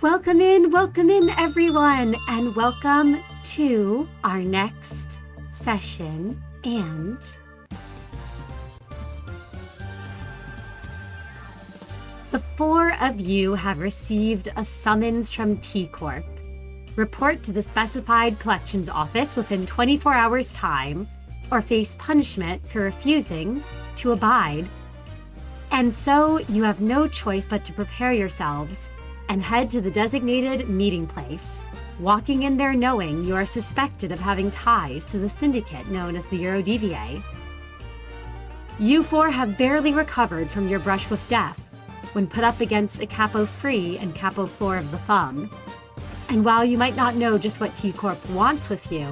Welcome in everyone, and welcome to our next session. And the four of you have received a summons from T Corp. Report to the specified collections office within 24 hours time, or face punishment for refusing to abide. And so you have no choice but to prepare yourselves and head to the designated meeting place, walking in there knowing you are suspected of having ties to the Syndicate known as the Yurodiviye. You four have barely recovered from your brush with death when put up against a Capo 3 and Capo 4 of the Thumb. And while you might not know just what T Corp wants with you,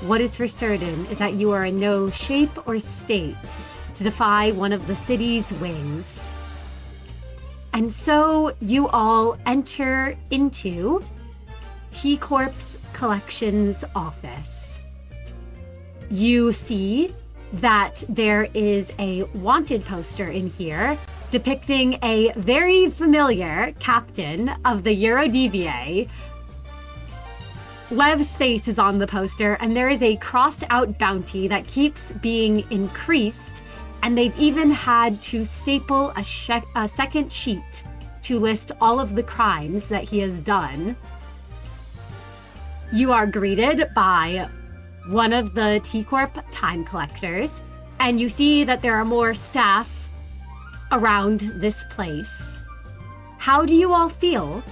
what is for certain is that you are in no shape or state to defy one of the city's wings. And so you all enter into T Corp's collections office. You see that there is a wanted poster in here depicting a very familiar captain of the Yurodiviye. Lev's face is on the poster, and there is a crossed out bounty that keeps being increased, and they've even had to staple a second sheet to list all of the crimes that he has done. You are greeted by one of the T Corp time collectors, and you see that there are more staff around this place. How do you all feel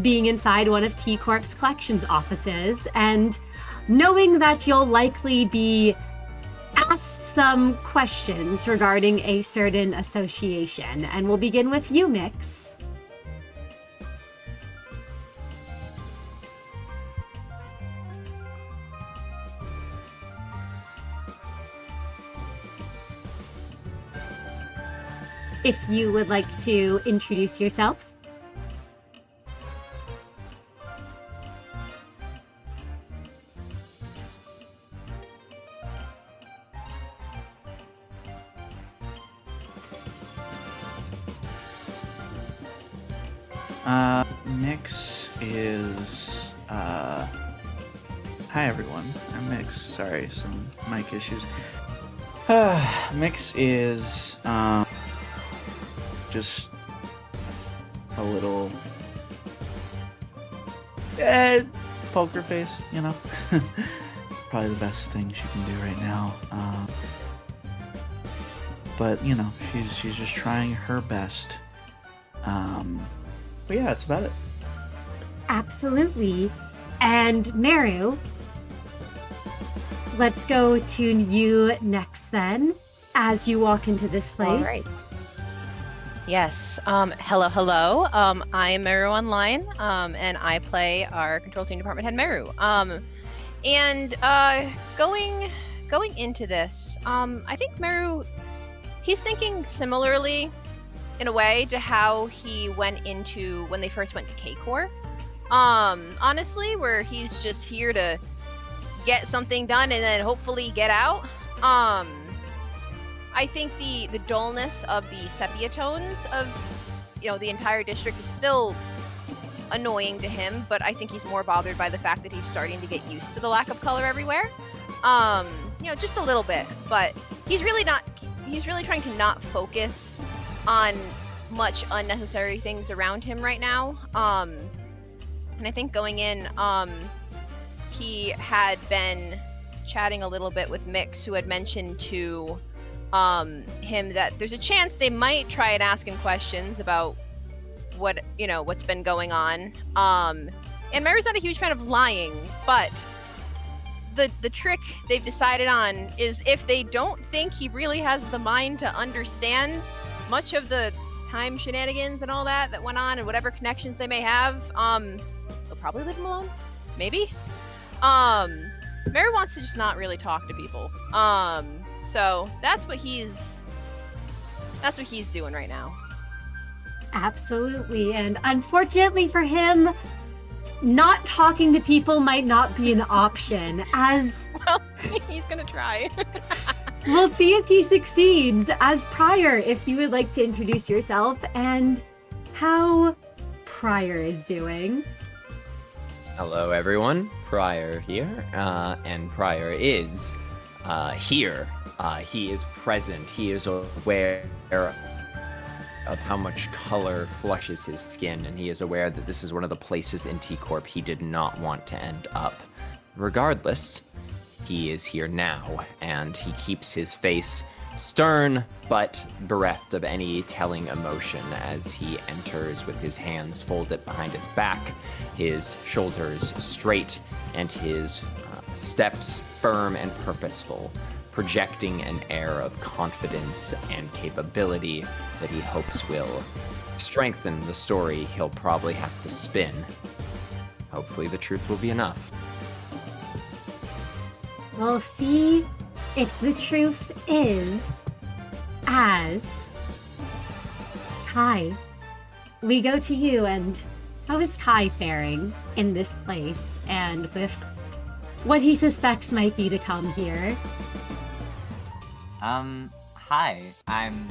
being inside one of T Corp's collections offices and knowing that you'll likely be asked some questions regarding a certain association? And we'll begin with you, Miix. If you would like to introduce yourself. Miix is, hi everyone, I'm Miix, sorry, some mic issues. Miix is, just a little, poker face, you know, probably the best thing she can do right now, but, you know, she's just trying her best, but yeah, that's about it. Absolutely. And Merru, let's go to you next then, as you walk into this place. All right. Yes. Hello. I am Merru Online, and I play our Control Team Department Head Merru. Going into this, I think Merru, he's thinking similarly in a way to how he went into when they first went to K Corp. Honestly, where he's just here to get something done and then hopefully get out. I think the dullness of the sepia tones of, you know, the entire district is still annoying to him, but I think he's more bothered by the fact that he's starting to get used to the lack of color everywhere. You know, just a little bit, but he's really trying to not focus on much unnecessary things around him right now. And I think going in, he had been chatting a little bit with Miix, who had mentioned to him that there's a chance they might try and ask him questions about what's been going on. And Merru's not a huge fan of lying, but the trick they've decided on is if they don't think he really has the mind to understand much of the time shenanigans and all that went on and whatever connections they may have, they'll probably leave him alone. Maybe. Merru wants to just not really talk to people. So that's what he's doing right now. Absolutely. And unfortunately for him, not talking to people might not be an option, as well, he's gonna try. We'll see if he succeeds. As prior, if you would like to introduce yourself and how Prior is doing. Hello, everyone. Prior here, and Prior is here. He is present. He is aware of how much color flushes his skin, and he is aware that this is one of the places in T Corp he did not want to end up. Regardless, he is here now, and he keeps his face stern but bereft of any telling emotion as he enters with his hands folded behind his back, his shoulders straight, and his steps firm and purposeful, projecting an air of confidence and capability that he hopes will strengthen the story he'll probably have to spin. Hopefully the truth will be enough. We'll see if the truth is as... Kai, we go to you, and how is Kai faring in this place and with what he suspects might be to come here? Hi, I'm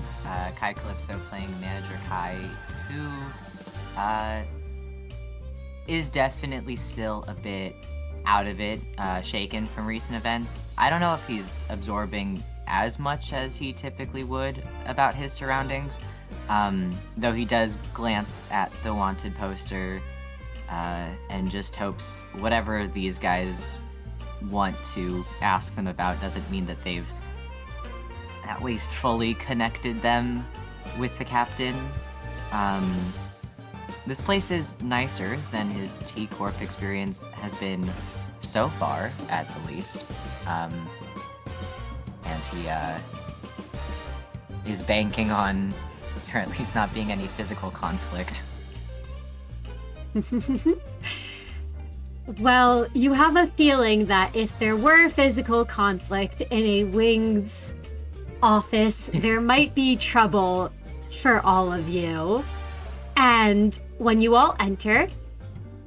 Kai Calypso playing Manager Kai, who is definitely still a bit out of it, shaken from recent events. I don't know if he's absorbing as much as he typically would about his surroundings, though he does glance at the wanted poster and just hopes whatever these guys want to ask them about doesn't mean that they've at least fully connected them with the captain. This place is nicer than his T Corp experience has been so far, at the least. And he is banking on there at least not being any physical conflict. Well, you have a feeling that if there were physical conflict in a Wings office, there might be trouble for all of you. And when you all enter,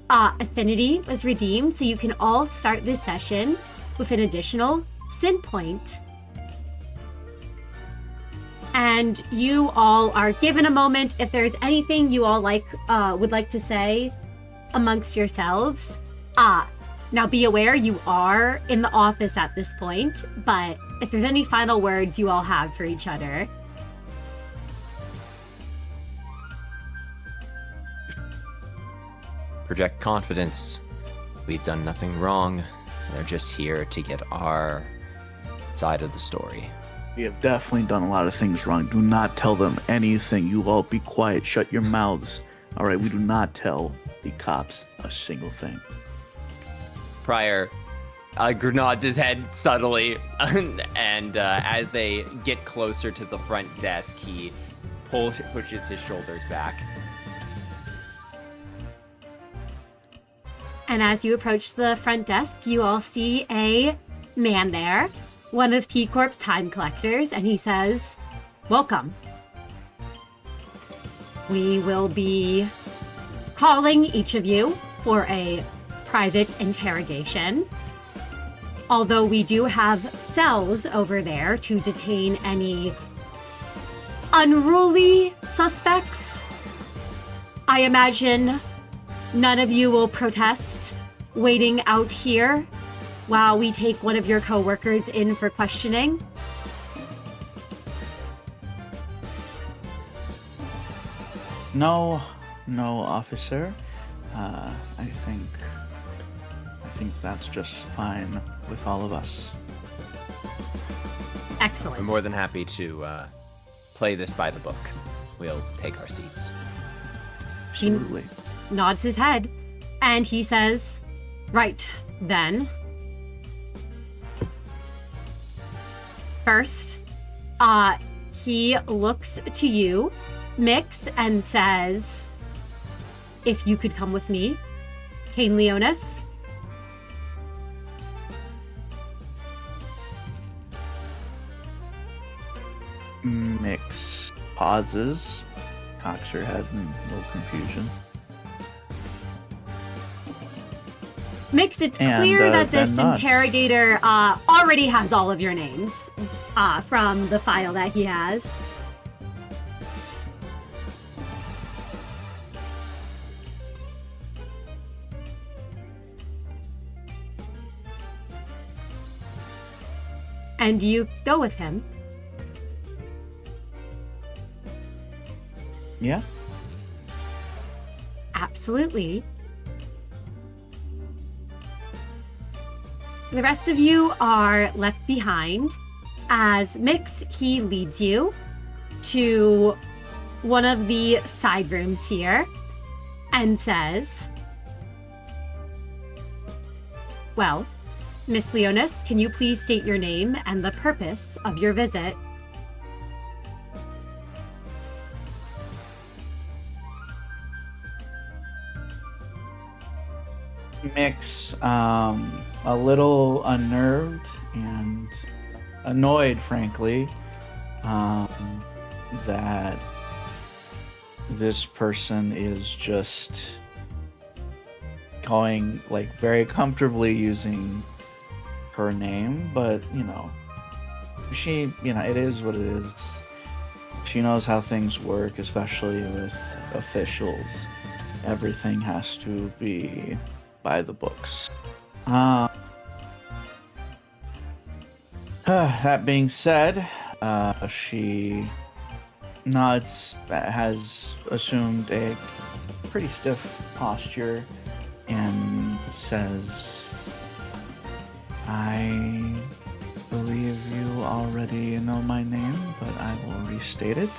Affinity was redeemed, so you can all start this session with an additional Sin point. And you all are given a moment if there's anything you all would like to say amongst yourselves. Now be aware you are in the office at this point, but if there's any final words you all have for each other. Project confidence. We've done nothing wrong. They're just here to get our side of the story. We have definitely done a lot of things wrong. Do not tell them anything. You all be quiet. Shut your mouths. All right, we do not tell the cops a single thing. Prior nods his head subtly, and as they get closer to the front desk, he pushes his shoulders back. And as you approach the front desk, you all see a man there, one of T Corp's time collectors, and he says, "Welcome. We will be calling each of you for a private interrogation. Although we do have cells over there to detain any unruly suspects, I imagine none of you will protest waiting out here while we take one of your co-workers in for questioning." No, officer. I think that's just fine with all of us. Excellent. I'm more than happy to play this by the book. We'll take our seats. Absolutely. Nods his head, and he says, "Right, then. First, he looks to you, Miix, and says, if you could come with me, Cain Leonis." Miix pauses, cocks her head in a little confusion. Miix, it's And, clear that this then nods. interrogator already has all of your names from the file that he has. And you go with him. Yeah. Absolutely. The rest of you are left behind as Miix, he leads you to one of the side rooms here and says, well, Miss Leonis, can you please state your name and the purpose of your visit? Miix, a little unnerved and annoyed, frankly, that this person is just going, like, very comfortably using her name, but, she, it is what it is. She knows how things work, especially with officials. Everything has to be by the books. That being said, she nods, has assumed a pretty stiff posture, and says, I believe you already know my name, but I will restate it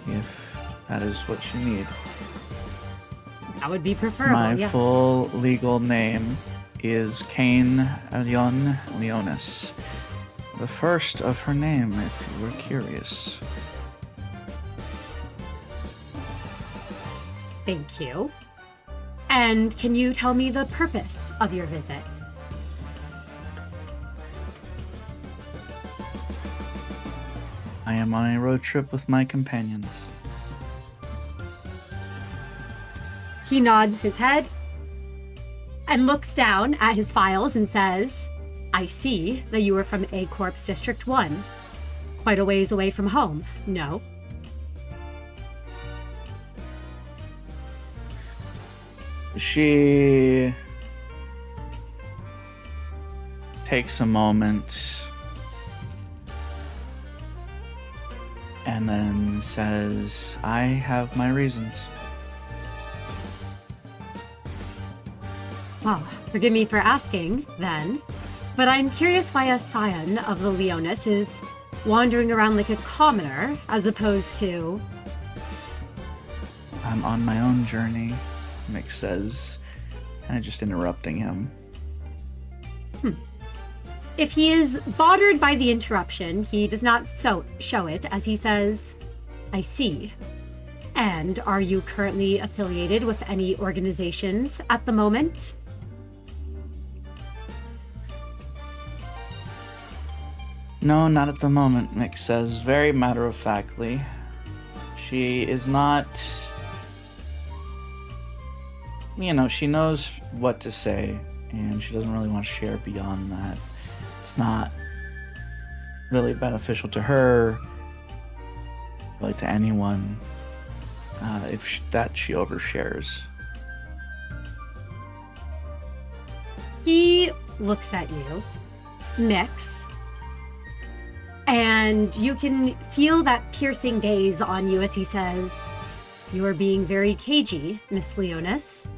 if that is what you need. That would be preferable, My yes. full legal name is Cain Elion Leonis. The first of her name, if you were curious. Thank you. And can you tell me the purpose of your visit? I am on a road trip with my companions. He nods his head and looks down at his files and says, I see that you are from A Corp's District 1. Quite a ways away from home, no? She takes a moment and then says, I have my reasons. Well, forgive me for asking, then, but I'm curious why a scion of the Leonis is wandering around like a commoner, as opposed to... I'm on my own journey, Miix says, kind of just interrupting him. If he is bothered by the interruption, he does not show it, as he says, I see. And are you currently affiliated with any organizations at the moment? No, not at the moment, Miix says, very matter-of-factly. She is not... she knows what to say, and she doesn't really want to share beyond that. It's not really beneficial to her, really to anyone, if she overshares. He looks at you, Miix, and you can feel that piercing gaze on you as he says, you are being very cagey, Miss Leonis.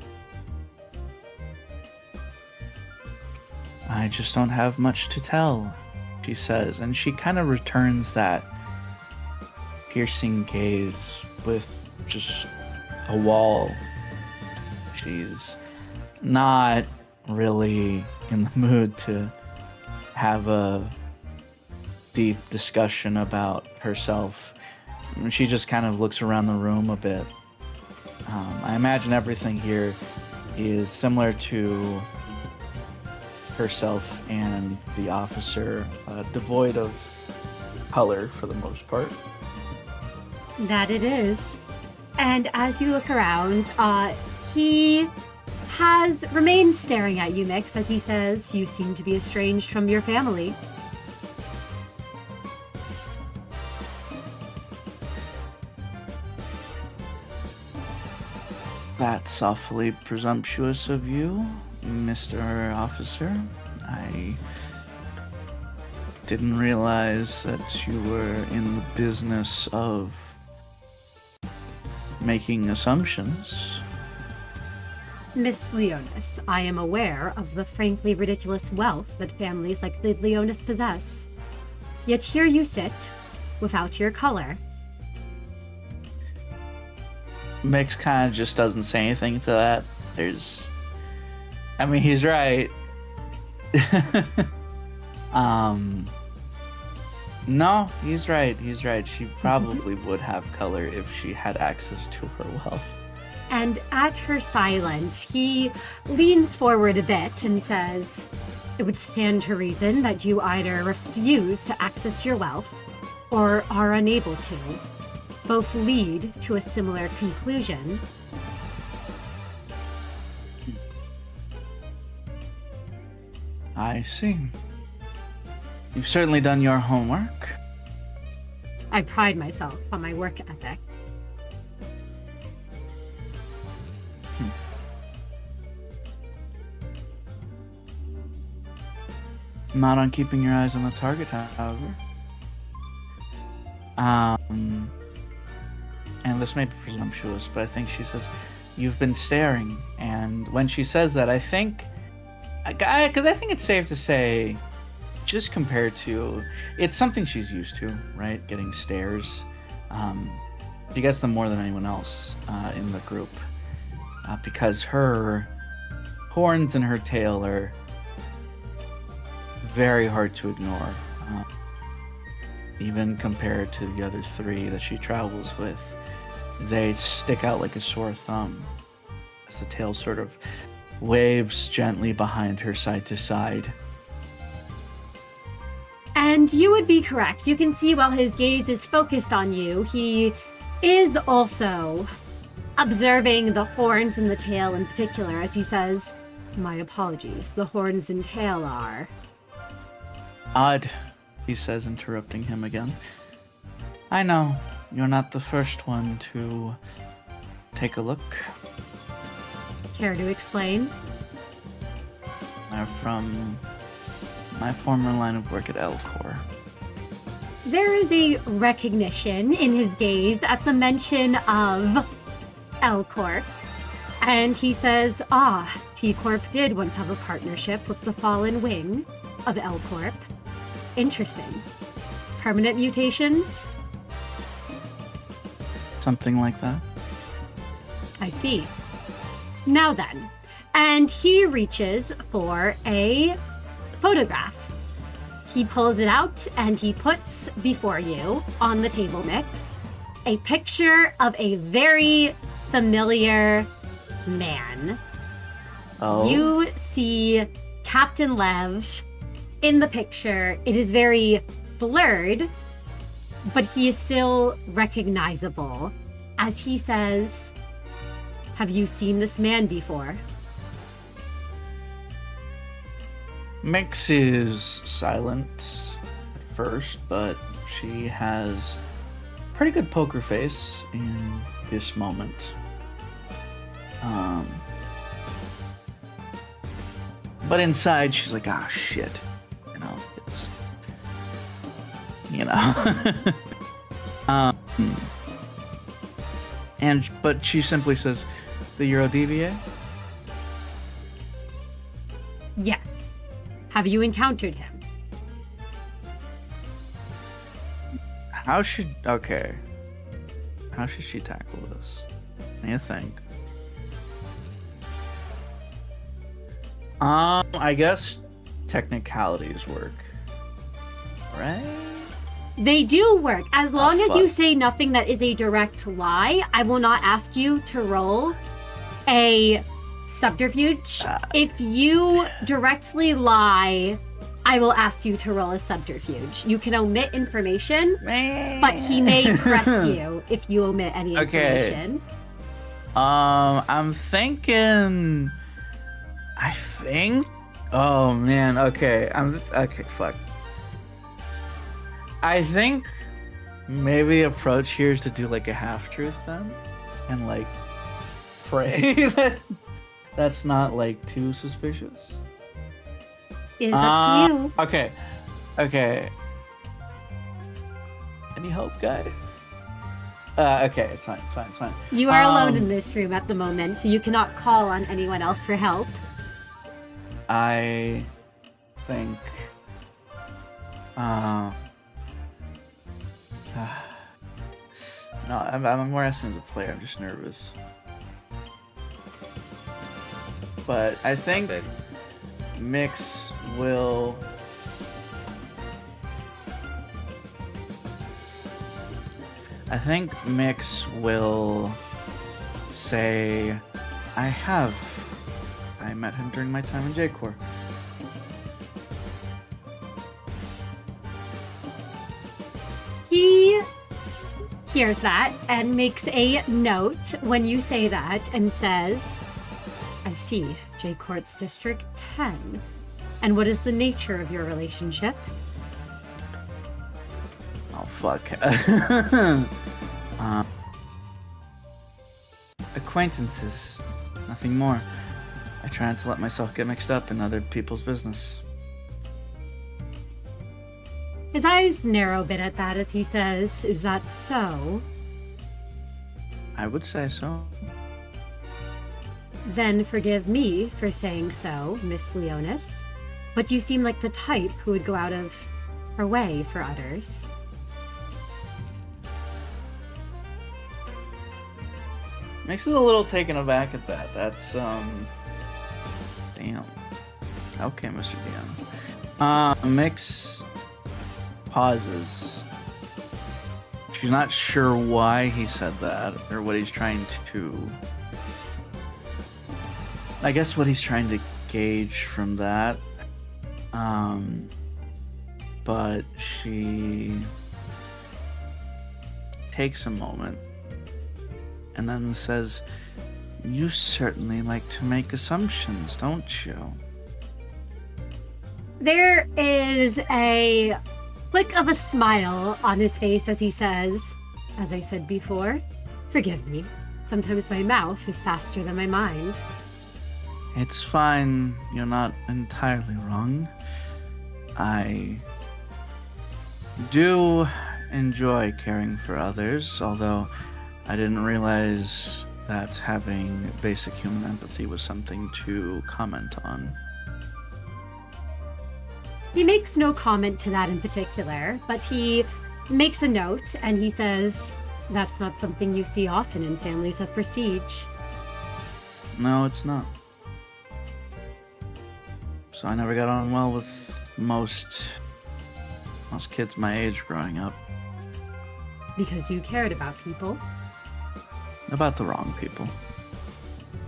I just don't have much to tell, she says, and she kind of returns that piercing gaze with just a wall. She's not really in the mood to have a deep discussion about herself. She just kind of looks around the room a bit. I imagine everything here is similar to herself and the officer, devoid of color for the most part. That it is. And as you look around, he has remained staring at you, Miix, as he says, you seem to be estranged from your family. That's awfully presumptuous of you, Mr. Officer. I didn't realize that you were in the business of making assumptions. Miss Leonis, I am aware of the frankly ridiculous wealth that families like the Leonis possess. Yet here you sit, without your color. Miix kind of just doesn't say anything to that. He's right. No, he's right. She probably would have color if she had access to her wealth. And at her silence, he leans forward a bit and says, it would stand to reason that you either refuse to access your wealth or are unable to. Both lead to a similar conclusion. I see. You've certainly done your homework. I pride myself on my work ethic. Not on keeping your eyes on the target, however. And this may be presumptuous, but I think she says, you've been staring. And when she says that, I think it's safe to say, just compared to, it's something she's used to, right? Getting stares. She gets them more than anyone else in the group. Because her horns and her tail are very hard to ignore. Even compared to the other three that she travels with, they stick out like a sore thumb as the tail sort of waves gently behind her side to side. And you would be correct. You can see while his gaze is focused on you, he is also observing the horns and the tail in particular as he says, my apologies, the horns and tail are... Odd, he says, interrupting him again. I know, you're not the first one to take a look. Care to explain? They're from my former line of work at L Corp. There is a recognition in his gaze at the mention of L Corp. And he says, T Corp did once have a partnership with the fallen wing of L Corp. Interesting. Permanent mutations? Something like that. I see. Now then. And he reaches for a photograph. He pulls it out and he puts before you on the table, Miix, a picture of a very familiar man. Oh. You see Captain Lev in the picture. It is very blurred, but he is still recognizable as he says, have you seen this man before? Miix is silent at first, but she has pretty good poker face in this moment. But inside she's like, shit. But she simply says, the Yurodiviye? Yes. Have you encountered him? How should she tackle this? What do you think? I guess technicalities work. Right? They do work. As long as fuck. you say nothing that is a direct lie, I will not ask you to roll a subterfuge. If you directly lie, I will ask you to roll a subterfuge. You can omit information, but he may press you if you omit any information. I'm thinking... Oh, man, okay. Fuck. I think maybe approach here is to do like a half-truth then. And like pray that that's not like too suspicious. It's up to you. Okay. Okay. Any help, guys? Okay, it's fine. You are alone in this room at the moment, so you cannot call on anyone else for help. I think... No, I'm more asking as a player. I'm just nervous. But I think Miix will... I think Miix will say, I met him during my time in J Corp. He hears that and makes a note when you say that and says, I see, J Corp's District 10. And what is the nature of your relationship? Oh, fuck. Acquaintances. Nothing more. I try not to let myself get mixed up in other people's business. His eyes narrow a bit at that as he says, is that so? I would say so. Then forgive me for saying so, Miss Leonis, but you seem like the type who would go out of her way for others. Miix is a little taken aback at that. That's, damn. Okay, Mr. DM. Miix pauses. She's not sure why he said that, or what he's trying to... I guess what he's trying to gauge from that. But she takes a moment and then says, you certainly like to make assumptions, don't you? There is a flick of a smile on his face as he says, as I said before, forgive me. Sometimes my mouth is faster than my mind. It's fine. You're not entirely wrong. I do enjoy caring for others, although I didn't realize that having basic human empathy was something to comment on. He makes no comment to that in particular, but he makes a note and he says, that's not something you see often in families of prestige. No, it's not. So I never got on well with most kids my age growing up. Because you cared about people. About the wrong people.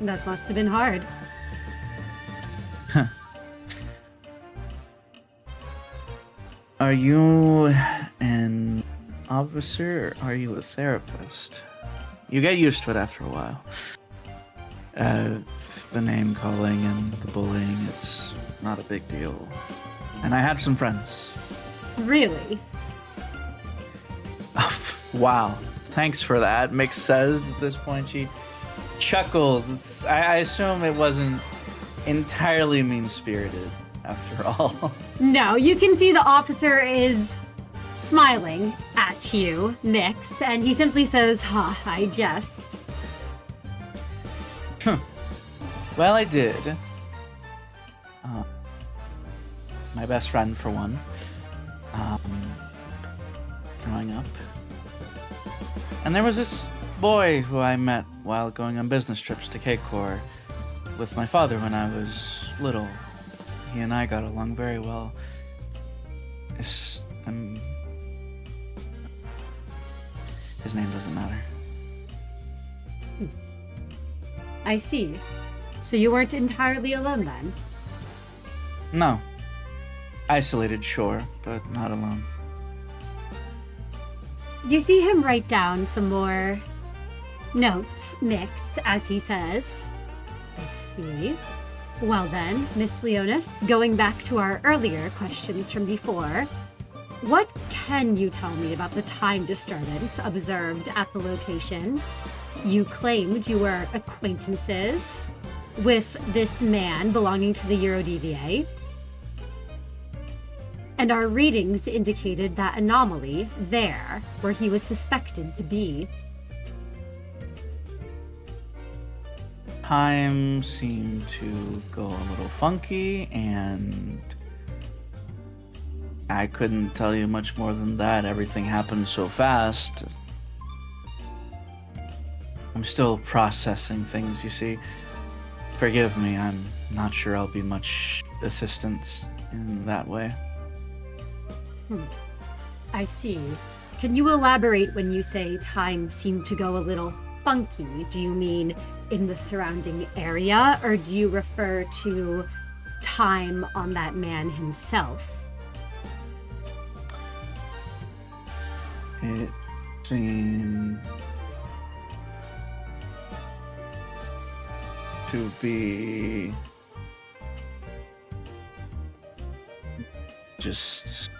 That must have been hard. Are you an officer or are you a therapist? You get used to it after a while. The name calling and the bullying, it's not a big deal. And I had some friends. Really? Oh, wow. Thanks for that, Miix says at this point. She chuckles. I assume it wasn't entirely mean-spirited after all. No, you can see the officer is smiling at you, Miix, and he simply says, I jest. Well, I did. My best friend, for one. Growing up. And there was this boy who I met while going on business trips to K Corp with my father when I was little. He and I got along very well. His name doesn't matter. I see. So you weren't entirely alone then? No. Isolated, sure, but not alone. You see him write down some more notes, Miix, as he says, I see. Well then, Miss Leonis, going back to our earlier questions from before, what can you tell me about the time disturbance observed at the location? You claimed you were acquaintances with this man belonging to the Yurodiviye. and our readings indicated that anomaly there, where he was suspected to be. Time seemed to go a little funky, and I couldn't tell you much more than that. Everything happened so fast. I'm still processing things, you see. Forgive me, I'm not sure I'll be much assistance in that way. I see. Can you elaborate when you say time seemed to go a little funky? Do you mean in the surrounding area, or do you refer to time on that man himself? It seemed to be just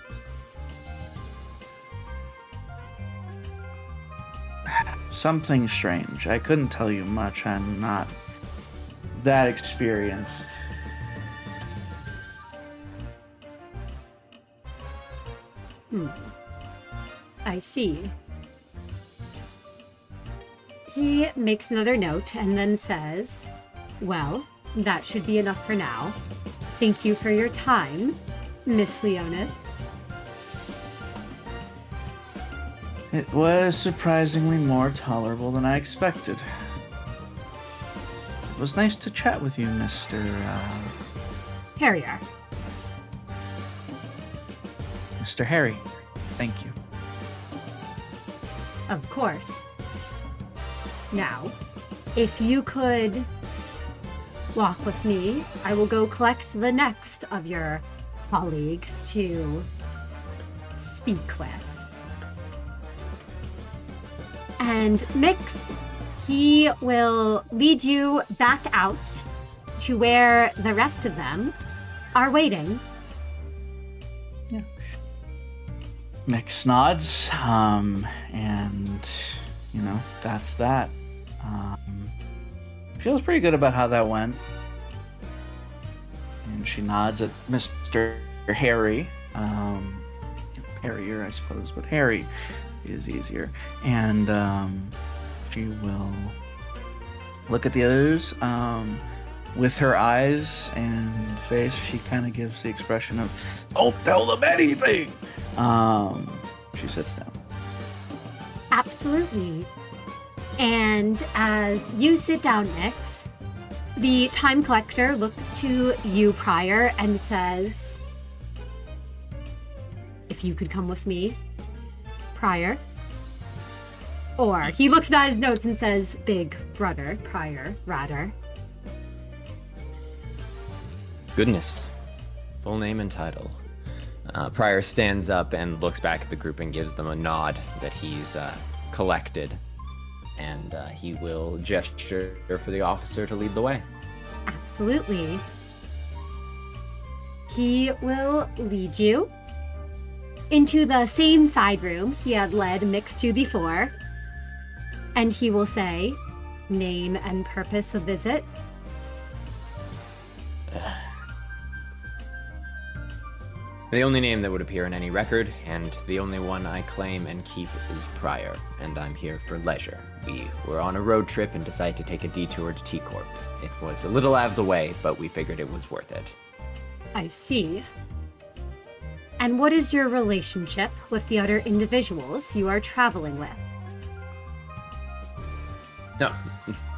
something strange. I couldn't tell you much. I'm not that experienced. I see. He makes another note and then says, well, that should be enough for now. Thank you for your time, Miss Leonis. It was surprisingly more tolerable than I expected. It was nice to chat with you, Mr. Harrier. Mr. Harry. Thank you. Of course. Now, if you could walk with me, I will go collect the next of your colleagues to speak with. And Miix, he will lead you back out to where the rest of them are waiting. Miix nods, and, you know, that's that. Feels pretty good about how that went. And she nods at Mr. Harry. Harrier, I suppose, but Harry is easier. And she will look at the others. With her eyes and face, she kind of gives the expression of, "Don't tell them anything!" She sits down. Absolutely. And as you sit down, Miix, the time collector looks to you, Prior, and says, if you could come with me, Prior. Or he looks at his notes and says, big brother, Prior, rather. Goodness. Full name and title. Prior stands up and looks back at the group and gives them a nod that he's collected. And he will gesture for the officer to lead the way. Absolutely. He will lead you into the same side room he had led Miix to before. And he will say, name and purpose of visit. The only name that would appear in any record, and the only one I claim and keep, is Prior, and I'm here for leisure. We were on a road trip and decided to take a detour to T Corp. It was a little out of the way, but we figured it was worth it. I see. And what is your relationship with the other individuals you are traveling with? No,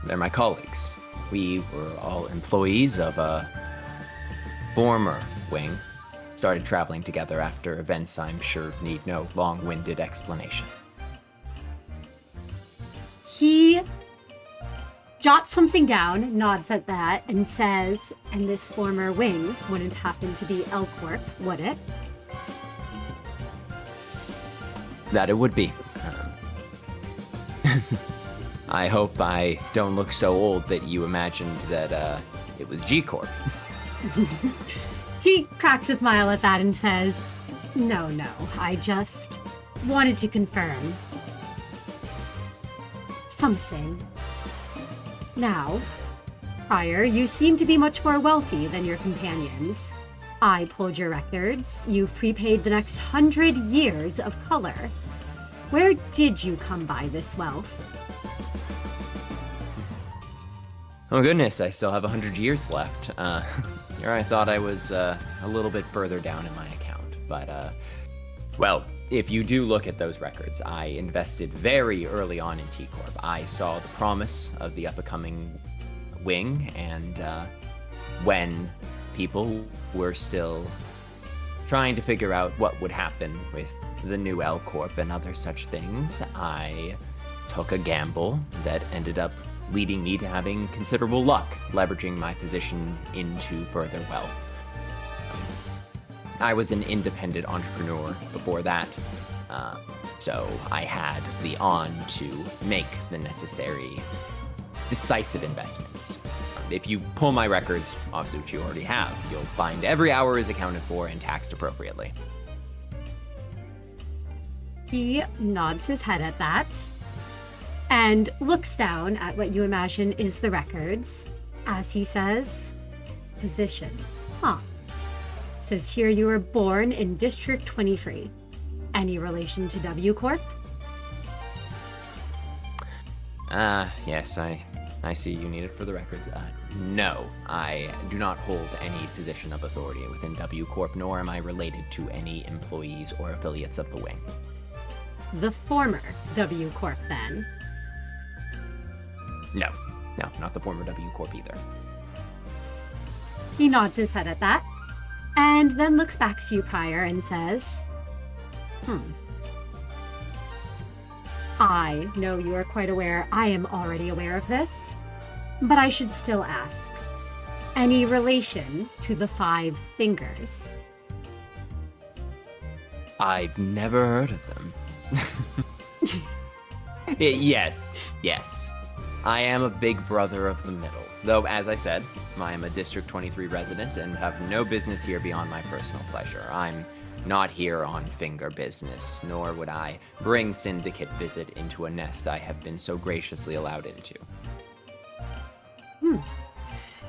they're my colleagues. We were all employees of a former wing. Started traveling together after events I'm sure need no long-winded explanation. He jots something down, nods at that, and says, and this former wing wouldn't happen to be L Corp, would it? That it would be. I hope I don't look so old that you imagined that it was G Corp. He cracks a smile at that and says, no, I just wanted to confirm something. Now, Prior, you seem to be much more wealthy than your companions. I pulled your records. You've prepaid the next 100 years of color. Where did you come by this wealth? Oh goodness, I still have 100 years left. Here I thought I was a little bit further down in my account, but well, if you do look at those records, I invested very early on in T Corp. I saw the promise of the up-and-coming wing, and when people were still trying to figure out what would happen with the new L Corp and other such things, I took a gamble that ended up leading me to having considerable luck, leveraging my position into further wealth. I was an independent entrepreneur before that, so I had the on to make the necessary decisive investments. If you pull my records, obviously which you already have, you'll find every hour is accounted for and taxed appropriately. He nods his head at that and looks down at what you imagine is the records as he says, position. Says here you were born in District 23. Any relation to W Corp? Yes, I see you need it for the records. No, I do not hold any position of authority within W Corp, nor am I related to any employees or affiliates of the wing. The former W Corp, then? No, not the former W Corp either. He nods his head at that, and then looks back to you, Prior, and says, I know you are quite aware. I am already aware of this, but I should still ask. Any relation to the Five Fingers? I've never heard of them. Yes. I am a big brother of the middle. Though, as I said, I am a District 23 resident and have no business here beyond my personal pleasure. I'm not here on finger business, nor would I bring Syndicate visit into a nest I have been so graciously allowed into.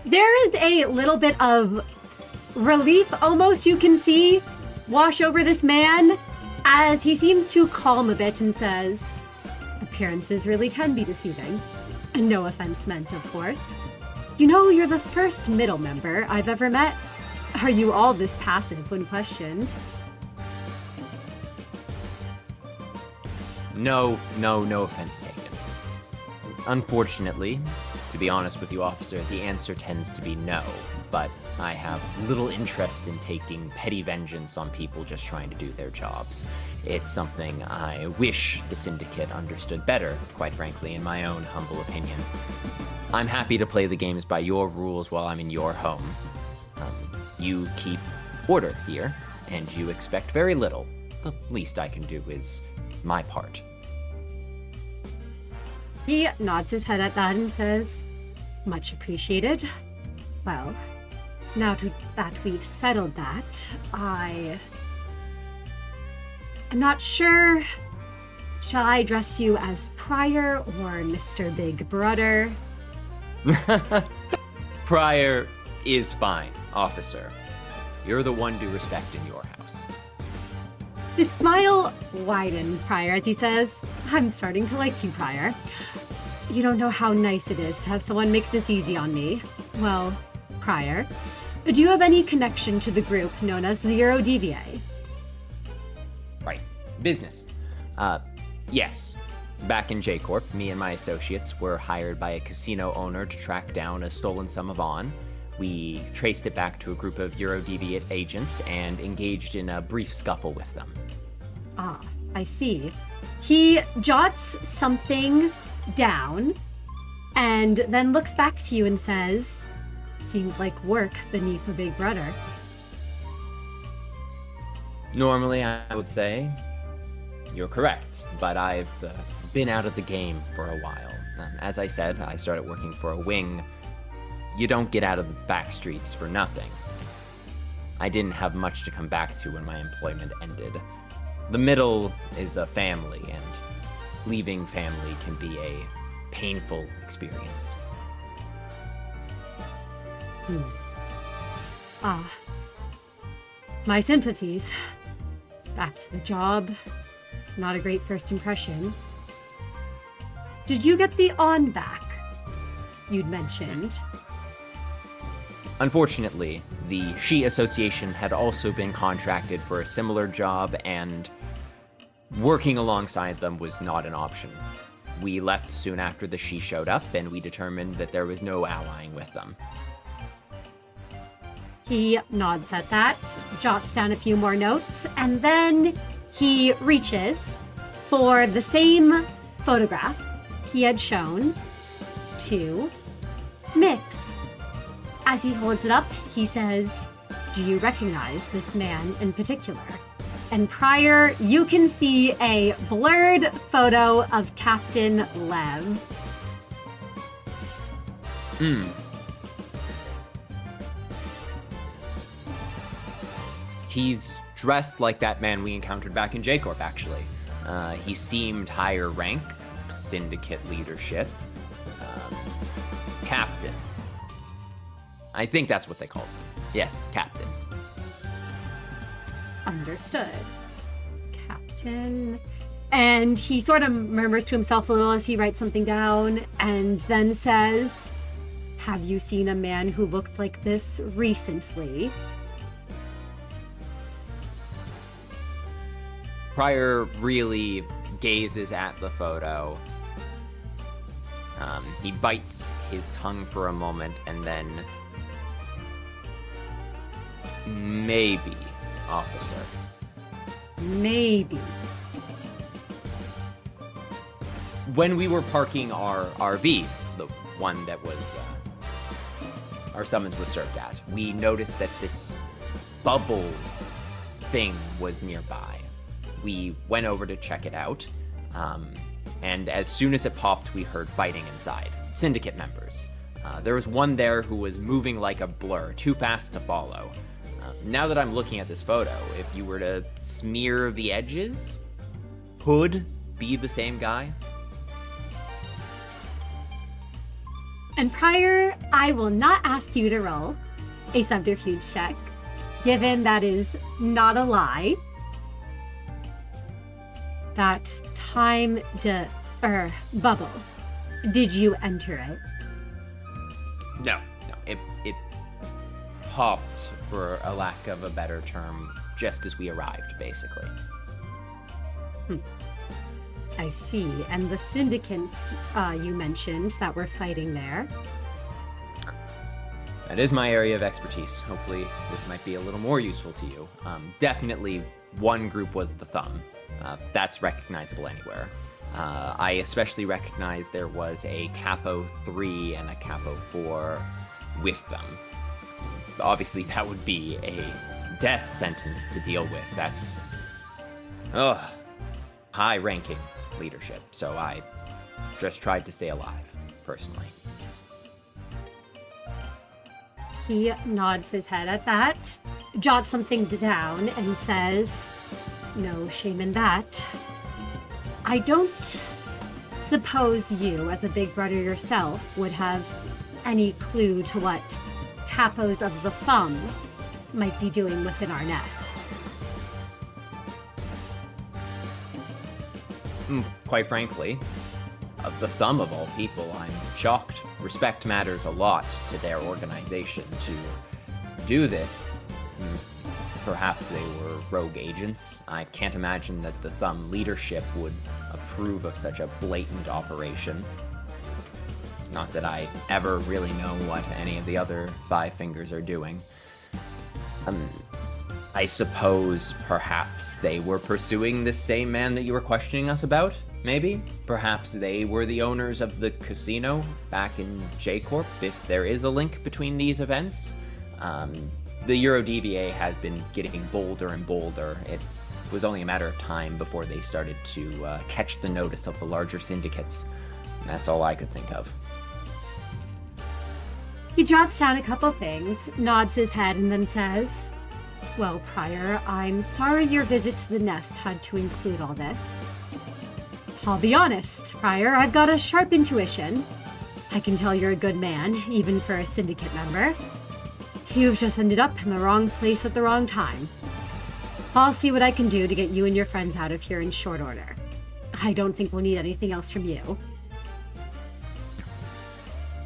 There is a little bit of relief, almost, you can see, wash over this man as he seems to calm a bit and says, appearances really can be deceiving. And no offense meant, of course. You know, you're the first middle member I've ever met. Are you all this passive when questioned? No offense taken. Unfortunately, to be honest with you, officer, the answer tends to be no, but I have little interest in taking petty vengeance on people just trying to do their jobs. It's something I wish the Syndicate understood better, quite frankly, in my own humble opinion. I'm happy to play the games by your rules while I'm in your home. You keep order here, and you expect very little. The least I can do is my part. He nods his head at that and says, much appreciated. Well, now that we've settled that, I'm not sure. Shall I address you as Prior or Mr. Big Brother? Prior is fine, officer. You're the one to respect in your house. His smile widens, Prior, as he says, I'm starting to like you, Prior. You don't know how nice it is to have someone make this easy on me. Well, Prior, do you have any connection to the group known as the Yurodiviye? Right. Business. Yes. Back in J Corp, me and my associates were hired by a casino owner to track down a stolen sum of On. We traced it back to a group of Yurodiviye agents and engaged in a brief scuffle with them. Ah, I see. He jots something down and then looks back to you and says, seems like work beneath a big brother. Normally, I would say you're correct, but I've been out of the game for a while. As I said, I started working for a wing. You don't get out of the back streets for nothing. I didn't have much to come back to when my employment ended. The middle is a family, and leaving family can be a painful experience. My sympathies. Back to the job. Not a great first impression. Did you get the on back you'd mentioned? Unfortunately, the She Association had also been contracted for a similar job, and working alongside them was not an option. We left soon after the She showed up, and we determined that there was no allying with them. He nods at that, jots down a few more notes, and then he reaches for the same photograph he had shown to Miix. As he holds it up, he says, "Do you recognize this man in particular?" And Pryor, you can see a blurred photo of Captain Lev. He's dressed like that man we encountered back in J Corp, actually. He seemed higher rank, Syndicate leadership. Captain. I think that's what they called him. Yes, Captain. Understood. Captain. And he sort of murmurs to himself a little as he writes something down and then says, "Have you seen a man who looked like this recently?" Pryor really gazes at the photo. He bites his tongue for a moment and then... Maybe, officer. Maybe. When we were parking our RV, the one that was our summons was served at, we noticed that this bubble thing was nearby. We went over to check it out, and as soon as it popped, we heard fighting inside. Syndicate members. There was one there who was moving like a blur, too fast to follow. Now that I'm looking at this photo, if you were to smear the edges, could be the same guy. And Pryor, I will not ask you to roll a subterfuge check, given that is not a lie. That bubble. Did you enter it? No, it popped, for a lack of a better term, just as we arrived, basically. I see. And the syndicates you mentioned that were fighting there? That is my area of expertise. Hopefully this might be a little more useful to you. Definitely one group was the Thumb. That's recognizable anywhere. I especially recognize there was a Capo 3 and a Capo 4 with them. Obviously, that would be a death sentence to deal with. That's high-ranking leadership. So I just tried to stay alive, personally. He nods his head at that, jots something down, and says, "No shame in that. I don't suppose you, as a big brother yourself, would have any clue to what Capos of the Thumb might be doing within our nest." Quite frankly, of the Thumb of all people, I'm shocked. Respect matters a lot to their organization. To do this, perhaps they were rogue agents. I can't imagine that the Thumb leadership would approve of such a blatant operation. Not that I ever really know what any of the other Five Fingers are doing. I suppose perhaps they were pursuing the same man that you were questioning us about, maybe? Perhaps they were the owners of the casino back in J Corp, if there is a link between these events. The Yurodiviye has been getting bolder and bolder. It was only a matter of time before they started to catch the notice of the larger syndicates. And that's all I could think of. He jots down a couple things, nods his head, and then says, "Well, Pryor, I'm sorry your visit to the nest had to include all this. I'll be honest, Pryor, I've got a sharp intuition. I can tell you're a good man, even for a syndicate member. You've just ended up in the wrong place at the wrong time. I'll see what I can do to get you and your friends out of here in short order. I don't think we'll need anything else from you.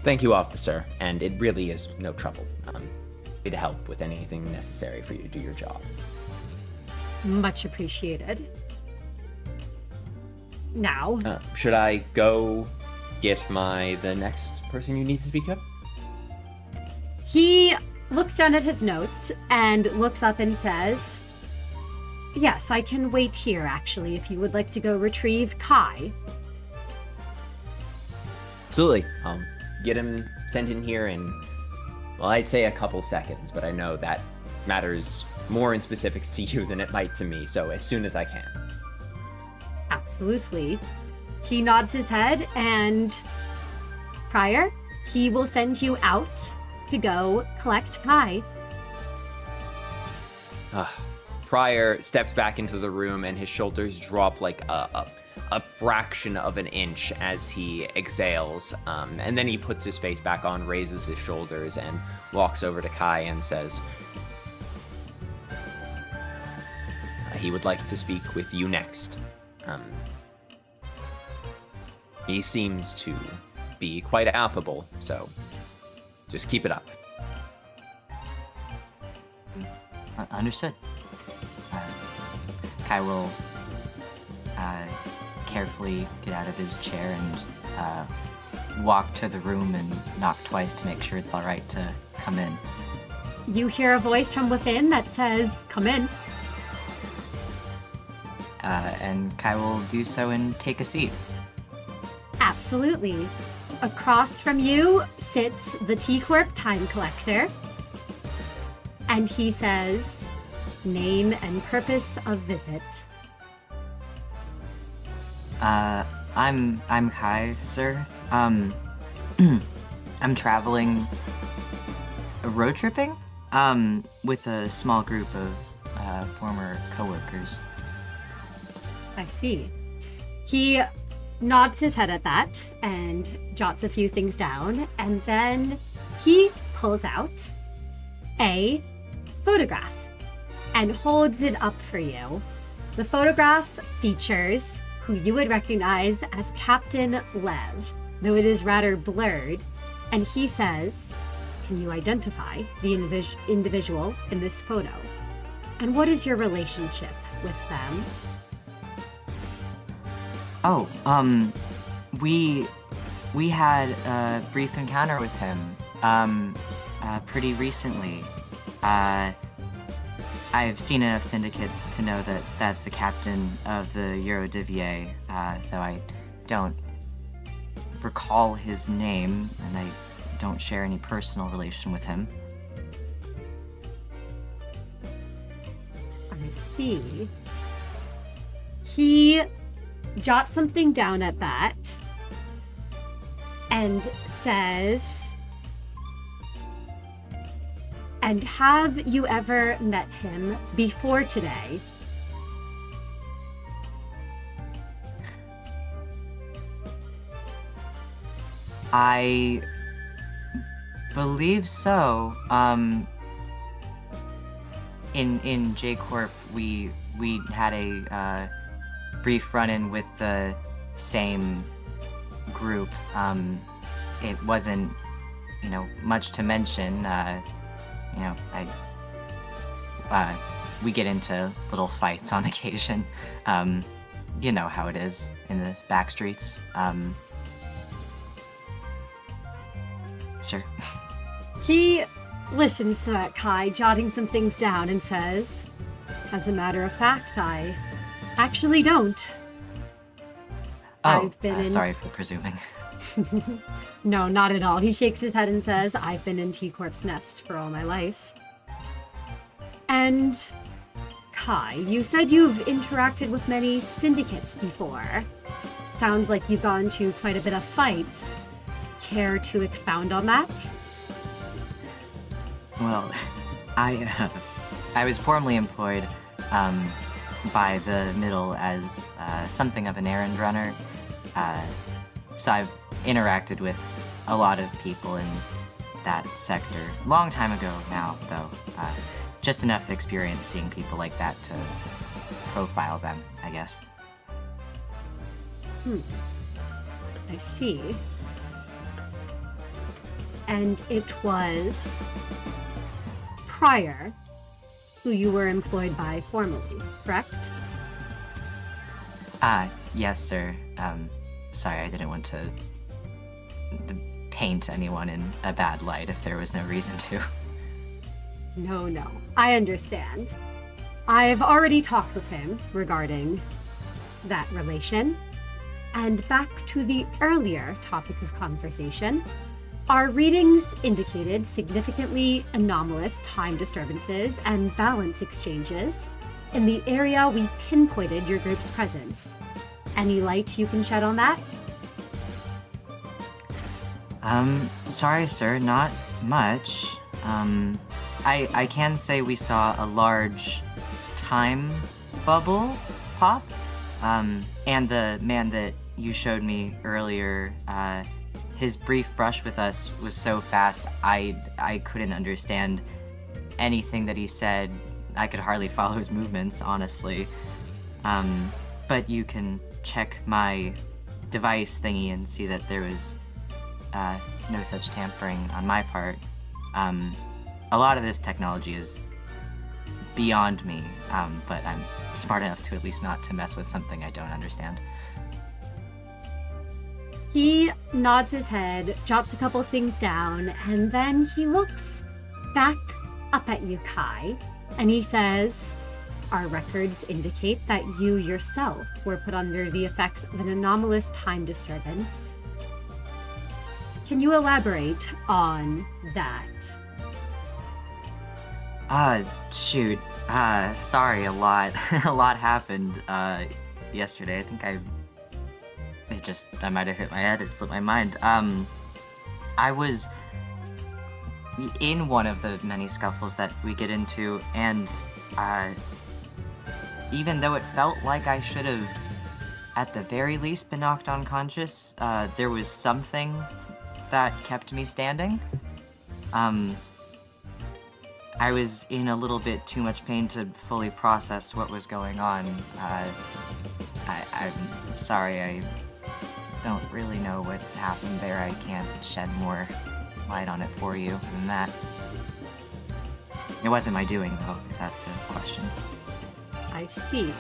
Thank you, officer, and it really is no trouble. I'm happy to help with anything necessary for you to do your job. Much appreciated. Now, Should I go get the next person you need to speak to? he looks down at his notes and looks up and says, yes, I can wait here, actually, if you would like to go retrieve Kai. Absolutely. I'll get him sent in here in, well, I'd say a couple seconds, but I know that matters more in specifics to you than it might to me, so as soon as I can. Absolutely. He nods his head, and Prior, he will send you out to go collect Kai. Prior steps back into the room, and his shoulders drop like a fraction of an inch as he exhales, and then he puts his face back on, raises his shoulders, and walks over to Kai and says, he would like to speak with you next. He seems to be quite affable, so just keep it up. Understood. Kai will carefully get out of his chair and walk to the room and knock twice to make sure it's all right to come in. You hear a voice from within that says, come in. And Kai will do so and take a seat. Absolutely. Across from you sits the T Corp time collector. And he says, name and purpose of visit. I'm Kai, sir. I'm traveling, road tripping, with a small group of former coworkers. I see. He nods his head at that and jots a few things down, and then he pulls out a photograph and holds it up for you. The photograph features who you would recognize as Captain Lev, though it is rather blurred, and he says, can you identify the individual in this photo? And what is your relationship with them? Oh, we had a brief encounter with him, pretty recently. I've seen enough syndicates to know that that's the captain of the Yurodiviye, though I don't recall his name, and I don't share any personal relation with him. I see. He jots something down at that and says, and have you ever met him before today? I believe so. In J Corp, we had a brief run-in with the same group. It wasn't, much to mention. We get into little fights on occasion. You know how it is in the back streets. Sir. He listens to that, Kai, jotting some things down, and says, as a matter of fact, I actually don't. Oh, I've been in... sorry for presuming. No, not at all. He shakes his head and says, I've been in T Corp's nest for all my life. And Kai, you said you've interacted with many syndicates before. Sounds like you've gone to quite a bit of fights. Care to expound on that? Well, I was formerly employed by the middle as something of an errand runner. So I've interacted with a lot of people in that sector. Long time ago now, though. just enough experience seeing people like that to profile them, I guess. I see. And it was Prior who you were employed by formally, correct? Yes, sir. Sorry, I didn't want to paint anyone in a bad light if there was no reason to. No, I understand. I've already talked with him regarding that relation. And back to the earlier topic of conversation, our readings indicated significantly anomalous time disturbances and balance exchanges in the area we pinpointed your group's presence. Any light you can shed on that? Sorry, sir, not much. I can say we saw a large time bubble pop. And the man that you showed me earlier, his brief brush with us was so fast, I couldn't understand anything that he said. I could hardly follow his movements, honestly. But you can check my device thingy and see that there was no such tampering on my part. A lot of this technology is beyond me, but I'm smart enough to at least not to mess with something I don't understand. He nods his head, jots a couple things down, and then he looks back up at you, Kai, and he says, "Our records indicate that you yourself were put under the effects of an anomalous time disturbance. Can you elaborate on that?" Shoot. Sorry, a lot happened, yesterday. I think I might have hit my head, it slipped my mind. I was in one of the many scuffles that we get into, and, even though it felt like I should have, at the very least, been knocked unconscious, there was something that kept me standing. I was in a little bit too much pain to fully process what was going on. I'm sorry, I don't really know what happened there. I can't shed more light on it for you than that. It wasn't my doing, though, if that's the question. I see.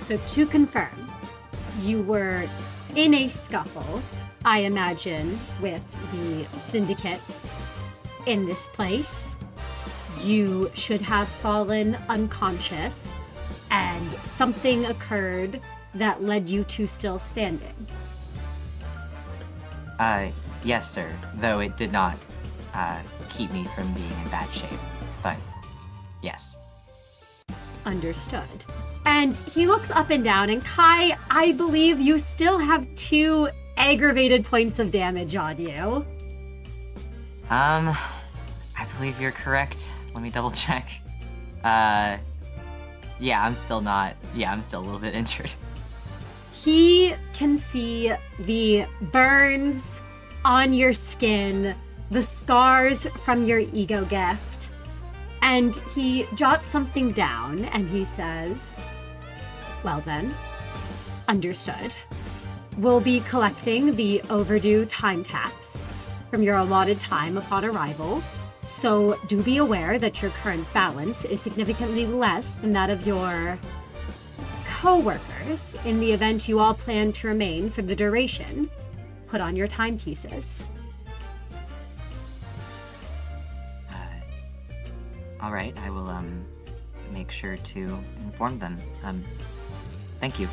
So to confirm, you were in a scuffle, I imagine, with the syndicates in this place. You should have fallen unconscious, and something occurred that led you to still standing. Yes, sir. Though it did not, keep me from being in bad shape. But, yes. Understood. And he looks up and down, and Kai, I believe you still have 2 aggravated points of damage on you. I believe you're correct. Let me double check. Yeah, I'm still a little bit injured. He can see the burns on your skin, the scars from your ego gift, and he jots something down and he says, "Well then, understood. We'll be collecting the overdue time tax from your allotted time upon arrival. So do be aware that your current balance is significantly less than that of your co-workers. In the event you all plan to remain for the duration, put on your timepieces." All right, I will, make sure to inform them. Thank you.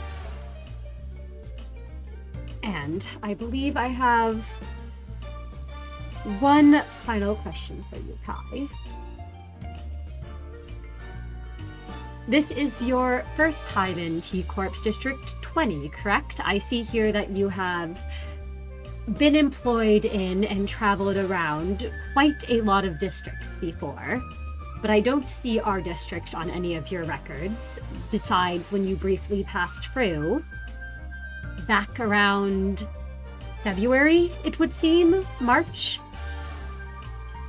And I believe I have one final question for you, Kai. This is your first time in T Corp's District 20, correct? I see here that you have been employed in and traveled around quite a lot of districts before, but I don't see our district on any of your records, besides when you briefly passed through back around February, it would seem? March?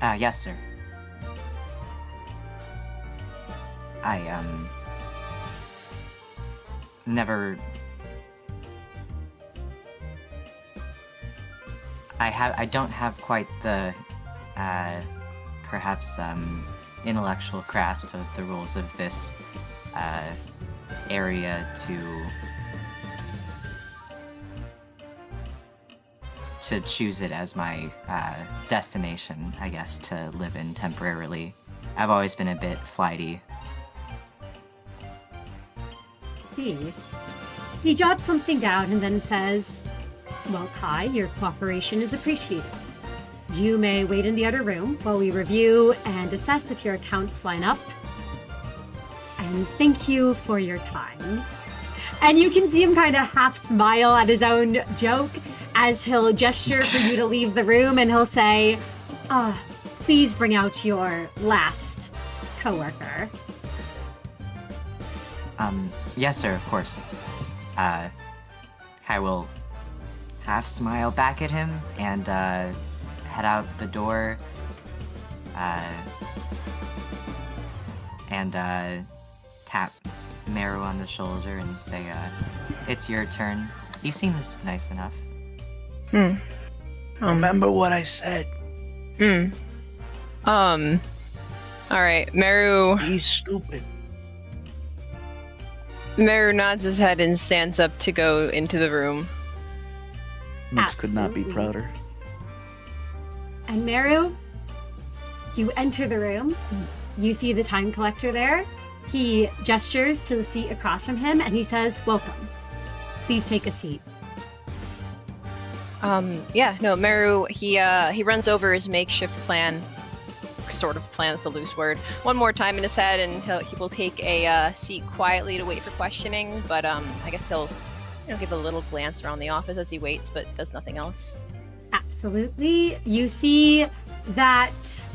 Yes, sir. I never. I don't have quite the, perhaps, intellectual grasp of the rules of this, area to choose it as my, destination, I guess, to live in temporarily. I've always been a bit flighty. See. He jots something down and then says, "Well, Kai, your cooperation is appreciated. You may wait in the other room while we review and assess if your accounts line up. And thank you for your time." And you can see him kind of half smile at his own joke as he'll gesture for you to leave the room, and he'll say, "Please bring out your last coworker." Yes, sir, of course. I will half smile back at him and, head out the door, and, tap Merru on the shoulder and say, "It's your turn." He seems nice enough. Remember what I said. Alright, Merru He's stupid. nods his head and stands up to go into the room. Miix could not be Absolutely. prouder. And Merru, you enter the room. You see the time collector there. He gestures to the seat across from him and he says, "Welcome. Please take a seat." Merru, he runs over his makeshift plan. Sort of plan is a loose word. One more time in his head, and he will take a seat quietly to wait for questioning. But I guess he'll give a little glance around the office as he waits, but does nothing else. Absolutely. You see that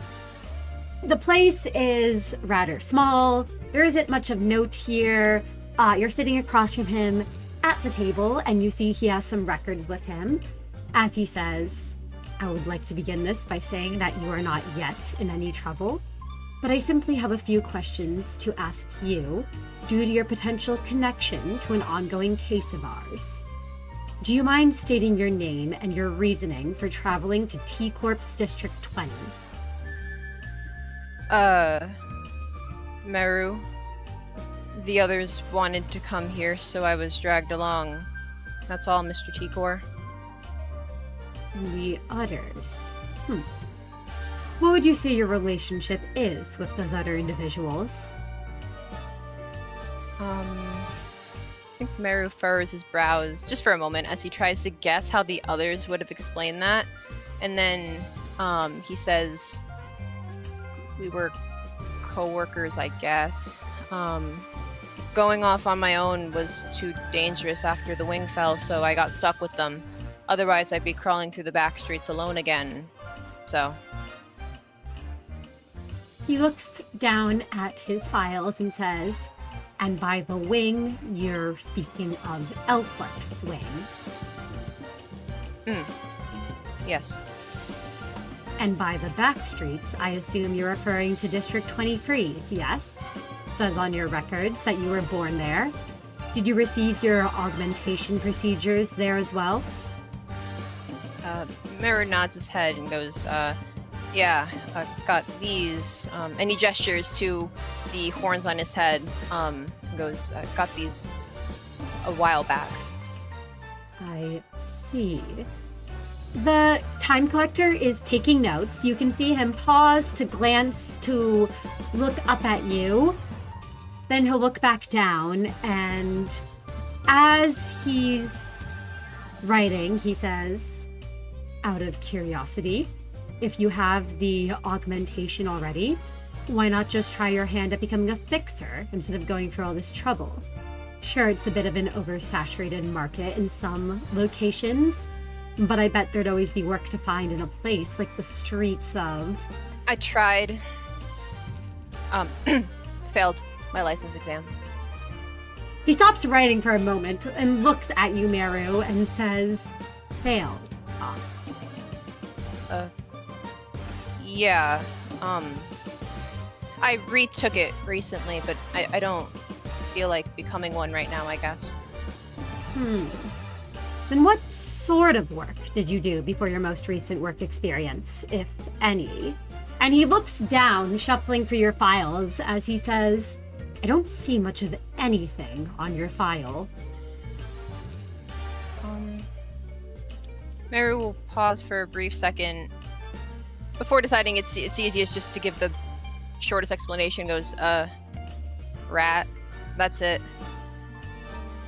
the place is rather small. There isn't much of note here. You're sitting across from him at the table, and you see he has some records with him. As he says, "I would like to begin this by saying that you are not yet in any trouble, but I simply have a few questions to ask you due to your potential connection to an ongoing case of ours. Do you mind stating your name and your reasoning for traveling to T Corp's District 20? Merru. The others wanted to come here, so I was dragged along. That's all, Mr. T Corp. The others. What would you say your relationship is with those other individuals? I think Merru furrows his brows just for a moment as he tries to guess how the others would have explained that. And then he says, "We were co-workers, I guess. Going off on my own was too dangerous after the wing fell, so I got stuck with them. Otherwise, I'd be crawling through the back streets alone again. So..." He looks down at his files and says, "And by the wing, you're speaking of L Corp's wing." Yes. "And by the back streets, I assume you're referring to District 23's, yes? Says on your records that you were born there. Did you receive your augmentation procedures there as well?" Merru nods his head and goes, "Yeah, I got these," and he gestures to the horns on his head, and goes, "I got these a while back." I see. The time collector is taking notes. You can see him pause to glance to look up at you. Then he'll look back down, and as he's writing, he says, "Out of curiosity, if you have the augmentation already, why not just try your hand at becoming a fixer instead of going through all this trouble? Sure, it's a bit of an oversaturated market in some locations, but I bet there'd always be work to find in a place like the streets of..." I tried. Failed my license exam. He stops writing for a moment and looks at you, Merru, and says, "Failed. Yeah, I retook it recently, but I don't feel like becoming one right now, I guess. Then what sort of work did you do before your most recent work experience, if any? And he looks down, shuffling through your files, as he says, I don't see much of anything on your file. Merru will pause for a brief second before deciding it's easiest just to give the shortest explanation. Goes, rat. That's it.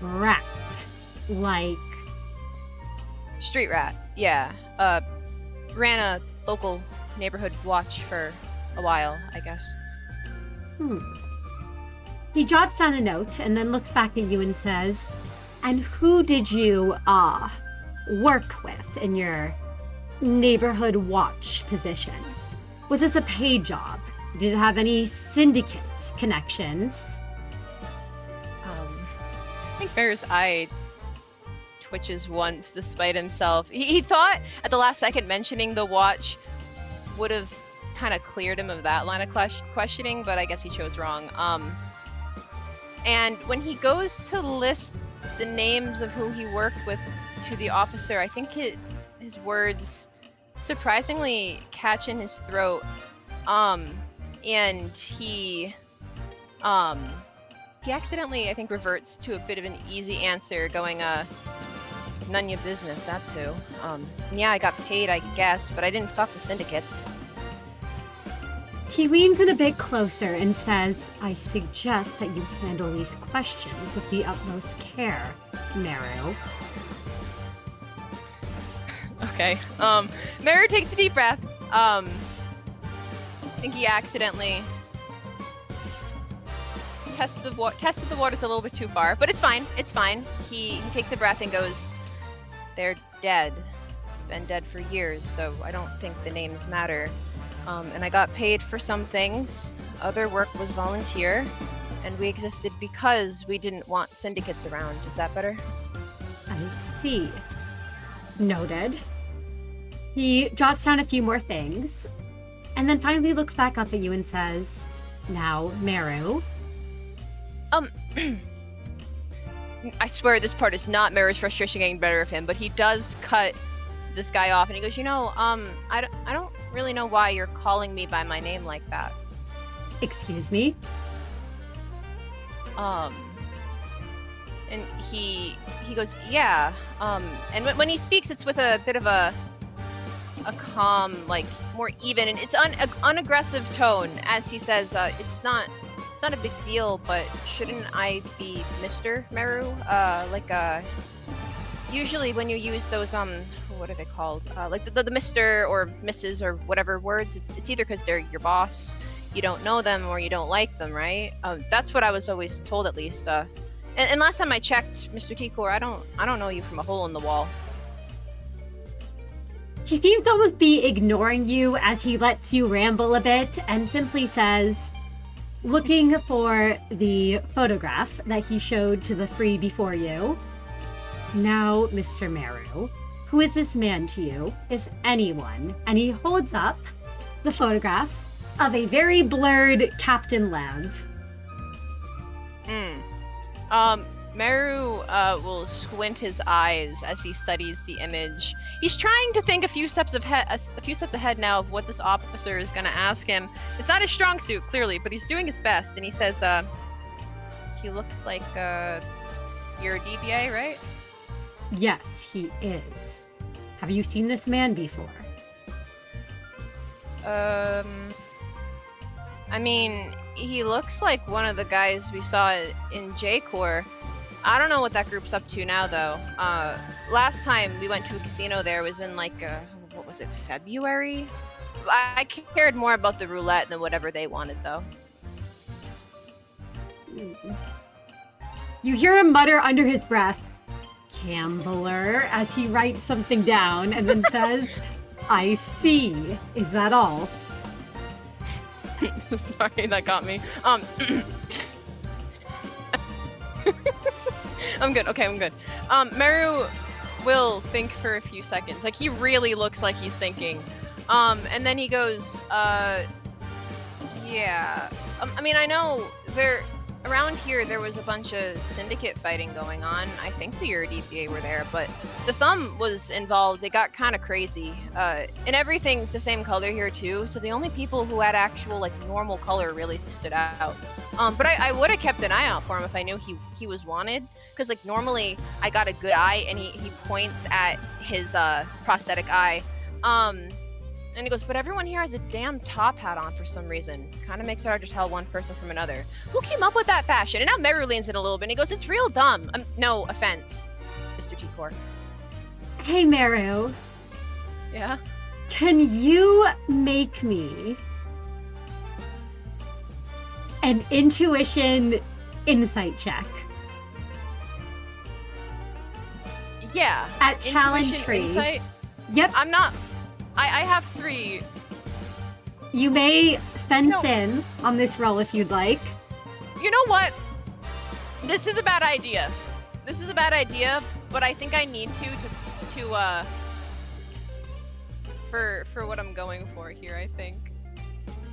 Rat. Like... Street rat. Yeah. Ran a local neighborhood watch for a while, I guess. He jots down a note and then looks back at you and says, and who did you, work with in your neighborhood watch position? Was this a paid job? Did it have any syndicate connections? I think Merru's eye twitches once despite himself. He thought at the last second mentioning the watch would have kind of cleared him of that line of questioning, but I guess he chose wrong. And when he goes to list the names of who he worked with to the officer, I think his words surprisingly catch in his throat. And he accidentally, I think, reverts to a bit of an easy answer, going, none your business, that's who. Yeah, I got paid, I guess, but I didn't fuck with syndicates. He leans in a bit closer and says, I suggest that you handle these questions with the utmost care, Merru. Okay. Merru takes a deep breath. I think he accidentally tested the waters a little bit too far, but it's fine. It's fine. He takes a breath and goes, they're dead. Been dead for years, so I don't think the names matter. And I got paid for some things. Other work was volunteer, and we existed because we didn't want syndicates around. Is that better? I see. Noted. He jots down a few more things, and then finally looks back up at you and says, now, Merru. I swear this part is not Merru's frustration getting better of him, but he does cut this guy off, and he goes, I don't really know why you're calling me by my name like that. Excuse me? And he goes, yeah. And when he speaks, it's with a bit of a calm, like, more even, and it's unaggressive tone as he says, it's not a big deal, but shouldn't I be Mr. Merru? Usually when you use those, what are they called? Like the Mr. or Mrs. or whatever words, it's either because they're your boss, you don't know them, or you don't like them, right? That's what I was always told, at least. And last time I checked, Mr. T Corp, I don't know you from a hole in the wall. He seems to almost be ignoring you as he lets you ramble a bit and simply says, looking for the photograph that he showed to the three before you. Now, Mr. Merru, who is this man to you, if anyone? And he holds up the photograph of a very blurred Captain Lev. Merru will squint his eyes as he studies the image. He's trying to think a few steps ahead now of what this officer is going to ask him. It's not his strong suit, clearly, but he's doing his best. And he says, he looks like Yurodiviye, right? Yes, he is. Have you seen this man before? I mean, he looks like one of the guys we saw in J Corp. I don't know what that group's up to now, though. Last time we went to a casino there was in, like, what was it, February? I cared more about the roulette than whatever they wanted, though. You hear him mutter under his breath, Gambler, as he writes something down and then says, I see. Is that all? Sorry, that got me. I'm good. Okay, I'm good. Merru will think for a few seconds. Like, he really looks like he's thinking. And then he goes, yeah. I mean, I know around here there was a bunch of Syndicate fighting going on. I think the Yurodiviye were there, but the Thumb was involved. It got kind of crazy. And everything's the same color here too, so the only people who had actual like normal color really stood out. But I would have kept an eye out for him if I knew he was wanted, because like normally I got a good eye, and he points at his prosthetic eye. And he goes, but everyone here has a damn top hat on for some reason. Kind of makes it hard to tell one person from another. Who came up with that fashion? And now Merru leans in a little bit and he goes, it's real dumb. No offense, Mr. T Corp. Hey, Merru. Yeah? Can you make me an intuition insight check? Yeah. At challenge free. Insight? Yep. I'm not... I have 3. You may spend sin on this roll if you'd like. You know what? This is a bad idea. But I think I need to for what I'm going for here, I think.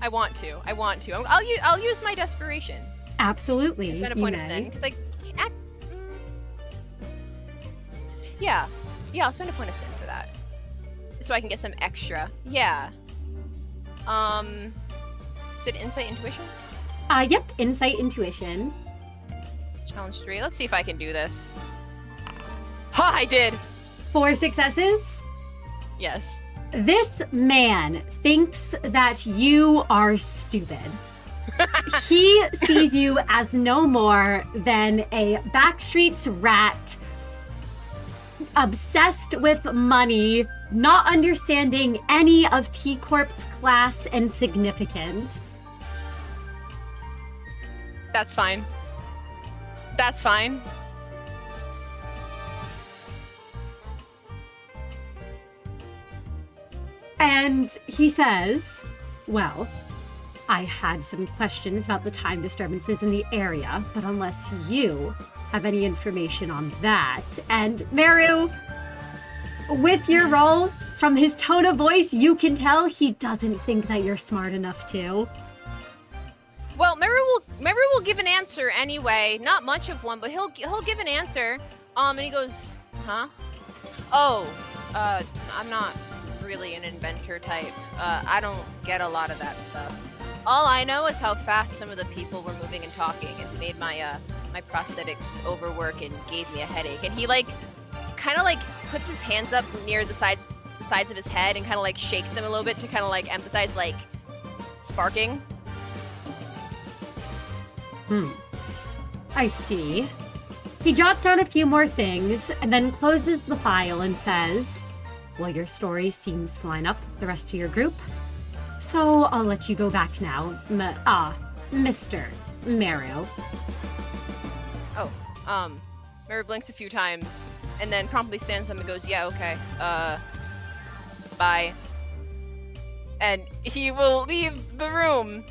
I want to. I'll use my desperation. Absolutely. Spend a point of sin, because yeah, I'll spend a point of sin for that. So I can get some extra. Yeah. Is it insight intuition? Yep, insight intuition. Challenge 3. Let's see if I can do this. Ha! I did! 4 successes. Yes. This man thinks that you are stupid. He sees you as no more than a backstreets rat, obsessed with money, not understanding any of T Corp's class and significance. That's fine. And he says, well, I had some questions about the time disturbances in the area, but unless you have any information on that. And Merru, with your role, from his tone of voice, you can tell he doesn't think that you're smart enough to. Well, Merru will give an answer anyway. Not much of one, but he'll give an answer. And he goes, huh? Oh, I'm not really an inventor type. I don't get a lot of that stuff. All I know is how fast some of the people were moving and talking, and made my my prosthetics overwork and gave me a headache. And he kind of puts his hands up near the sides of his head and kind of shakes them a little bit to kind of emphasize sparking. I see. He jots down a few more things and then closes the file and says, well, your story seems to line up with the rest of your group, so I'll let you go back now, Mr. Merru. Oh, Merru blinks a few times and then promptly stands up and goes, yeah, okay, bye. And he will leave the room,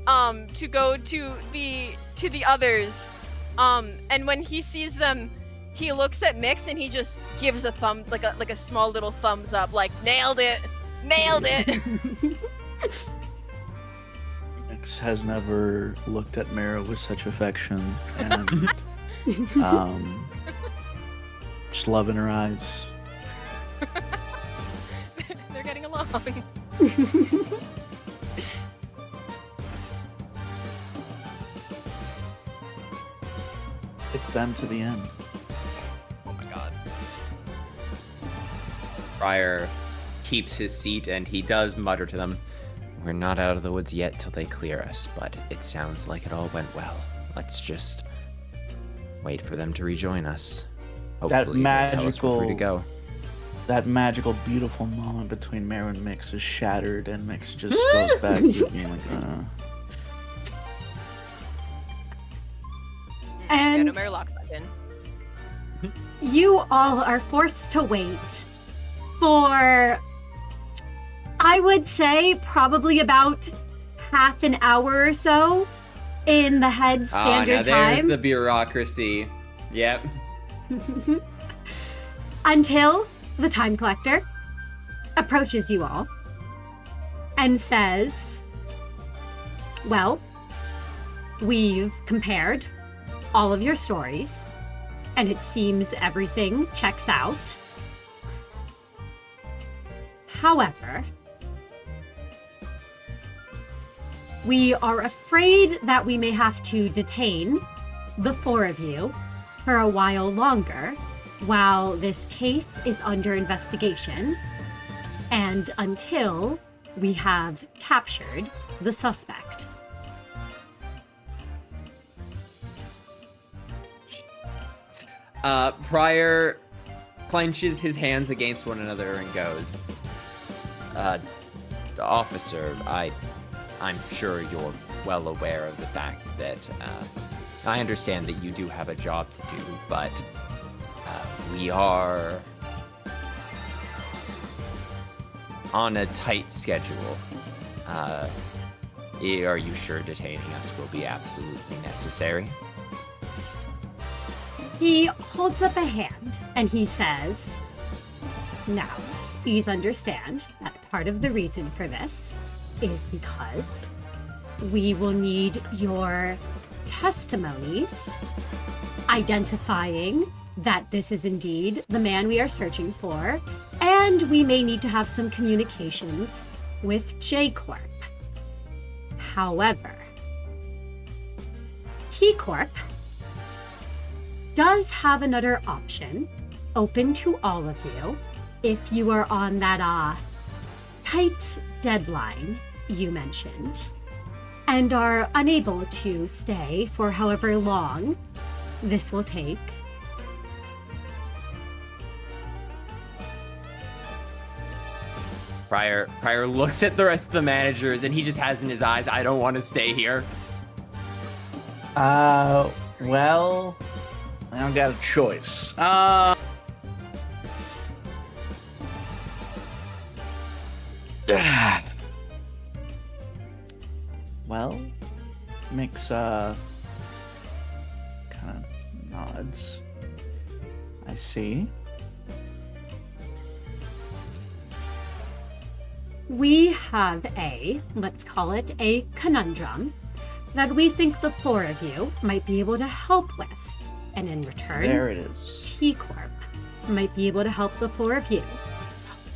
to go to the others. And when he sees them, he looks at Miix and he just gives a thumb, like a small little thumbs up, nailed it. Miix has never looked at Merru with such affection and just love in her eyes. They're getting along. It's them to the end. Oh my god. Prior keeps his seat and he does mutter to them, we're not out of the woods yet till they clear us, but it sounds like it all went well. Let's just wait for them to rejoin us. Hopefully they'll tell us we're free to go. That magical, beautiful moment between Merru and Miix is shattered, and Miix just goes back to being And Merru locks back in. You all are forced to wait for, I would say, probably about half an hour or so in the head standard there's time. the bureaucracy. Yep. Until the time collector approaches you all and says, well, we've compared all of your stories, and it seems everything checks out. However, we are afraid that we may have to detain the four of you for a while longer while this case is under investigation and until we have captured the suspect. Prior clenches his hands against one another and goes, Officer, I'm sure you're well aware of the fact that I understand that you do have a job to do, but we are on a tight schedule. Are you sure detaining us will be absolutely necessary? He holds up a hand and he says, now, please understand that part of the reason for this is because we will need your testimonies identifying that this is indeed the man we are searching for, and we may need to have some communications with J Corp. However, T Corp does have another option open to all of you if you are on that tight deadline you mentioned and are unable to stay for however long this will take. Prior looks at the rest of the managers and he just has in his eyes, I don't want to stay here. Well, I don't got a choice. Well, Miix, kind of nods. I see. We have let's call it a conundrum, that we think the four of you might be able to help with. And in return, There it is. T Corp might be able to help the four of you.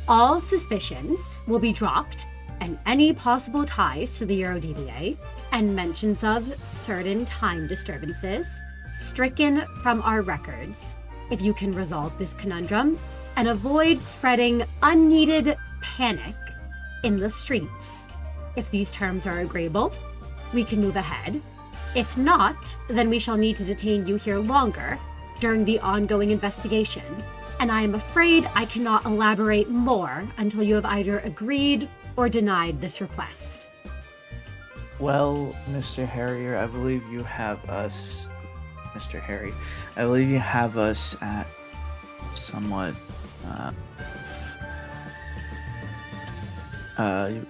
All suspicions will be dropped, and any possible ties to the Yurodiviye and mentions of certain time disturbances stricken from our records. If you can resolve this conundrum and avoid spreading unneeded panic in the streets. If these terms are agreeable, we can move ahead. If not, then we shall need to detain you here longer during the ongoing investigation. And I am afraid I cannot elaborate more until you have either agreed or denied this request. Well, Mr. Harrier, I believe you have us... Mr. Harry, I believe you have us at somewhat...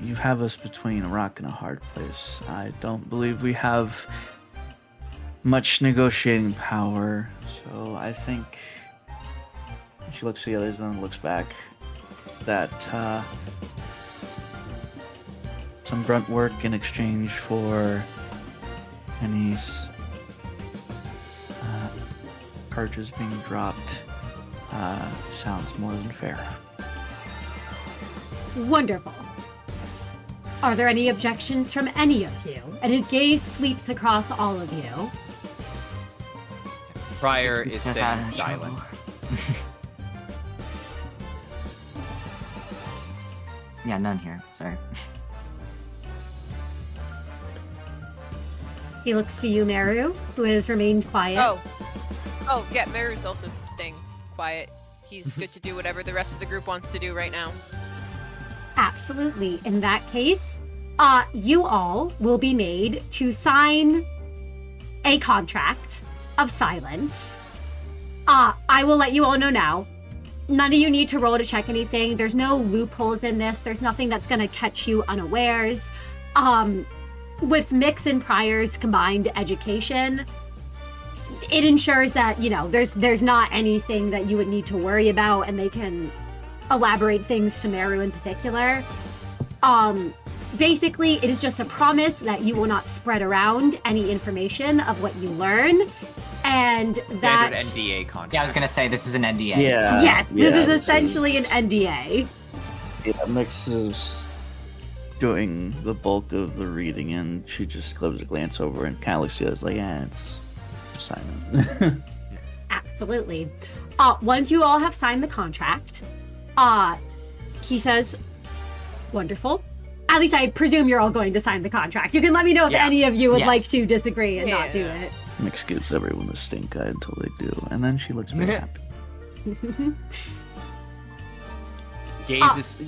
you have us between a rock and a hard place. I don't believe we have much negotiating power, so I think... She looks to the others and then looks back. That, some grunt work in exchange for any charges being dropped sounds more than fair. Wonderful. Are there any objections from any of you? And his gaze sweeps across all of you. Prior is staying silent. Yeah, none here. Sorry. He looks to you, Merru, who has remained quiet. Oh, yeah, Merru's also staying quiet. He's good to do whatever the rest of the group wants to do right now. Absolutely. In that case, you all will be made to sign a contract of silence. I will let you all know now. None of you need to roll to check anything. There's no loopholes in this. There's nothing that's going to catch you unawares. With Miix and Prior's combined education, it ensures that, there's not anything that you would need to worry about, and they can elaborate things to Merru in particular. basically, it is just a promise that you will not spread around any information of what you learn, and that... Standard NDA contract. Yeah, I was gonna say this is an NDA. Yes, this is essentially an NDA. Yeah, Miix is doing the bulk of the reading, and she just gives a glance over and kind of looks at us like, yeah, it's Simon. Absolutely. Once you all have signed the contract, he says, wonderful. At least I presume you're all going to sign the contract. You can let me know if any of you would like to disagree and not do it. Miix gives everyone the stink eye until they do, and then she looks very happy. Gaze is...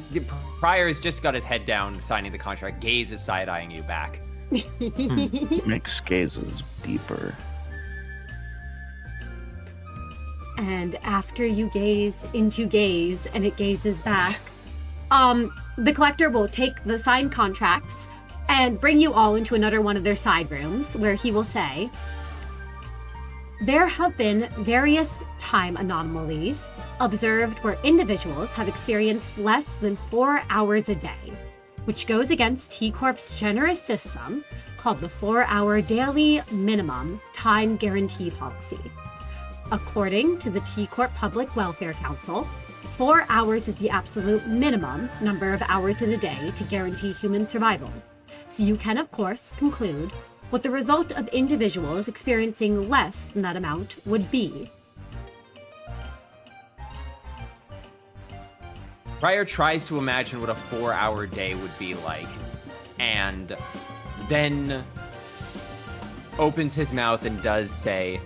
Pryor has just got his head down, signing the contract. Gaze is side-eyeing you back. Miix gazes deeper. And after you gaze into gaze and it gazes back, the collector will take the signed contracts and bring you all into another one of their side rooms where he will say, there have been various time anomalies observed where individuals have experienced less than 4 hours a day, which goes against T Corp's generous system called the 4-hour daily minimum time guarantee policy. According to the T Corp Public Welfare Council, 4 hours is the absolute minimum number of hours in a day to guarantee human survival. So you can, of course, conclude what the result of individuals experiencing less than that amount would be. Pryor tries to imagine what a 4-hour day would be like, and then opens his mouth and does say,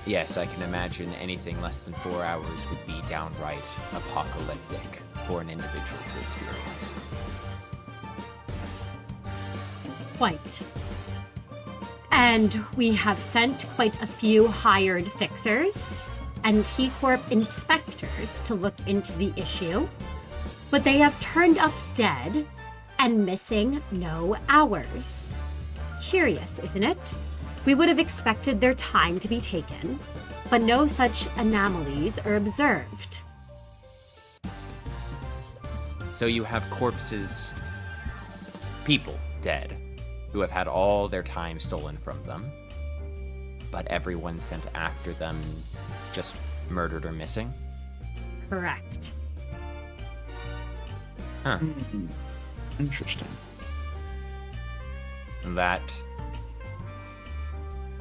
yes, I can imagine anything less than 4 hours would be downright apocalyptic for an individual to experience. Quite. And we have sent quite a few hired fixers and T Corp inspectors to look into the issue, but they have turned up dead and missing no hours. Curious, isn't it? We would have expected their time to be taken, but no such anomalies are observed. So you have corpses, people dead, who have had all their time stolen from them, but everyone sent after them just murdered or missing? Correct. Huh. Interesting. That,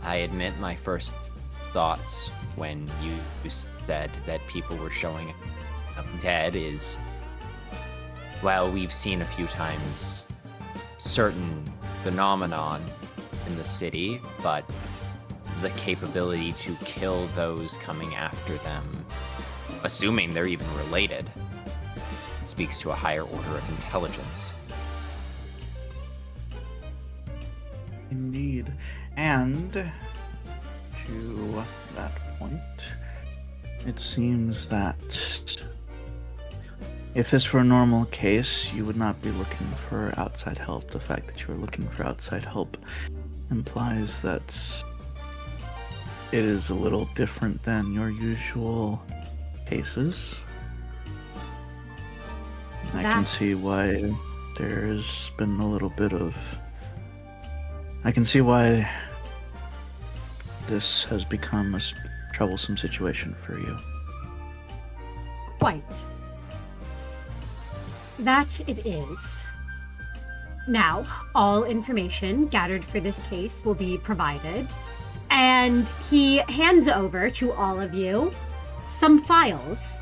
I admit, my first thoughts when you said that people were showing up dead is, well, we've seen a few times certain phenomenon in the city, but the capability to kill those coming after them, assuming they're even related, speaks to a higher order of intelligence. Indeed. And to that point, it seems that if this were a normal case, you would not be looking for outside help. The fact that you are looking for outside help implies that it is a little different than your usual cases. I can see why there's been a little bit of... I can see why this has become a troublesome situation for you. Quite. That it is. Now, all information gathered for this case will be provided, and he hands over to all of you some files.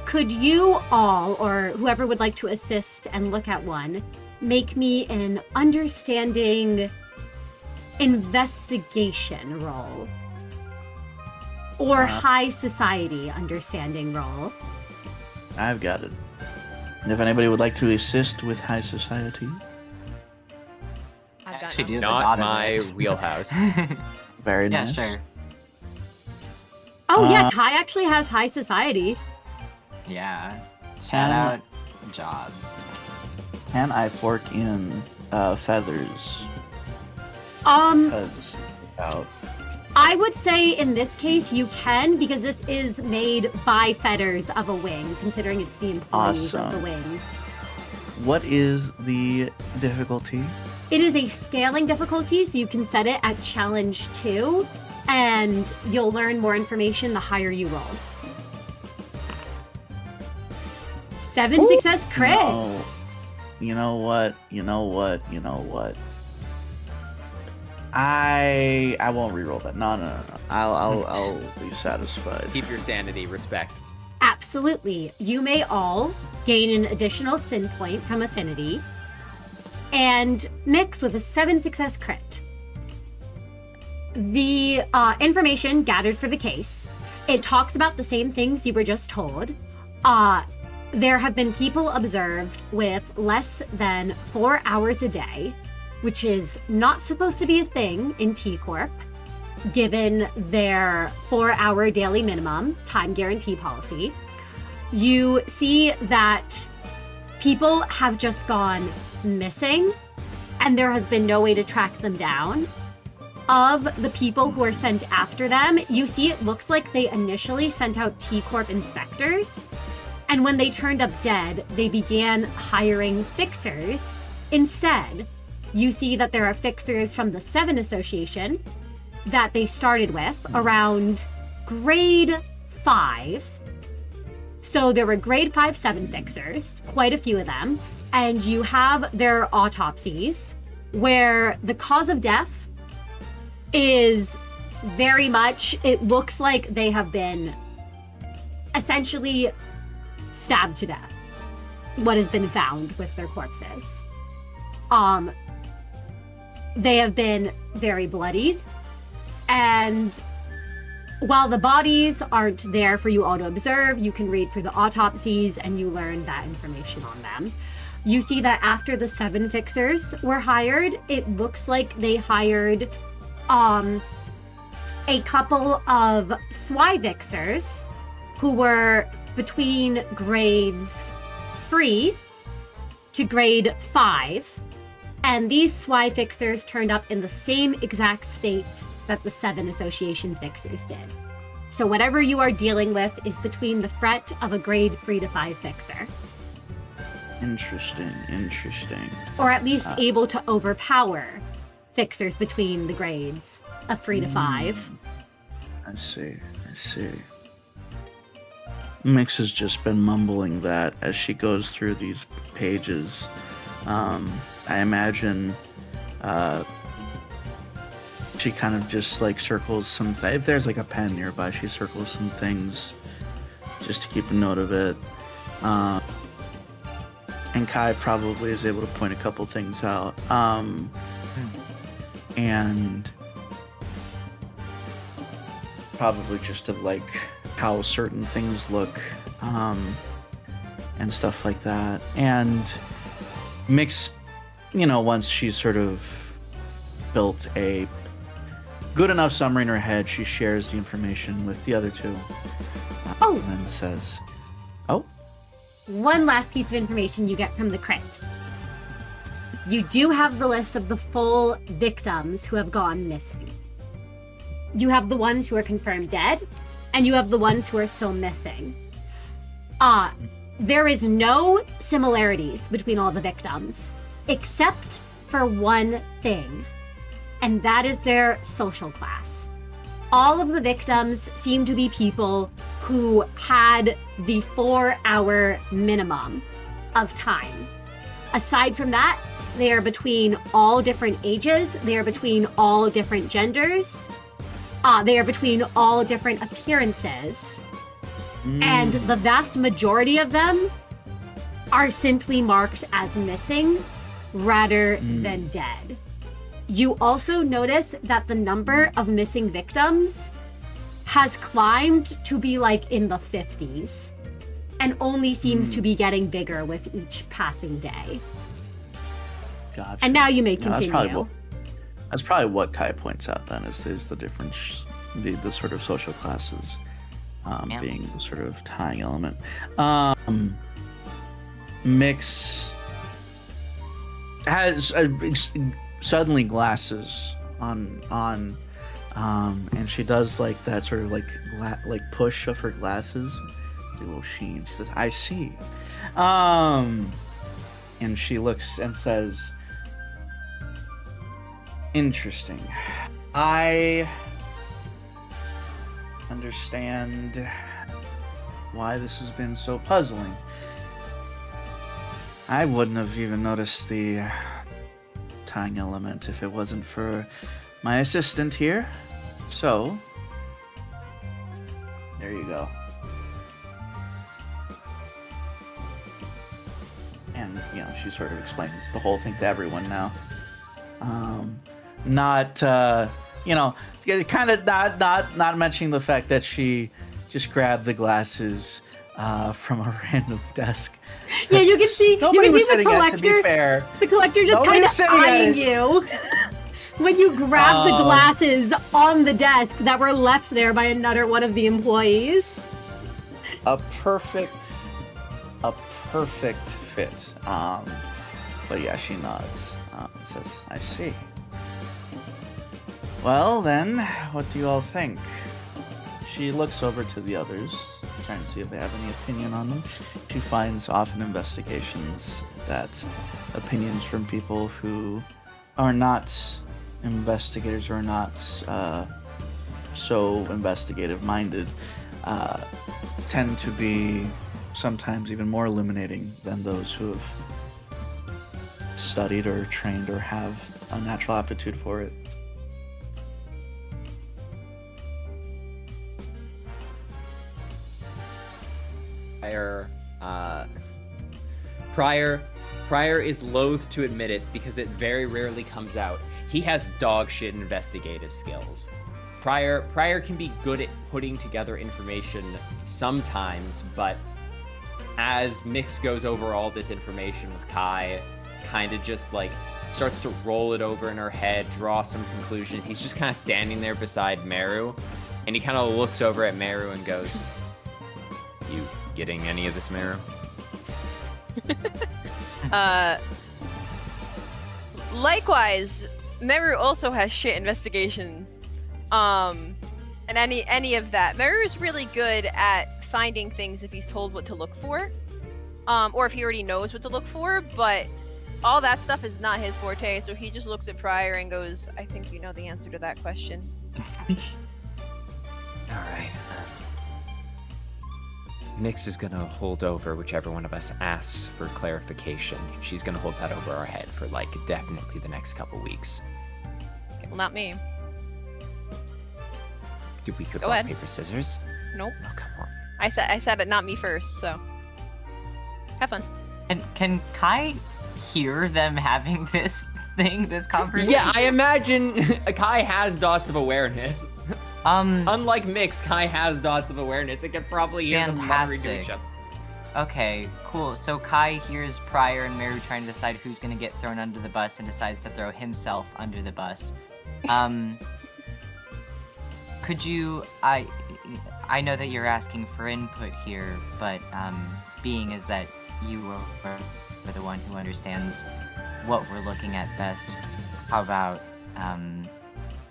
Could you all, or whoever would like to assist and look at one, make me an understanding investigation roll? Or high society understanding roll? I've got it. If anybody would like to assist with high society, I've got Actually, do Not the my wheelhouse. very Yeah, nice. sure. Oh yeah, Kai actually has high society. Yeah. Shout out jobs. Can I fork in feathers? Because out. I would say in this case you can, because this is made by fetters of a wing, considering it's the employees of the Awesome. wing. what is the difficulty? It is a scaling difficulty, so you can set it at challenge 2, and you'll learn more information the higher you roll. 7 success crit. No. You know what? I won't reroll that. No. I'll be satisfied. Keep your sanity, respect. Absolutely. You may all gain an additional sin point from affinity, and Miix with a 7 success crit. The information gathered for the case, it talks about the same things you were just told. There have been people observed with less than 4 hours a day, which is not supposed to be a thing in T Corp, given their 4-hour daily minimum time guarantee policy. You see that people have just gone missing, and there has been no way to track them down. Of the people who are sent after them, you see it looks like they initially sent out T Corp inspectors, and when they turned up dead, they began hiring fixers. Instead, you see that there are fixers from the 7 Association that they started with around grade 5. So there were grade 5-7 fixers, quite a few of them, and you have their autopsies where the cause of death is very much, it looks like they have been essentially stabbed to death, what has been found with their corpses. They have been very bloodied, and while the bodies aren't there for you all to observe, you can read through the autopsies and you learn that information on them. You see that after the 7 fixers were hired, it looks like they hired a couple of SWI fixers who were between grades 3 to grade 5. And these SWI fixers turned up in the same exact state that the 7 Association fixers did. So whatever you are dealing with is between the threat of a grade 3 to 5 fixer. Interesting. Or at least able to overpower fixers between the grades of 3 to 5. I see. Miix has just been mumbling that as she goes through these pages. I imagine she kind of just like circles some if there's like a pen nearby, she circles some things just to keep a note of it. And Kai probably is able to point a couple things out. And probably just of like how certain things look, and stuff like that. And Miix, once she's sort of built a good enough summary in her head, she shares the information with the other two. And then says, one last piece of information you get from the crit. You do have the list of the full victims who have gone missing. You have the ones who are confirmed dead, and you have the ones who are still missing. There is no similarities between all the victims, except for one thing, and that is their social class. All of the victims seem to be people who had the 4-hour minimum of time. Aside from that, they are between all different ages, they are between all different genders, they are between all different appearances. And the vast majority of them are simply marked as missing rather than dead. You also notice that the number of missing victims has climbed to be like in the 50s and only seems to be getting bigger with each passing day. Gotcha. And now you may continue. That's probably what Kai points out then is the difference, the sort of social classes being the sort of tying element. Miix has suddenly glasses on, and she does like that sort of like push of her glasses, a little sheen. She says, "I see." And she looks and says, interesting. I understand why this has been so puzzling. I wouldn't have even noticed the tying element if it wasn't for my assistant here. So, there you go. And, she sort of explains the whole thing to everyone now. Not, kind of not mentioning the fact that she just grabbed the glasses from a random desk. Yeah, you can see the collector. To be fair. The collector just kind of eyeing you. When you grab the glasses on the desk that were left there by another one of the employees. A perfect fit. But yeah, she nods. And says, I see. Well then, what do you all think? She looks over to the others, trying to see if they have any opinion on them. She finds often investigations that opinions from people who are not investigators or not so investigative minded tend to be sometimes even more illuminating than those who have studied or trained or have a natural aptitude for it. Prior is loath to admit it because it very rarely comes out. He has dog shit investigative skills. Prior can be good at putting together information sometimes, but as Miix goes over all this information with Kai, kind of just like starts to roll it over in her head, draw some conclusion. He's just kind of standing there beside Merru, and he kind of looks over at Merru and goes, "You getting any of this, Merru?" Likewise, Merru also has shit investigation. And any of that. Merru is really good at finding things if he's told what to look for. Or if he already knows what to look for, but all that stuff is not his forte, so he just looks at Prior and goes, I think you know the answer to that question. Alright, Miix is gonna hold over whichever one of us asks for clarification. She's gonna hold that over our head for, definitely the next couple weeks. Okay, well, not me. We could Go rock, ahead. paper, scissors? Nope. Oh, come on. I said it, not me first, so. Have fun. And can Kai hear them having this conversation? Yeah, I imagine Kai has dots of awareness. Unlike Miix, Kai has dots of awareness. It could probably hear them muttering to each other. Okay, cool. So Kai hears Prior and Merru trying to decide who's gonna get thrown under the bus and decides to throw himself under the bus. Could you, I know that you're asking for input here, but being is that you are the one who understands what we're looking at best, how about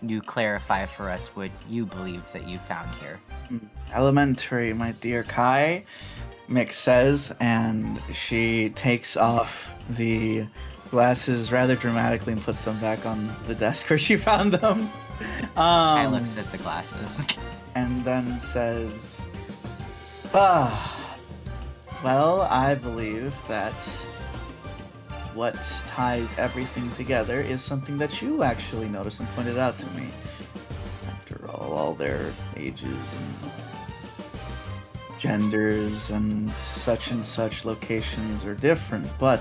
you clarify for us what you believe that you found here? Elementary, my dear Kai, Miix says, and she takes off the glasses rather dramatically and puts them back on the desk where she found them. Kai looks at the glasses. And then says, well, I believe that what ties everything together is something that you actually noticed and pointed out to me. After all their ages and genders and such locations are different, but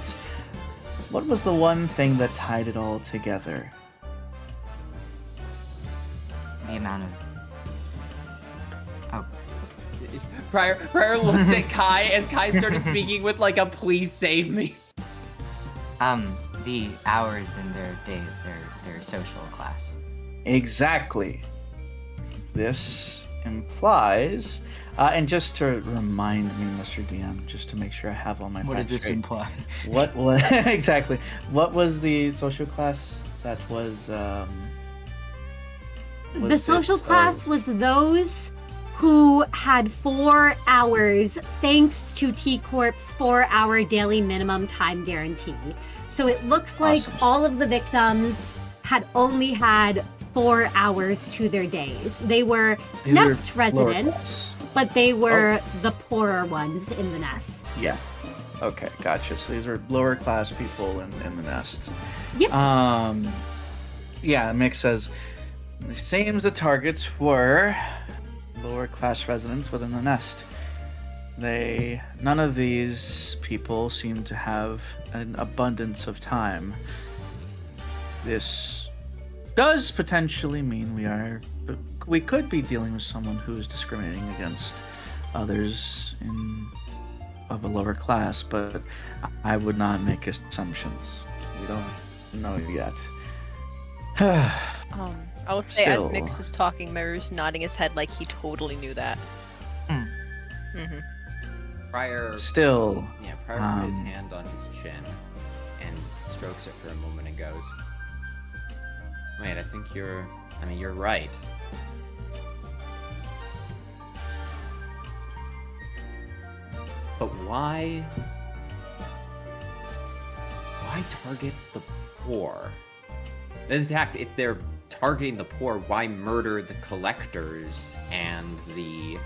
what was the one thing that tied it all together? The amount of... Oh. Prior looks at Kai as Kai started speaking with a please save me. The hours in their days, their social class. Exactly. This implies, and just to remind me, Mr. DM, just to make sure I have all my What does facts this straight. imply? What was exactly? What was the social class that was? The social class was those who had 4 hours thanks to T Corp's 4-hour daily minimum time guarantee. So it looks like Awesome. all of the victims had only had 4 hours to their days. They were These nest are lower residents, but they were the poorer ones in the nest. Yeah. Okay, gotcha. So these are lower class people in the nest. Yep. Yeah, Miix says, it seems the targets were lower class residents within the nest. None of these people seem to have an abundance of time. This does potentially mean we could be dealing with someone who is discriminating against others of a lower class, but I would not make assumptions. We don't know yet. I will say, as Still. Miix is talking, Merru's nodding his head like he totally knew that. Mm-hmm. Prior Still, put his hand on his chin and strokes it for a moment and goes, wait, I think you're right. But why target the poor? In fact, if they're targeting the poor, why murder the collectors and the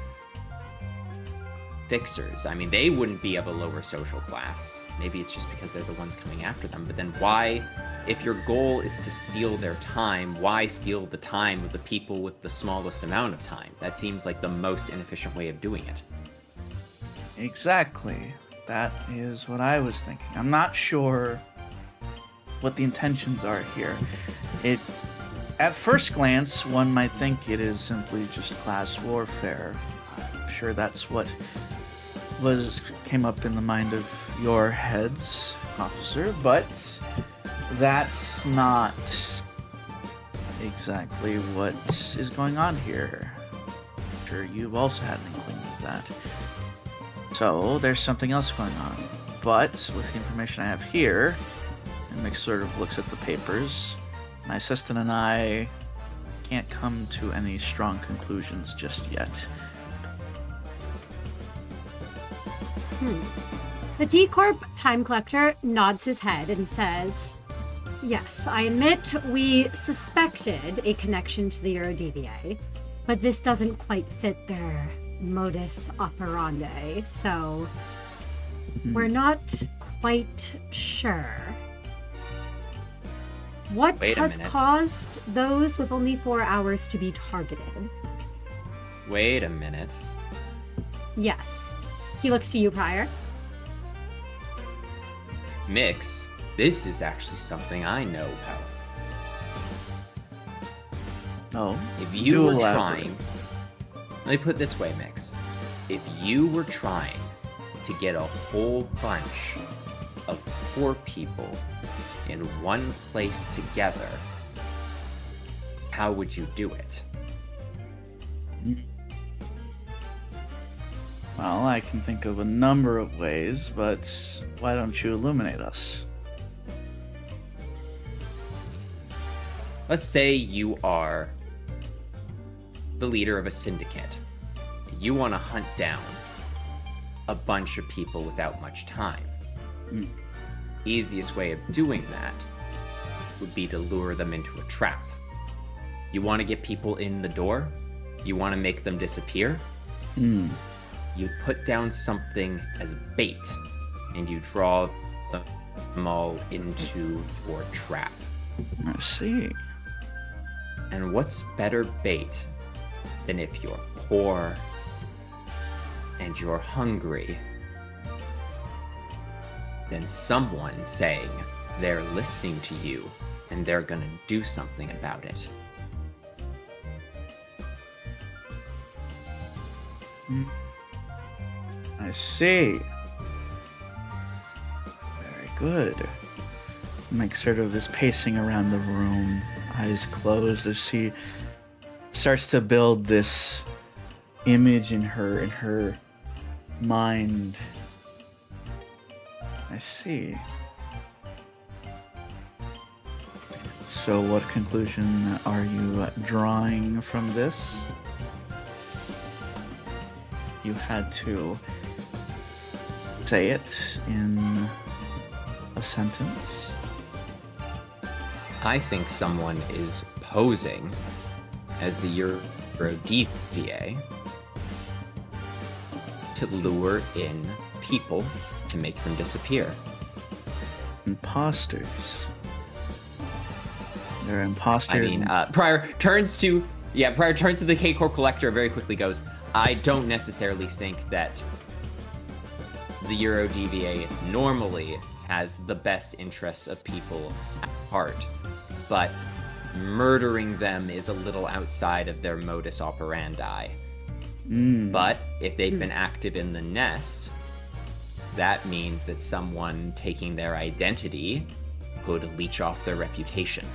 fixers? I mean, they wouldn't be of a lower social class. Maybe it's just because they're the ones coming after them. But then why, if your goal is to steal their time, why steal the time of the people with the smallest amount of time? That seems like the most inefficient way of doing it. exactly. That is what I was thinking. I'm not sure what the intentions are here. At first glance, one might think it is simply just class warfare. I'm sure that's what came up in the mind of your heads, officer, but that's not exactly what is going on here. I'm sure you've also had an inkling of that. So there's something else going on. But with the information I have here, and Miix sort of looks at the papers, my assistant and I can't come to any strong conclusions just yet. The T Corp time collector nods his head and says, yes, I admit we suspected a connection to the Yurodiviye, but this doesn't quite fit their modus operandi, so we're not quite sure. What Wait a has minute. caused those with only 4 hours to be targeted? Wait a minute. Yes. He looks to you, Prior. Miix, this is actually something I know about. Oh, If do you were elaborate. trying, let me put it this way, Miix. If you were trying to get a whole bunch of poor people in one place together, how would you do it? Well, I can think of a number of ways, but why don't you illuminate us? Let's say you are the leader of a syndicate. You want to hunt down a bunch of people without much time. Easiest way of doing that would be to lure them into a trap. You want to get people in the door? You want to make them disappear? You put down something as bait, and you draw them all into your trap. I see. And what's better bait than if you're poor and you're hungry than someone saying they're listening to you and they're gonna do something about it? I see. Very good. Miix sort of is pacing around the room, eyes closed, as he starts to build this image in her mind. I see. So what conclusion are you drawing from this? you had to say it in a sentence? I think someone is posing as the Yurodiviye to lure in people to make them disappear. Imposters. They're imposters. I mean, Prior turns to the K Corp collector, very quickly goes, I don't necessarily think that the Yurodiviye normally has the best interests of people at heart, but murdering them is a little outside of their modus operandi. But if they've been active in the nest, that means that someone taking their identity could leech off their reputation.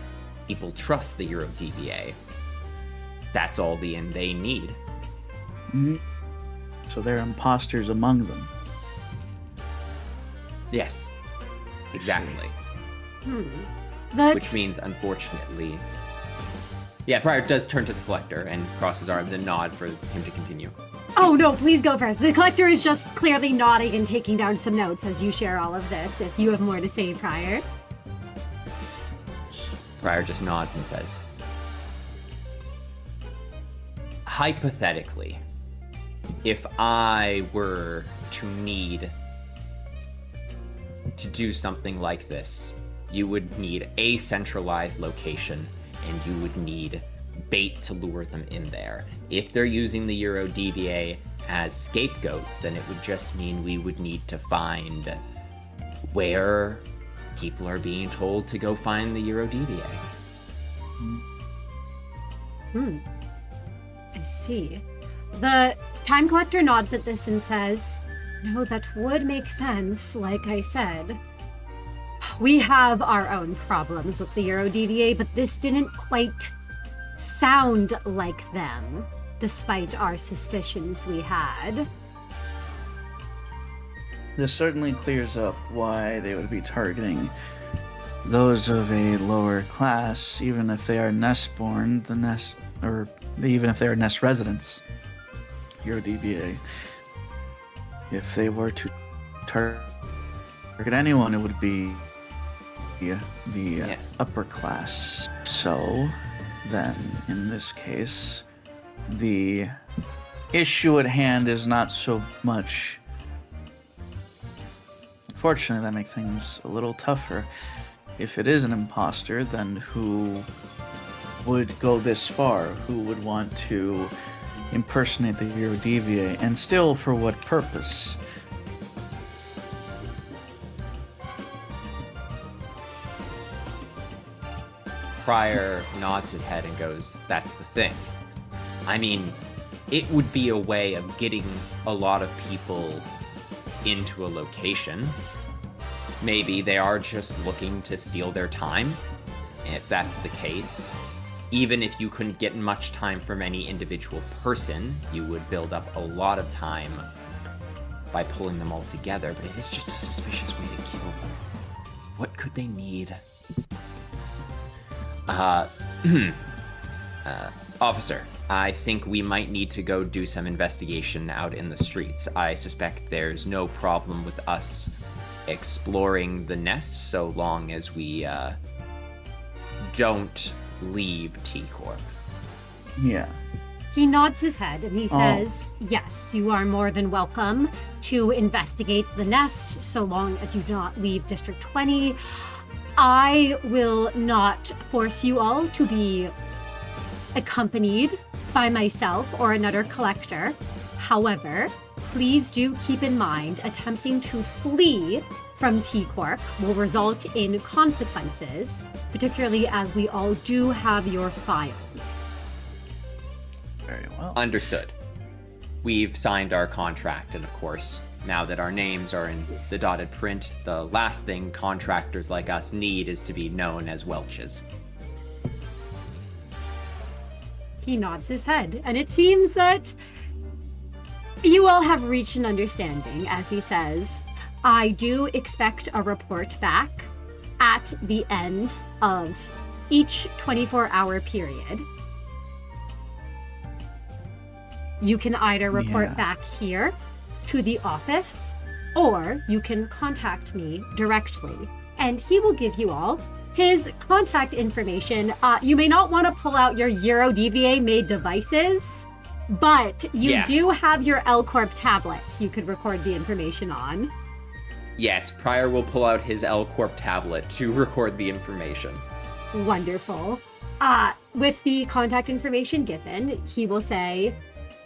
People trust the Yurodiviye. That's all they need. So there are imposters among them. Yes, exactly. Which means, unfortunately... Yeah, Prior does turn to the collector and cross his arms and nod for him to continue. Oh no, please go first. The collector is just clearly nodding and taking down some notes as you share all of this, if you have more to say, Prior. Prior just nods and says, hypothetically, if I were to need to do something like this, you would need a centralized location, and you would need bait to lure them in there. If they're using the Yurodiviye as scapegoats, then it would just mean we would need to find where people are being told to go find the Yurodiviye. I see. The time collector nods at this and says, no, that would make sense, like I said. We have our own problems with the Yurodiviye, but this didn't quite sound like them, despite our suspicions we had. This certainly clears up why they would be targeting those of a lower class, even if they are nest-born, even if they are nest residents. Yurodiviye. If they were to target anyone, it would be the upper class. So, then, in this case, the issue at hand is not so much... Unfortunately, that makes things a little tougher. If it is an imposter, then who would go this far? Who would want to impersonate the Yurodiviye? And still, for what purpose? Prior nods his head and goes, that's the thing. I mean, it would be a way of getting a lot of people into a location. Maybe they are just looking to steal their time. If that's the case, even if you couldn't get much time from any individual person, you would build up a lot of time by pulling them all together, but it is just a suspicious way to kill them. What could they need? Officer, I think we might need to go do some investigation out in the streets. I suspect there's no problem with us exploring the nest so long as we, don't leave T Corp. Yeah. He nods his head and he says, yes, you are more than welcome to investigate the nest so long as you do not leave District 20. I will not force you all to be accompanied by myself or another collector. However, please do keep in mind attempting to flee from T Corp will result in consequences, particularly as we all do have your files. Very well. Understood. We've signed our contract, and of course, now that our names are in the dotted print, the last thing contractors like us need is to be known as Welches. He nods his head, and it seems that you all have reached an understanding, as he says, I do expect a report back at the end of each 24-hour period. You can either report Yeah. back here to the office, or you can contact me directly, and he will give you all his contact information. You may not want to pull out your Yurodiviye made devices, but you do have your L Corp tablets you could record the information on. Yes, Pryor will pull out his L Corp tablet to record the information. Wonderful. With the contact information given, he will say,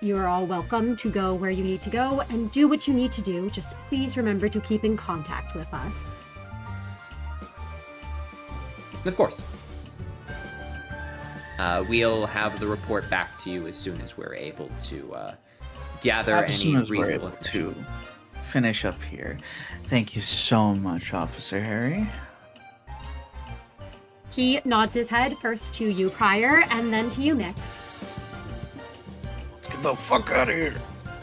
you're all welcome to go where you need to go and do what you need to do. Just please remember to keep in contact with us. Of course. We'll have the report back to you as soon as we're able to gather As soon any as we're reasonable able information. to finish up here. Thank you so much, Officer Harry. He nods his head first to you, Pryor, and then to you, Miix. Let's get the fuck out of here.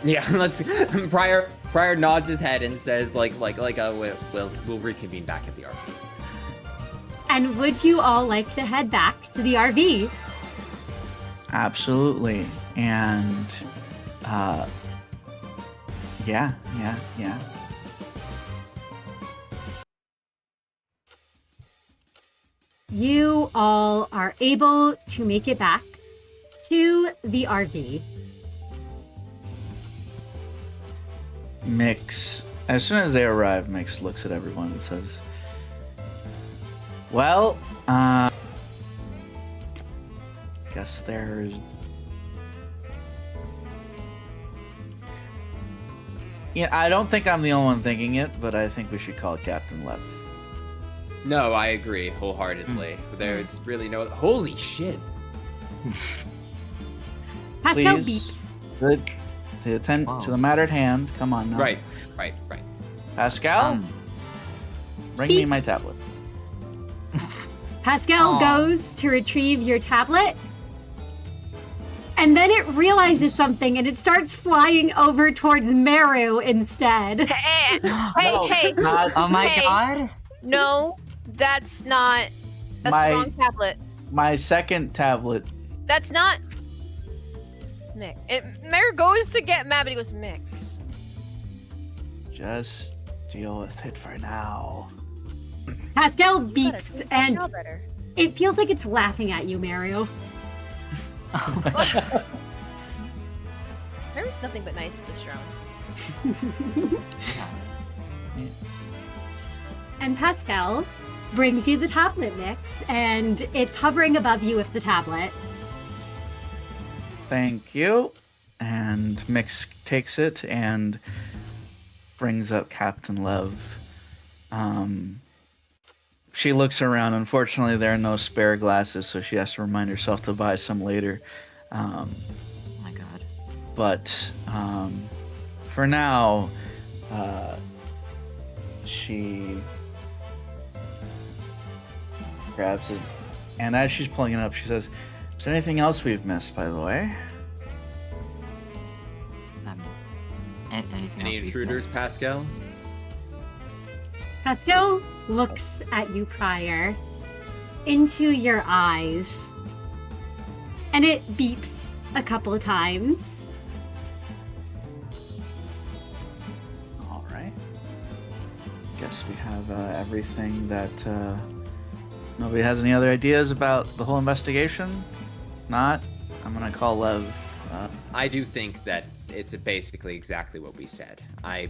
Yeah, let's. Pryor nods his head and says, we'll reconvene back at the RV. And would you all like to head back to the RV? Absolutely. And, yeah. You all are able to make it back to the RV. Miix, as soon as they arrive, Miix looks at everyone and says, well, guess there's... Yeah, I don't think I'm the only one thinking it, but I think we should call Captain Lev. No, I agree wholeheartedly. There's really no. Holy shit! Pascal Please. beeps. To attend to the matter at hand. Come on now. Right. Pascal, bring me my tablet. Pascal goes to retrieve your tablet, and then it realizes something, and it starts flying over towards Merru instead. Hey, Oh my god! No, that's not a My- strong tablet. My second tablet. That's not. Miix. Merru goes to get mad, but he goes, Miix. Just deal with it for now. Pascal Better. beeps, and Now better. it feels like it's laughing at you, Merru. Merru's nothing but nice at this round. And Pascal brings you the tablet, Miix, and it's hovering above you with the tablet. Thank you. And Miix takes it and brings up Captain Lev. She looks around. Unfortunately, there are no spare glasses, so she has to remind herself to buy some later. Oh my god. But for now, she grabs it, and as she's pulling it up, she says, "Is there anything else we've missed, by the way?" Anything Any else we've intruders, missed? Pascal? Pascal looks at you, Pryor, into your eyes, and it beeps a couple of times. All right. Guess we have everything that. Nobody has any other ideas about the whole investigation? Not? I'm gonna call Lev. I do think that it's basically exactly what we said. I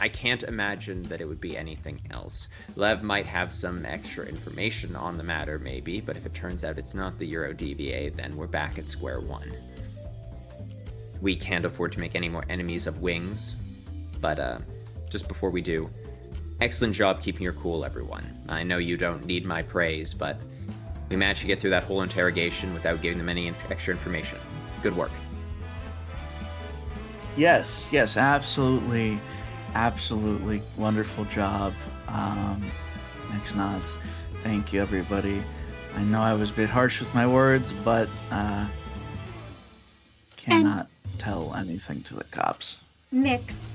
can't imagine that it would be anything else. Lev might have some extra information on the matter, maybe, but if it turns out it's not the Yurodiviye, then we're back at square one. We can't afford to make any more enemies of Wings, but just before we do, excellent job keeping your cool, everyone. I know you don't need my praise, but we managed to get through that whole interrogation without giving them any extra information. Good work. Yes, absolutely. Absolutely wonderful job. Miix nods. Thank you, everybody. I know I was a bit harsh with my words, but cannot tell anything to the cops. Miix,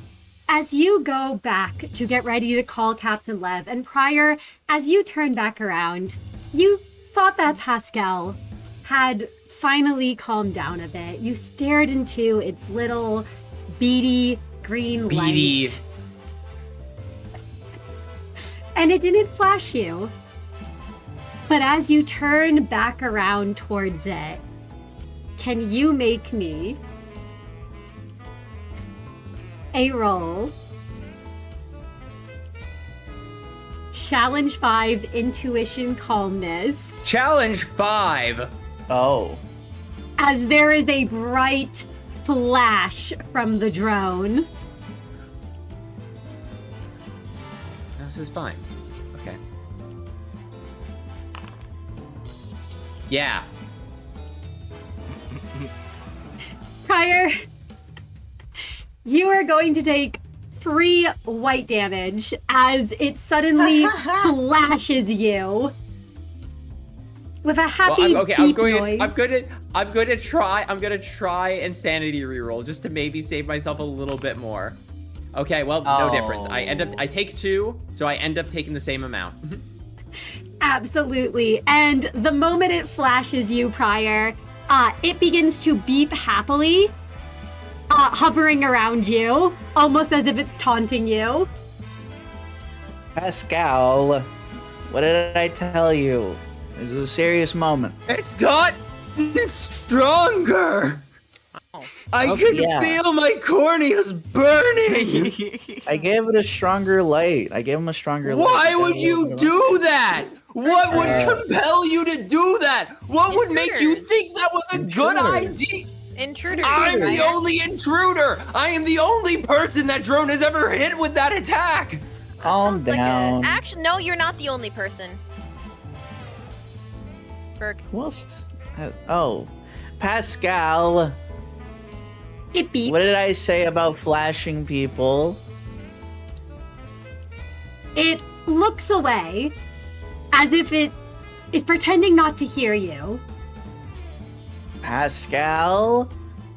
as you go back to get ready to call Captain Lev, and Pryor, as you turn back around, you thought that Pascal had finally calmed down a bit. You stared into its little beady green light. And it didn't flash you. But as you turn back around towards it, can you make me a roll? Challenge 5, Intuition Calmness. Challenge 5. Oh. As there is a bright flash from the drone. This is fine. Okay. Yeah. Prior, you are going to take 3 white damage as it suddenly flashes you with a happy beep noise. I'm going to try insanity reroll just to maybe save myself a little bit more. Okay, well, no difference. I take 2, so I end up taking the same amount. Absolutely. And the moment it flashes you, Prior, it begins to beep happily, hovering around you, almost as if it's taunting you. Pascal, what did I tell you? This is a serious moment. It's gotten stronger! I can feel my corneas burning! I gave it a stronger light. Why would you do that? What would compel you to do that? What would make you think that was a good idea? Intruder. I'm the only intruder! I am the only person that drone has ever hit with that attack! Calm down. Actually, no, you're not the only person. Berg. Who else? Oh, Pascal. It beeps. What did I say about flashing people? It looks away, as if it is pretending not to hear you. Pascal,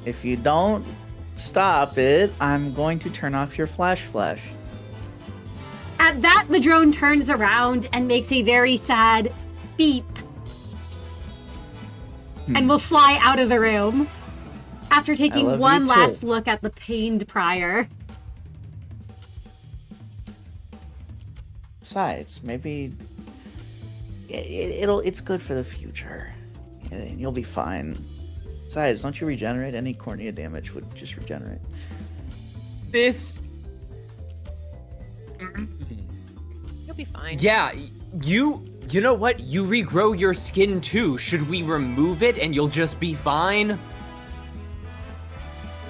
if you don't stop it, I'm going to turn off your flash. At that, the drone turns around and makes a very sad beep and will fly out of the room after taking one last look at the pained Prior. Besides, maybe it's good for the future. And you'll be fine. Besides, don't you regenerate? Any cornea damage would just regenerate. This... You'll be fine. Yeah, you know what? You regrow your skin too. Should we remove it and you'll just be fine?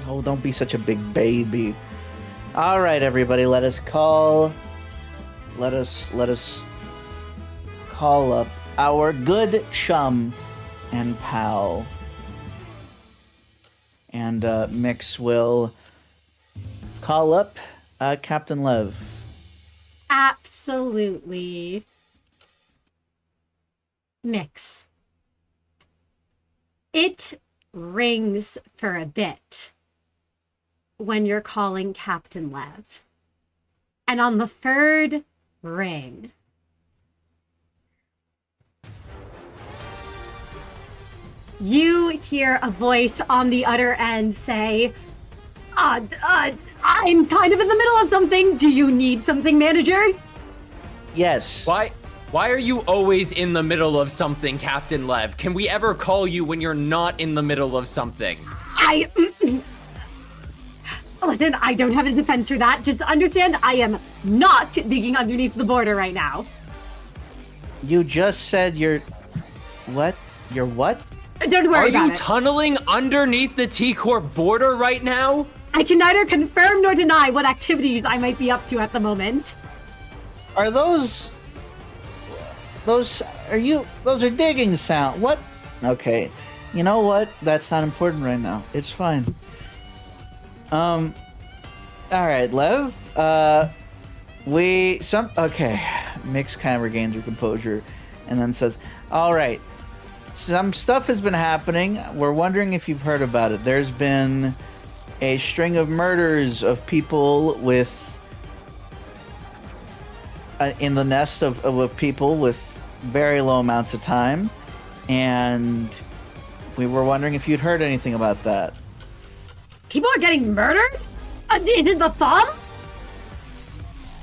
Oh, don't be such a big baby. All right, everybody, let us call up our good chum and pal. And Miix will call up Captain Lev. Absolutely. Miix. It rings for a bit when you're calling Captain Lev. And on the 3rd ring, you hear a voice on the other end say, I'm kind of in the middle of something. Do you need something, manager? Yes. Why are you always in the middle of something, Captain Lev? Can we ever call you when you're not in the middle of something? Listen, I don't have a defense for that. Just understand, I am not digging underneath the border right now. You just said you're... What? You're what? Don't worry about it. Are you tunneling underneath the T Corp border right now? I can neither confirm nor deny what activities I might be up to at the moment. Are those are digging sound? What? Okay. You know what? That's not important right now. It's fine. All right, Lev. Okay. Miix kind of regains her composure and then says, all right, some stuff has been happening. We're wondering if you've heard about it. There's been a string of murders of people with in the nest of people with very low amounts of time, and we were wondering if you'd heard anything about that. People are getting murdered? Is it the thumbs?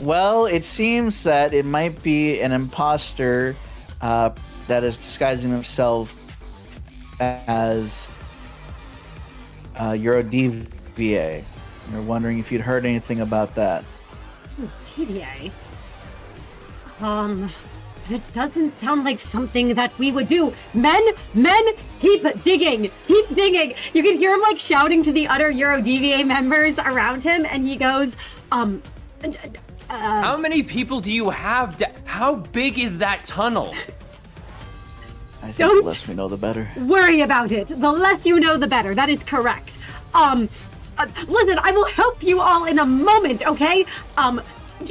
Well, it seems that it might be an imposter that is disguising themselves as Yurodiviye. We're wondering if you'd heard anything about that. TVA. It doesn't sound like something that we would do. Men, keep digging, keep digging. You can hear him like shouting to the other Yurodiviye members around him, and he goes, How many people do you have? How big is that tunnel? I think Don't the less we know, the better. worry about it. The less you know, the better. That is correct. Listen, I will help you all in a moment, okay?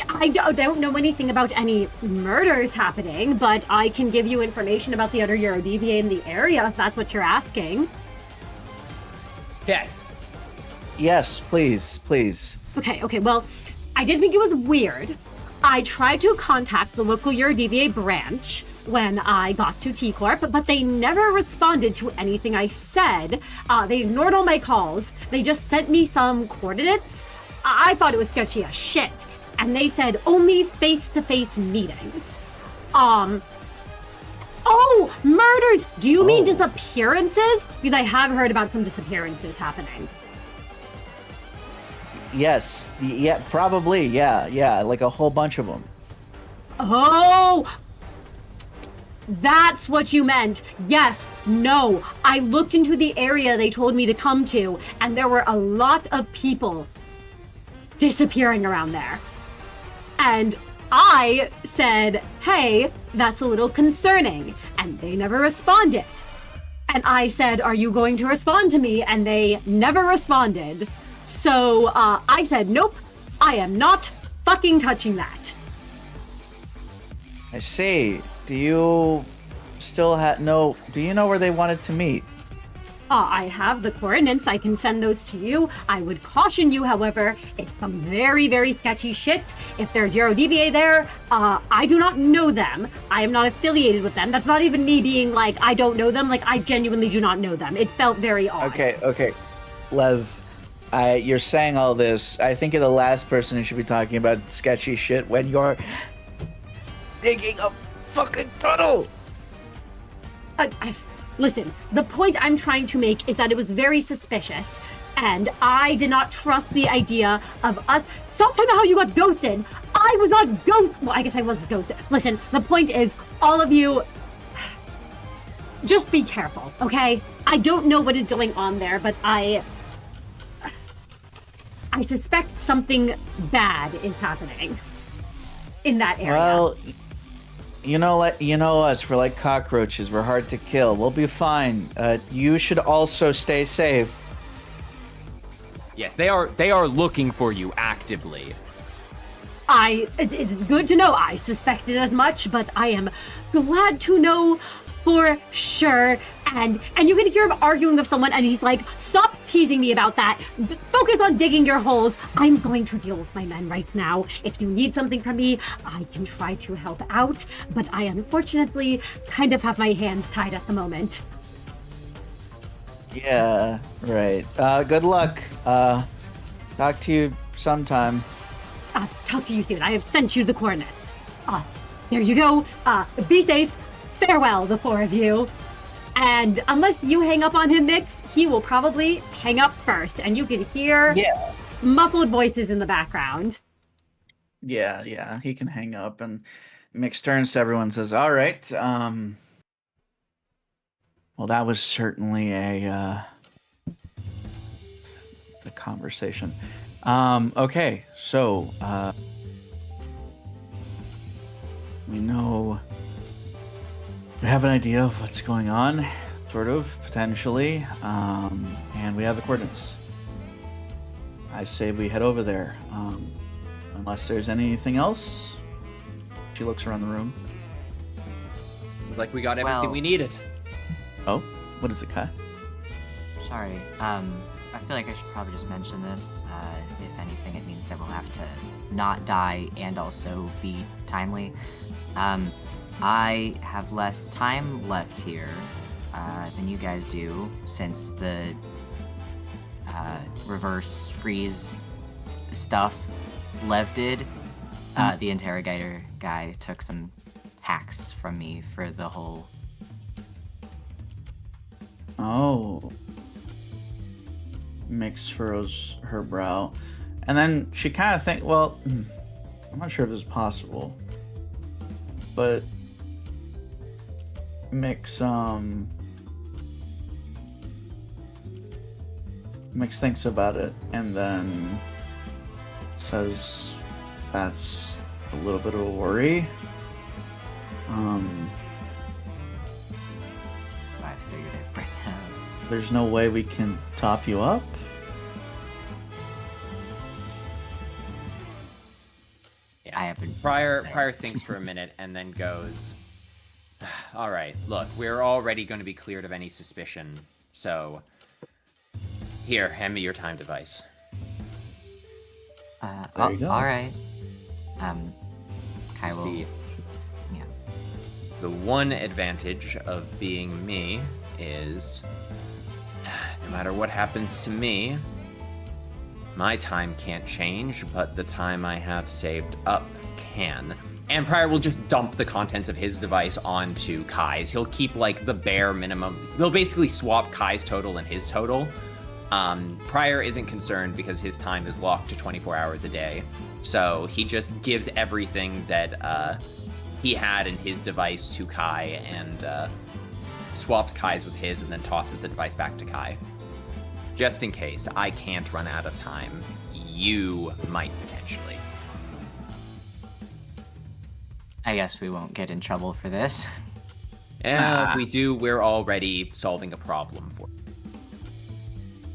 I don't know anything about any murders happening, but I can give you information about the other Yurodiviye in the area, if that's what you're asking. Yes. Yes, please, please. Okay, well, I did think it was weird. I tried to contact the local Yurodiviye branch when I got to T Corp, but they never responded to anything I said. They ignored all my calls. They just sent me some coordinates. I thought it was sketchy as shit. And they said only face-to-face meetings. Oh, murders! Do you mean disappearances? Because I have heard about some disappearances happening. Yes, yeah, probably, yeah, like a whole bunch of them. Oh! That's what you meant. Yes, no. I looked into the area they told me to come to, and there were a lot of people disappearing around there. And I said, hey, that's a little concerning. And they never responded. And I said, are you going to respond to me? And they never responded. So I said, nope, I am not fucking touching that. I see. Do you still do you know where they wanted to meet? I have the coordinates. I can send those to you. I would caution you, however, it's some very, very sketchy shit. If there's Yurodiviye there, I do not know them. I am not affiliated with them. That's not even me being like, I don't know them. Like, I genuinely do not know them. It felt very odd. Okay. Lev, you're saying all this. I think you're the last person who should be talking about sketchy shit when you're digging a fucking tunnel. Listen, the point I'm trying to make is that it was very suspicious, and I did not trust the idea of us. Stop talking about how you got ghosted. I was not well, I guess I was ghosted. Listen, the point is, all of you, just be careful, okay? I don't know what is going on there, but I suspect something bad is happening in that area. Well, you know us. We're like cockroaches. We're hard to kill. We'll be fine. You should also stay safe. Yes, they are looking for you actively. It's good to know. I suspected as much, but I am glad to know for sure. And you can hear him arguing with someone, and he's like, stop teasing me about that. Focus on digging your holes. I'm going to deal with my men right now. If you need something from me, I can try to help out, but I unfortunately kind of have my hands tied at the moment. Yeah, right. Good luck. Talk to you sometime. Talk to you soon. I have sent you the coordinates. There you go. Be safe. Farewell, the four of you. And unless you hang up on him, Miix, he will probably hang up first. And you can hear muffled voices in the background. Yeah, he can hang up. And Miix turns to everyone and says, all right, well, that was certainly the conversation. Okay, so we have an idea of what's going on, sort of, potentially, and we have the coordinates. I say we head over there, unless there's anything else. She looks around the room. It's like we got everything we needed. Oh, what is it, Kai? Sorry, I feel like I should probably just mention this. If anything, it means that we'll have to not die and also be timely. I have less time left here. than you guys do, since the reverse freeze stuff Lev did. The interrogator guy took some hacks from me for the whole... Oh. Miix furrows her brow. And then she kind of thinks, well, I'm not sure if this is possible. But Miix thinks about it and then says that's a little bit of a worry. I figured I'd bring it up. There's no way we can top you up? I have been... Prior thinks for a minute and then goes, all right, look, we're already going to be cleared of any suspicion, so here, hand me your time device. There you go. All right. Kai will... See, Yeah. the one advantage of being me is no matter what happens to me, my time can't change, but the time I have saved up can. And Prior will just dump the contents of his device onto Kai's. He'll keep like the bare minimum. They'll basically swap Kai's total and his total. Prior isn't concerned because his time is locked to 24 hours a day. So he just gives everything that he had in his device to Kai and swaps Kai's with his and then tosses the device back to Kai. Just in case I can't run out of time, you might potentially. I guess we won't get in trouble for this. If we do, we're already solving a problem for you.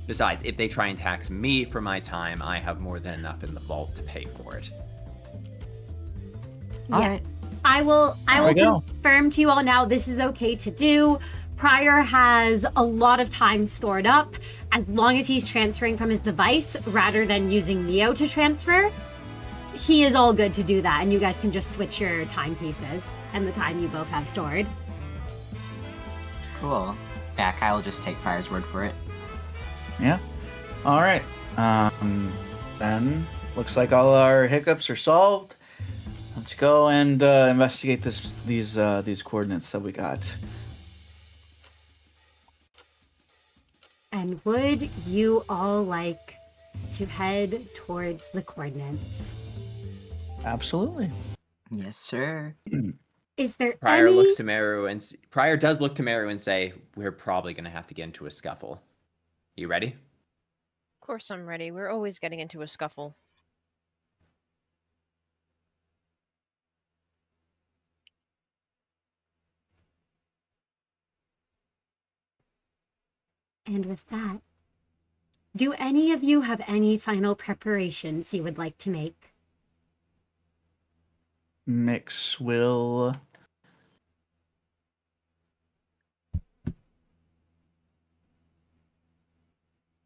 Besides, if they try and tax me for my time, I have more than enough in the vault to pay for it. All Yes. right. I will we go. confirm to you all now this is okay to do. Prior has a lot of time stored up. As long as he's transferring from his device rather than using Neo to transfer, he is all good to do that. And you guys can just switch your timepieces and the time you both have stored. Cool. Yeah, Kai will just take Prior's word for it. Yeah. All right. Then looks like all our hiccups are solved. Let's go and investigate these coordinates that we got. And would you all like to head towards the coordinates? Absolutely. Yes, sir. Is there Prior any... looks to Merru and Prior does look to Merru and say, "We're probably going to have to get into a scuffle. You ready?" Of course I'm ready. We're always getting into a scuffle. And with that, do any of you have any final preparations you would like to make? Miix will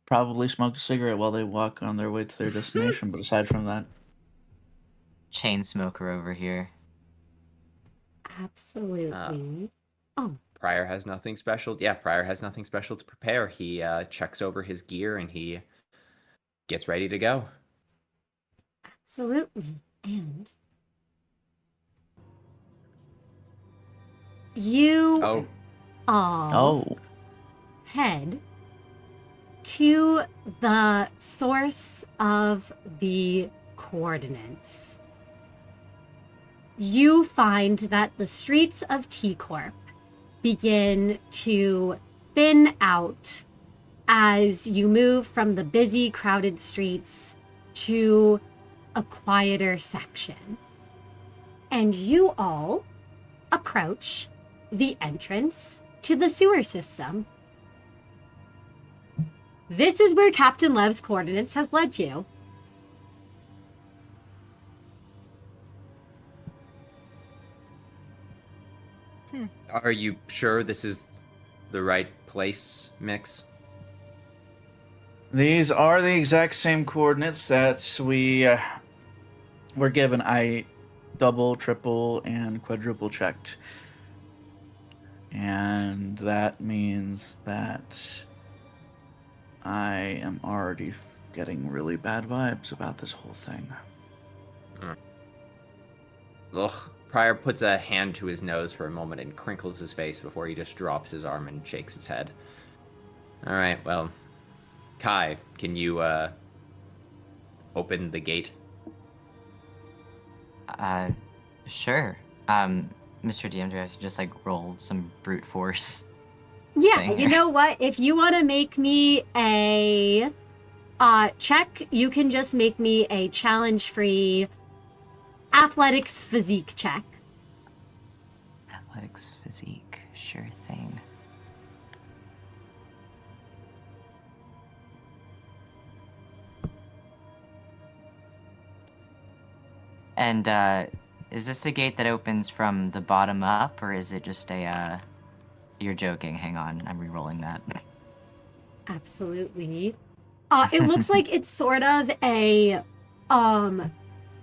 probably smoke a cigarette while they walk on their way to their destination, but aside from that, Chain smoker over here. Absolutely. Prior has nothing special. Yeah, Prior has nothing special to prepare. He checks over his gear and he gets ready to go. Absolutely. And you all head to the source of the coordinates. You find that the streets of T Corp begin to thin out as you move from the busy, crowded streets to a quieter section. And you all approach the entrance to the sewer system. This is where Captain Lev's coordinates has led you. Are you sure this is the right place, Miix? these are the exact same coordinates that we were given. I double, triple, and quadruple checked. And that means that I am already getting really bad vibes about this whole thing. Ugh. Prior puts a hand to his nose for a moment and crinkles his face before he just drops his arm and shakes his head. Alright, well, Kai, can you open the gate? Sure. Mr. DM, do I have to just like roll some brute force? Yeah, thing you here? know what? If you want to make me a check, you can just make me a challenge-free athletics physique check. Athletics physique, sure thing. And is this a gate that opens from the bottom up, or is it just a you're joking, hang on, I'm re-rolling that. Absolutely. It looks like it's sort of a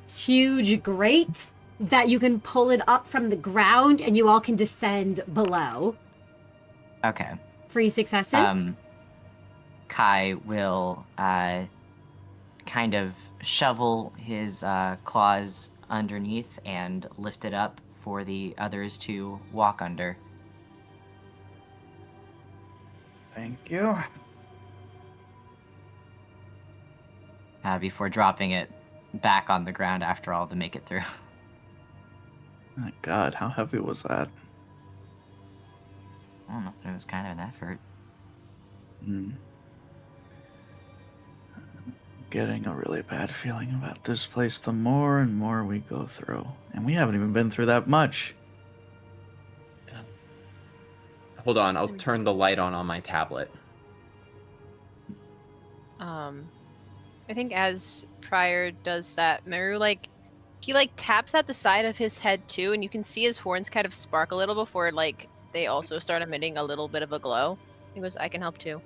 huge grate that you can pull it up from the ground and you all can descend below. Okay. 3 successes. Kai will kind of shovel his claws underneath and lift it up for the others to walk under. Thank you. Before dropping it back on the ground after all to make it through. My God, how heavy was that? I don't know, it was kind of an effort. Getting a really bad feeling about this place the more and more we go through. And we haven't even been through that much. Hold on, I'll turn the light on my tablet. I think as Prior does that, Merru, he taps at the side of his head too, and you can see his horns kind of spark a little before, they also start emitting a little bit of a glow. He goes, I can help too.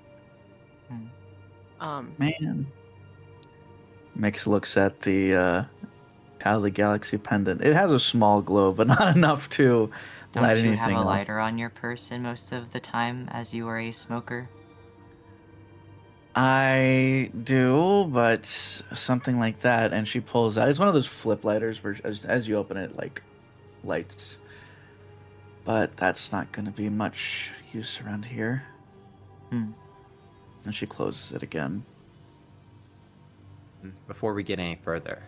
Man. Miix looks at the Child of the Galaxy pendant. It has a small glow, but not enough to Don't light you anything have a up. lighter on your person most of the time as you are a smoker? I do, but something like that, and she pulls out. It's one of those flip lighters where as you open it, lights. But that's not going to be much use around here. And she closes it again. Before we get any further,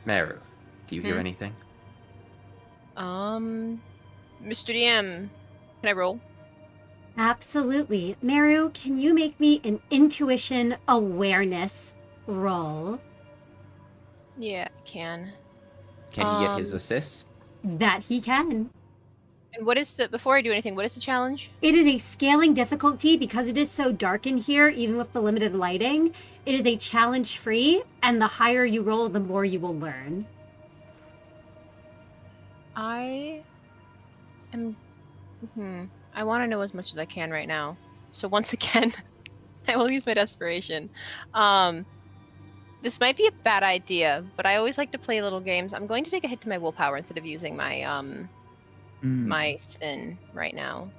Merru, do you hear anything? Mr. DM, can I roll? Absolutely. Merru, can you make me an intuition awareness roll? Yeah, I can. Can he get his assists? That he can. And before I do anything, what is the challenge? It is a scaling difficulty because it is so dark in here, even with the limited lighting. It is a challenge free, and the higher you roll, the more you will learn. I want to know as much as I can right now. So once again, I will use my desperation. This might be a bad idea, but I always like to play little games. I'm going to take a hit to my willpower instead of using my my sin right now.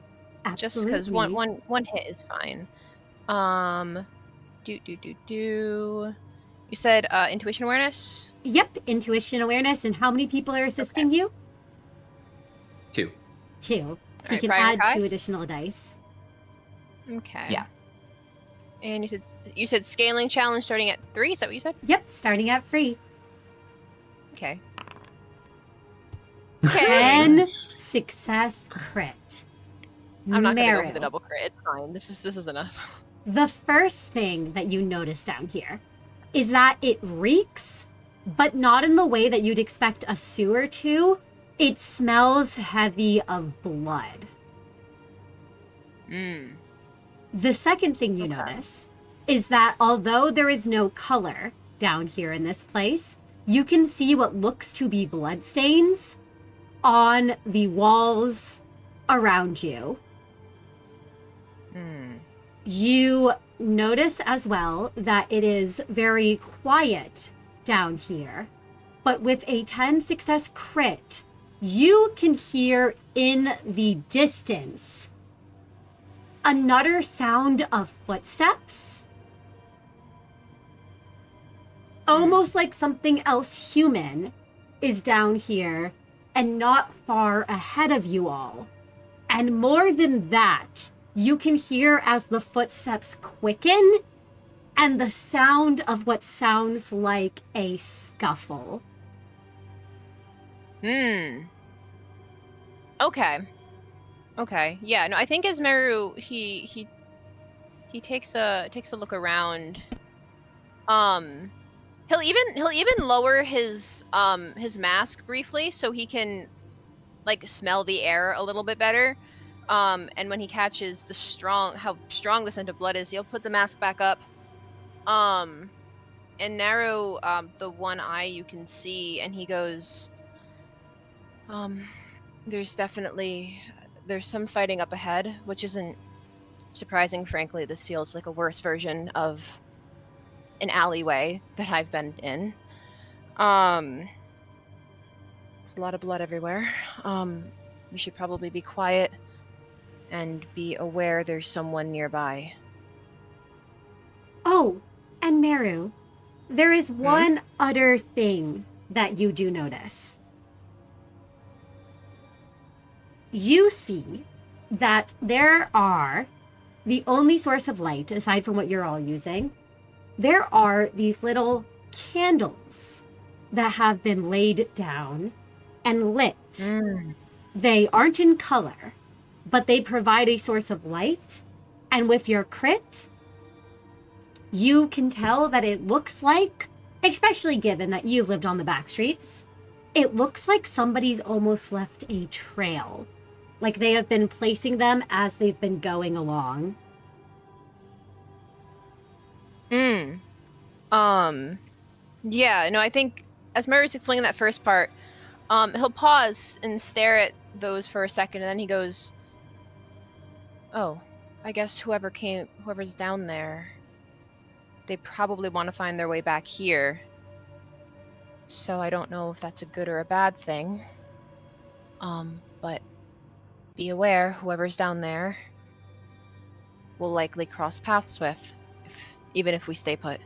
Absolutely. Just because one hit is fine. You said intuition awareness? Yep, intuition awareness. And how many people are assisting you? 2. 2. So Alright, you can Prior add Kai? 2 additional dice. Okay. Yeah. And you said scaling challenge starting at 3, is that what you said? Yep, starting at free. Okay. 10 success crit. I'm not gonna go Merru, for the double crit. It's fine. This is enough. the first thing that you notice down here is that it reeks, but not in the way that you'd expect a sewer to. It smells heavy of blood. The second thing you notice is that although there is no color down here in this place, you can see what looks to be bloodstains on the walls around you. You notice as well that it is very quiet down here, but with a 10 success crit, you can hear in the distance another sound of footsteps. Almost like something else human is down here and not far ahead of you all. And more than that, you can hear as the footsteps quicken and the sound of what sounds like a scuffle. Okay. Yeah, no, I think as Merru he takes a look around. He'll even lower his mask briefly so he can like smell the air a little bit better. And when he catches how strong the scent of blood is, he'll put the mask back up. And narrow the one eye you can see, and he goes, there's some fighting up ahead, which isn't surprising, frankly. This feels like a worse version of an alleyway that I've been in. It's a lot of blood everywhere. We should probably be quiet and be aware there's someone nearby. Oh, and Merru, there is one other thing that you do notice. You see that there are, the only source of light, aside from what you're all using, there are these little candles that have been laid down and lit. They aren't in color, but they provide a source of light. And with your crit, you can tell that it looks like, especially given that you've lived on the back streets, it looks like somebody's almost left a trail. Like they have been placing them as they've been going along. Yeah, no, I think as Merru's explaining that first part, he'll pause and stare at those for a second, and then he goes, oh, I guess whoever's down there, they probably want to find their way back here. So I don't know if that's a good or a bad thing. But be aware, whoever's down there, we'll likely cross paths with, even if we stay put.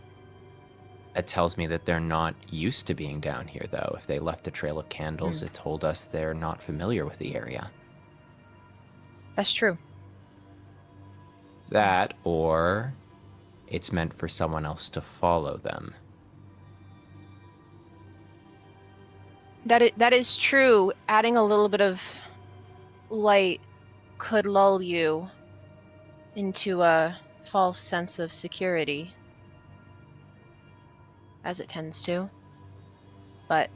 That tells me that they're not used to being down here, though. If they left a trail of candles, it told us they're not familiar with the area. That's true. That, or it's meant for someone else to follow them. That is true. Adding a little bit of light could lull you into a false sense of security, as it tends to. But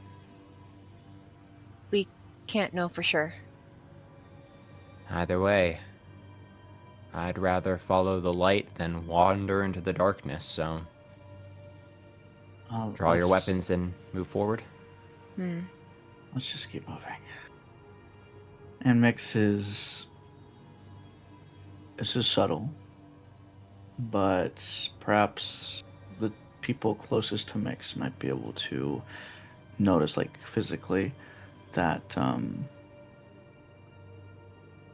we can't know for sure. Either way, I'd rather follow the light than wander into the darkness, so draw your weapons and move forward. Let's just keep moving. And Miix is... This is subtle, but perhaps the people closest to Miix might be able to notice, like physically, that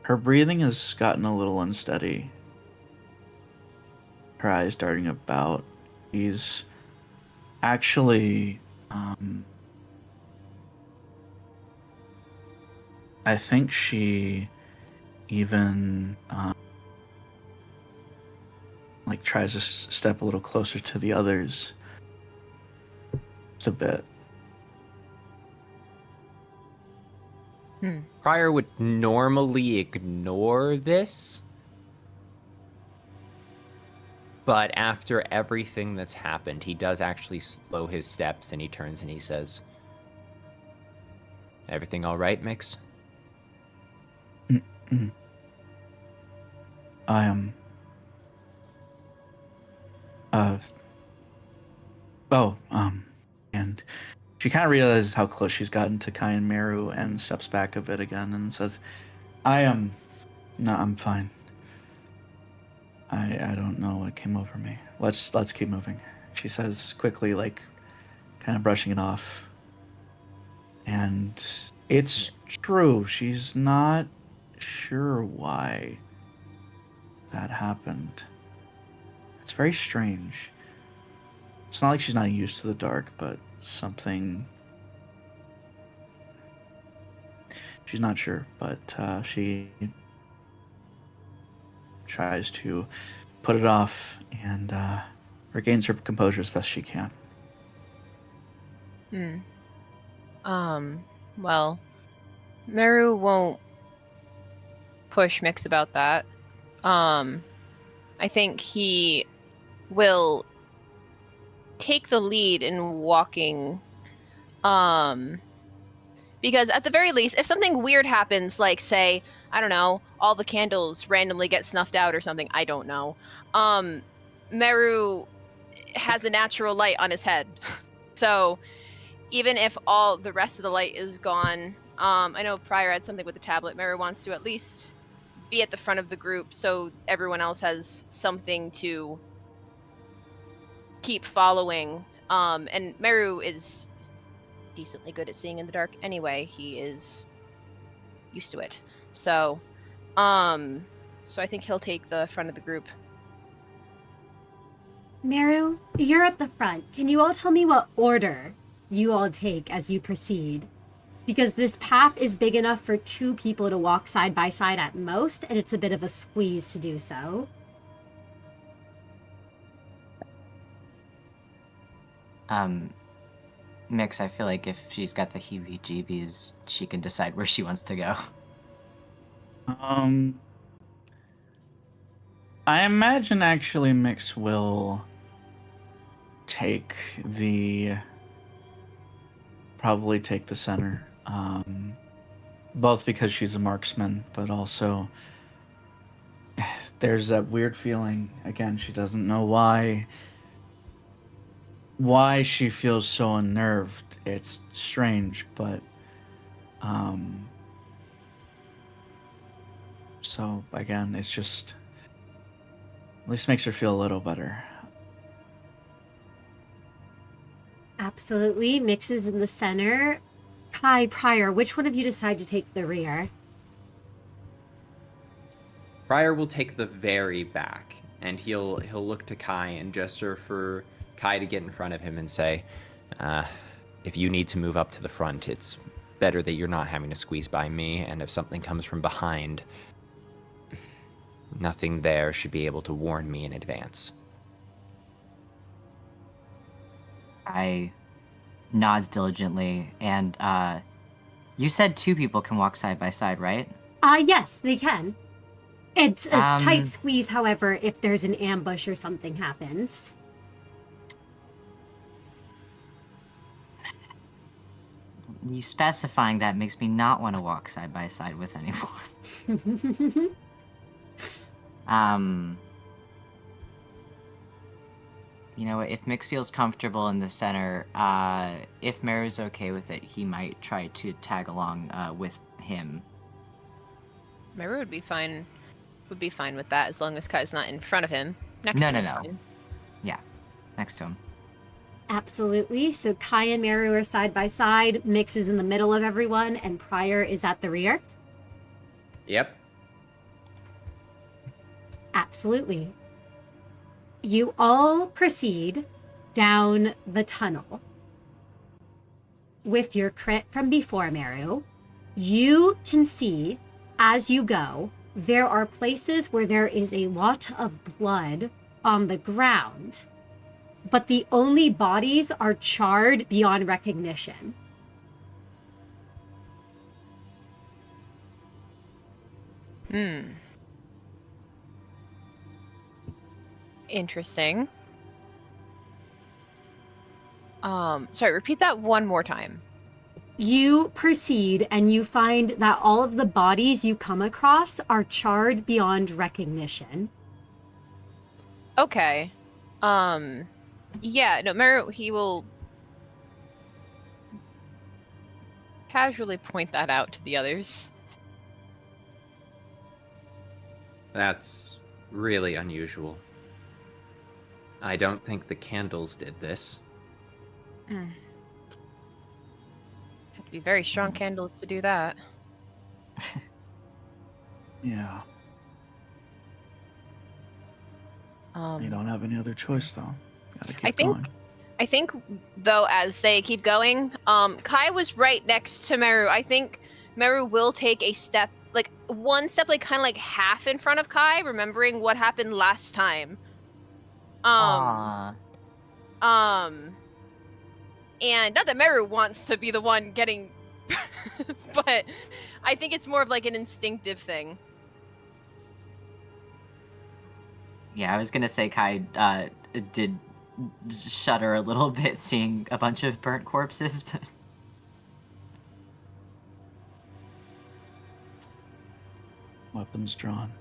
her breathing has gotten a little unsteady. Her eyes darting about. She's actually, I think she even like tries to step a little closer to the others. Just a bit. Prior would normally ignore this, but after everything that's happened, he does actually slow his steps, and he turns and he says, "Everything all right, Miix?" I am. And she kind of realizes how close she's gotten to Kai and Merru and steps back a bit again and says, I'm fine. I don't know what came over me. Let's keep moving," she says quickly, like kind of brushing it off. And It's true. She's not sure why that happened. It's very strange. It's not like she's not used to the dark, but something... She's not sure, but she tries to put it off and regains her composure as best she can. Well, Merru won't push Miix about that. I think he will take the lead in walking, because at the very least, if something weird happens, like say, I don't know, all the candles randomly get snuffed out or something, I don't know. Merru has a natural light on his head. So even if all the rest of the light is gone, I know Prior had something with the tablet. Merru wants to at least be at the front of the group so everyone else has something to keep following. And Merru is decently good at seeing in the dark anyway. He is used to it. So I think he'll take the front of the group. Merru, you're at the front. Can you all tell me what order you all take as you proceed? Because this path is big enough for 2 people to walk side by side at most, and it's a bit of a squeeze to do so. Miix, I feel like if she's got the heebie-jeebies, she can decide where she wants to go. I imagine actually Miix will probably take the center. Both because she's a marksman, but also there's that weird feeling. Again, she doesn't know why she feels so unnerved. It's strange, but so again, it's just at least makes her feel a little better. Absolutely. Miix is in the center. Kai, Prior, which one of you decide to take the rear? Prior will take the very back, and he'll look to Kai and gesture for Kai to get in front of him and say, if you need to move up to the front, it's better that you're not having to squeeze by me, and if something comes from behind, nothing there should be able to warn me in advance. I nods diligently, and you said 2 people can walk side by side, right? Yes, they can. It's a tight squeeze, however, if there's an ambush or something happens. You specifying that makes me not want to walk side by side with anyone. You know, if Miix feels comfortable in the center, if Merru's okay with it, he might try to tag along with him. Merru would be fine with that as long as Kai's not in front of him. Next No. to him is fine. Yeah, next to him. Absolutely. So Kai and Merru are side by side. Miix is in the middle of everyone, and Prior is at the rear. Yep. Absolutely. You all proceed down the tunnel. With your crit from before, Merru, you can see as you go, there are places where there is a lot of blood on the ground, but the only bodies are charred beyond recognition. Interesting. Sorry, repeat that one more time. You proceed and you find that all of the bodies you come across are charred beyond recognition. Okay. Yeah, no, Merru, he will casually point that out to the others. That's really unusual. I don't think the candles did this. Be very strong candles to do that. Yeah. You don't have any other choice, though. Gotta keep going. I think, though, as they keep going, Kai was right next to Merru. I think Merru will take a step, like one step, like kind of like half in front of Kai, remembering what happened last time. Aww. And not that Merru wants to be the one getting, but I think it's more of like an instinctive thing. Yeah, I was gonna say Kai did shudder a little bit seeing a bunch of burnt corpses, but... Weapons drawn.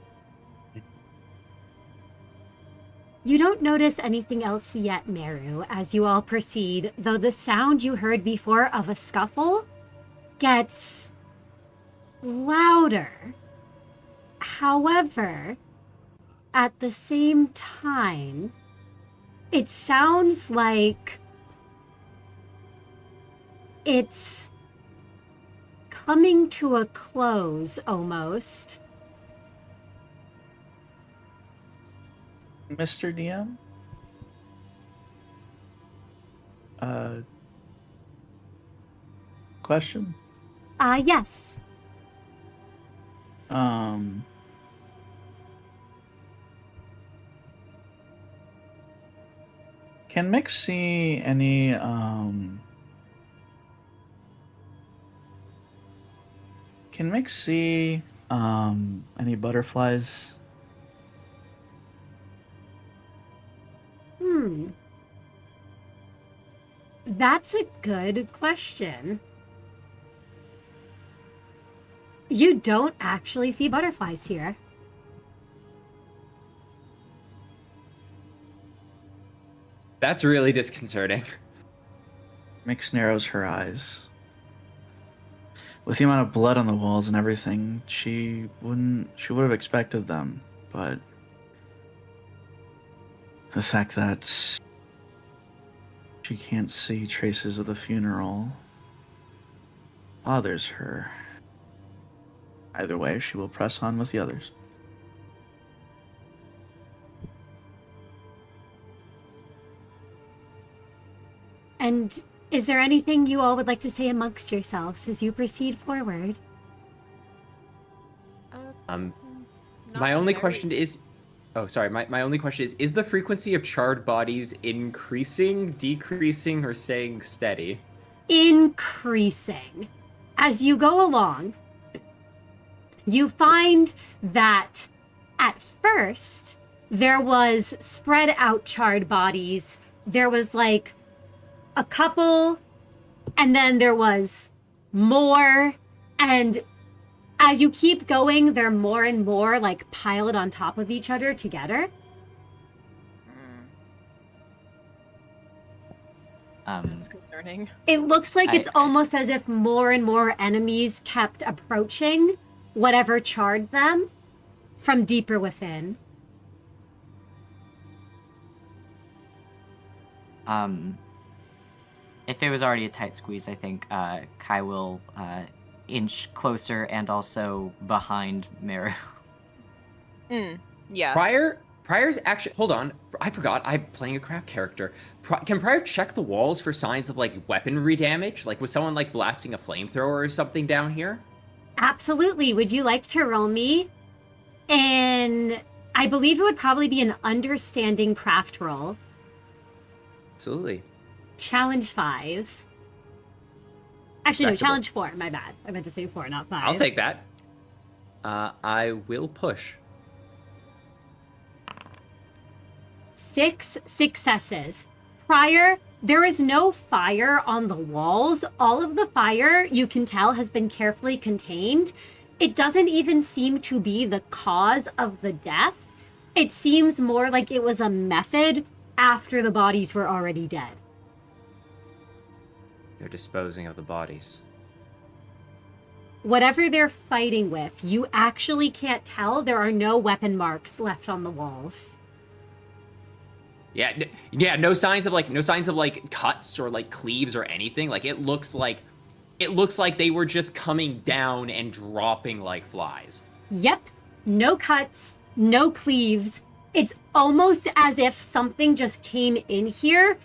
You don't notice anything else yet, Merru, as you all proceed, though the sound you heard before of a scuffle gets louder. However, at the same time, it sounds like it's coming to a close, almost. Mr. DM? Question? Yes. Can Miix see any, Can Miix see, any butterflies? That's a good question. You don't actually see butterflies here. That's really disconcerting. Miix narrows her eyes. With the amount of blood on the walls and everything, she would have expected them, but the fact that she can't see traces of the funeral bothers her. Either way, she will press on with the others. And is there anything you all would like to say amongst yourselves as you proceed forward? My only question is... Oh, sorry. My only question is the frequency of charred bodies increasing, decreasing, or staying steady? Increasing. As you go along, you find that at first there was spread out charred bodies. There was like a couple, and then there was more, and as you keep going, they're more and more like piled on top of each other together. That's concerning. It looks like it's almost as if more and more enemies kept approaching whatever charred them from deeper within. If it was already a tight squeeze, I think Kai will inch closer and also behind Merru. Yeah. Prior's actually... Hold on. I forgot. I'm playing a craft character. Can Prior check the walls for signs of, like, weaponry damage? Like, was someone, like, blasting a flamethrower or something down here? Absolutely. Would you like to roll me? And I believe it would probably be an understanding craft roll. Absolutely. Challenge 5. Actually, no, Respectable. challenge 4. My bad. I meant to say 4, not 5. I'll take that. I will push. 6 successes. Prior, there is no fire on the walls. All of the fire, you can tell, has been carefully contained. It doesn't even seem to be the cause of the death. It seems more like it was a method after the bodies were already dead. They're disposing of the bodies. Whatever they're fighting with, you actually can't tell. There are no weapon marks left on the walls. Yeah, no signs of like cuts or like cleaves or anything. Like it looks like it looks like they were just coming down and dropping like flies. Yep. No cuts, no cleaves. It's almost as if something just came in here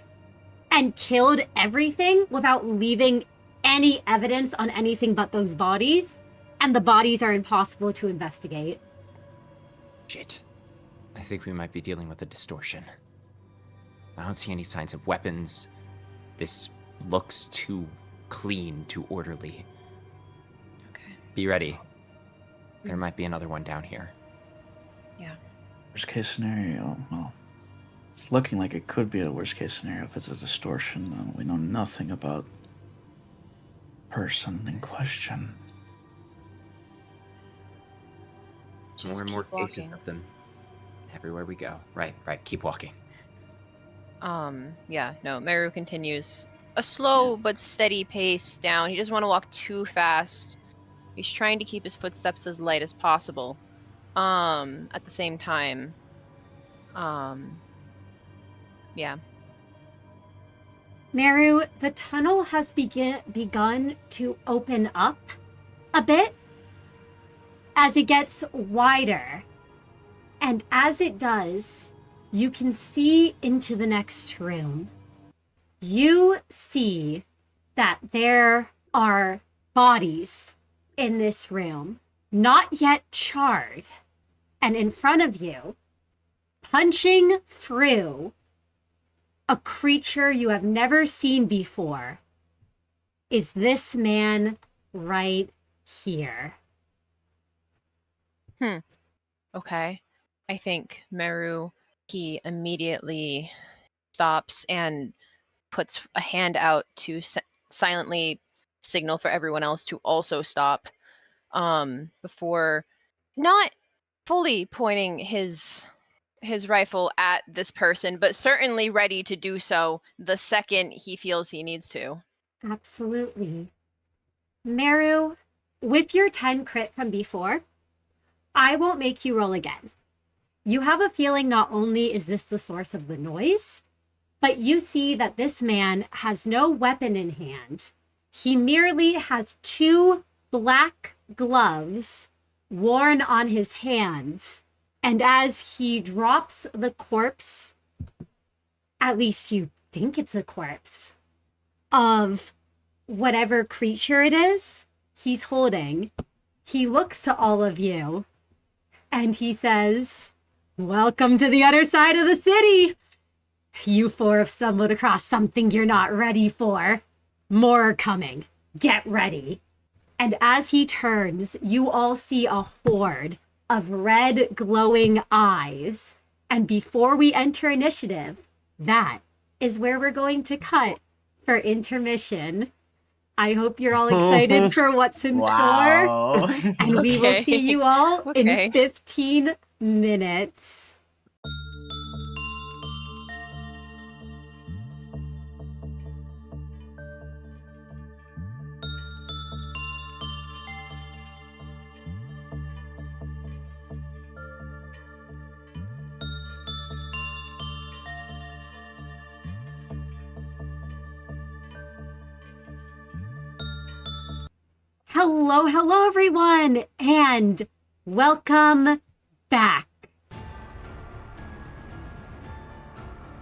and killed everything without leaving any evidence on anything but those bodies. And the bodies are impossible to investigate. Shit. I think we might be dealing with a distortion. I don't see any signs of weapons. This looks too clean, too orderly. Okay. Be ready. There might be another one down here. Yeah. Worst case scenario, well, it's looking like it could be a worst case scenario if it's a distortion, though. We know nothing about the person in question. Just More and keep more walking. cases of them everywhere we go. Right, keep walking. Yeah, no, Merru continues a slow but steady pace down. He doesn't want to walk too fast. He's trying to keep his footsteps as light as possible. At the same time, yeah. Merru, the tunnel has begun to open up a bit as it gets wider. And as it does, you can see into the next room. You see that there are bodies in this room, not yet charred. And in front of you, punching through a creature you have never seen before, is this man right here. Okay. I think Merru, he immediately stops and puts a hand out to silently signal for everyone else to also stop, before not fully pointing his rifle at this person, but certainly ready to do so the second he feels he needs to. Absolutely. Merru, with your 10 crit from before, I won't make you roll again. You have a feeling not only is this the source of the noise, but you see that this man has no weapon in hand. He merely has 2 black gloves worn on his hands. And as he drops the corpse, at least you think it's a corpse, of whatever creature it is he's holding, he looks to all of you and he says, "Welcome to the other side of the city. You 4 have stumbled across something you're not ready for. More are coming. Get ready." And as he turns, you all see a horde of red glowing eyes. And before we enter initiative, that is where we're going to cut for intermission. I hope you're all excited for what's in store. And we will see you all in 15 minutes. Hello, everyone, and welcome back.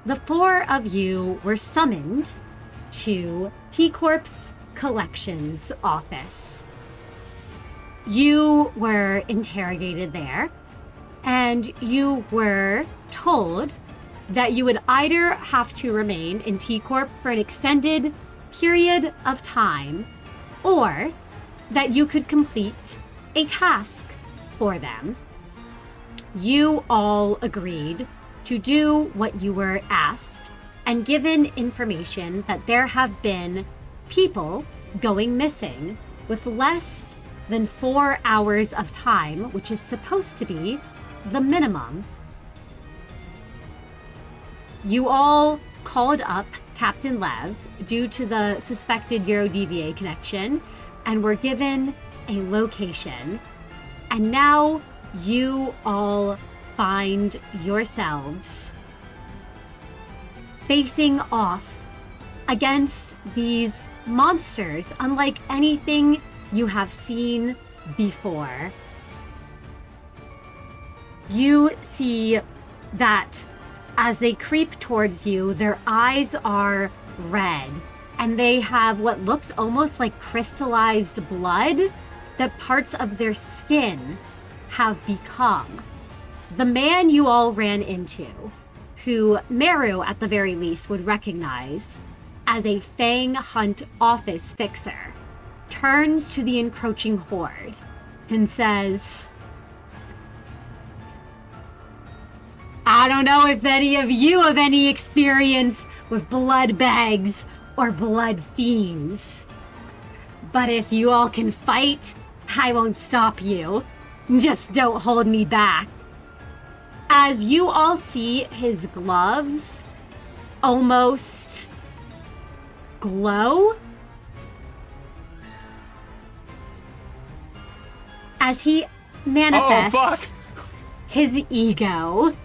The 4 of you were summoned to T Corp's collections office. You were interrogated there, and you were told that you would either have to remain in T Corp for an extended period of time, or that you could complete a task for them. You all agreed to do what you were asked, and given information that there have been people going missing with less than 4 hours of time, which is supposed to be the minimum. You all called up Captain Lev due to the suspected Yurodiviye connection, and were given a location. And now you all find yourselves facing off against these monsters, unlike anything you have seen before. You see that as they creep towards you, their eyes are red, and they have what looks almost like crystallized blood that parts of their skin have become. The man you all ran into, who Merru at the very least would recognize as a Fang Hunt office fixer, turns to the encroaching horde and says, I don't know if any of you have any experience with bloodbags or blood fiends, but if you all can fight, I won't stop you. Just don't hold me back. As you all see his gloves almost glow as he manifests his ego.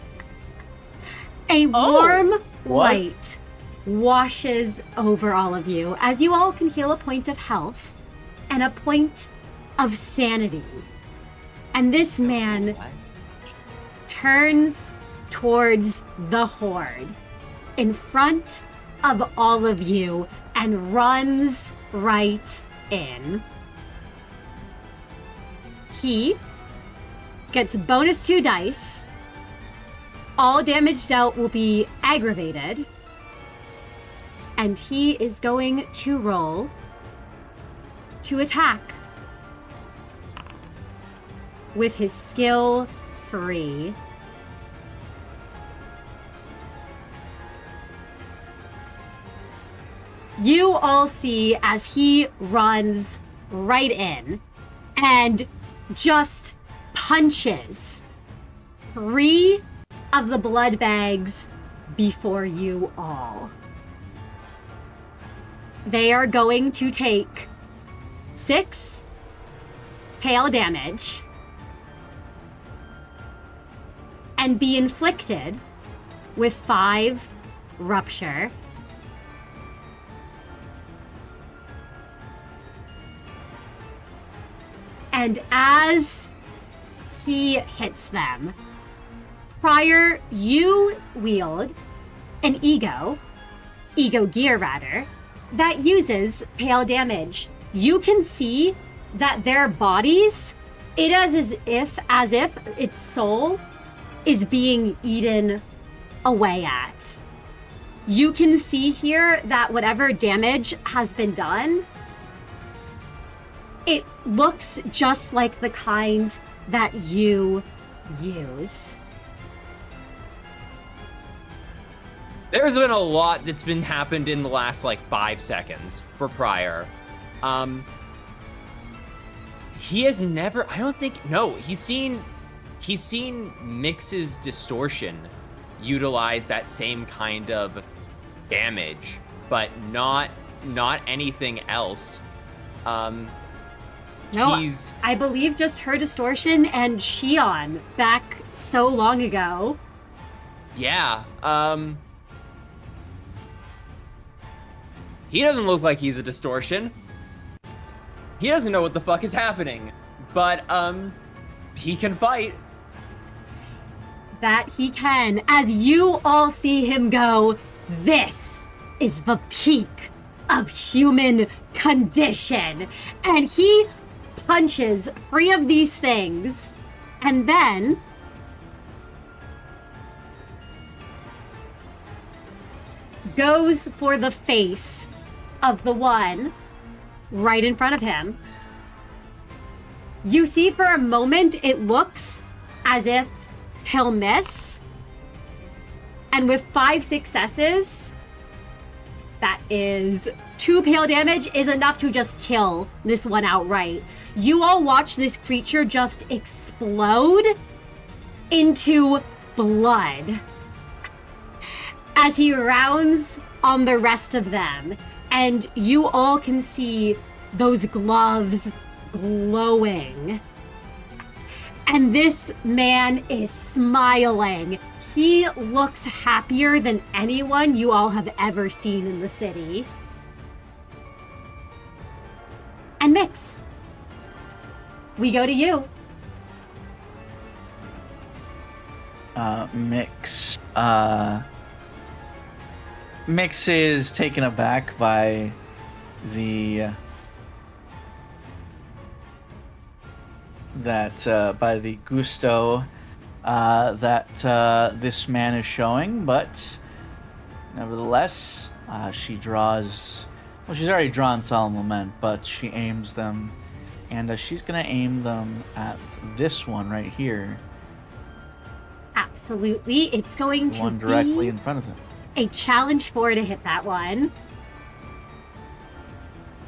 A warm light washes over all of you as you all can heal a point of health and a point of sanity. And this man turns towards the horde in front of all of you and runs right in. He gets bonus 2 dice. All damage dealt will be aggravated. And he is going to roll to attack with his skill 3. You all see as he runs right in and just punches 3 of the blood bags before you all. They are going to take 6 pale damage and be inflicted with 5 rupture. And as he hits them, Prior, you wield an ego gear rather, that uses pale damage. You can see that their bodies, it is as if its soul is being eaten away at. You can see here that whatever damage has been done, it looks just like the kind that you use. There's been a lot that's been happened in the last like 5 seconds for Prior. He has never, I don't think, no, he's seen Miix's distortion utilize that same kind of damage, but not anything else. No, I believe just her distortion and Shion back so long ago. Yeah, he doesn't look like he's a distortion. He doesn't know what the fuck is happening, but he can fight. That he can. As you all see him go, this is the peak of human condition. And he punches 3 of these things, and then goes for the face of the one right in front of him. You see for a moment it looks as if he'll miss, and with 5 successes, that is 2 pale damage, is enough to just kill this one outright. You all watch this creature just explode into blood as he rounds on the rest of them, and you all can see those gloves glowing And this man is smiling. He looks happier than anyone you all have ever seen in the city. And Miix, we go to you. Miix. Miix is taken aback by the gusto that this man is showing, but nevertheless, she draws. Well, she's already drawn solemn lament, but she aims them, and she's gonna aim them at this one right here. Absolutely, it's going to One directly be in front of him. a challenge 4 to hit that one.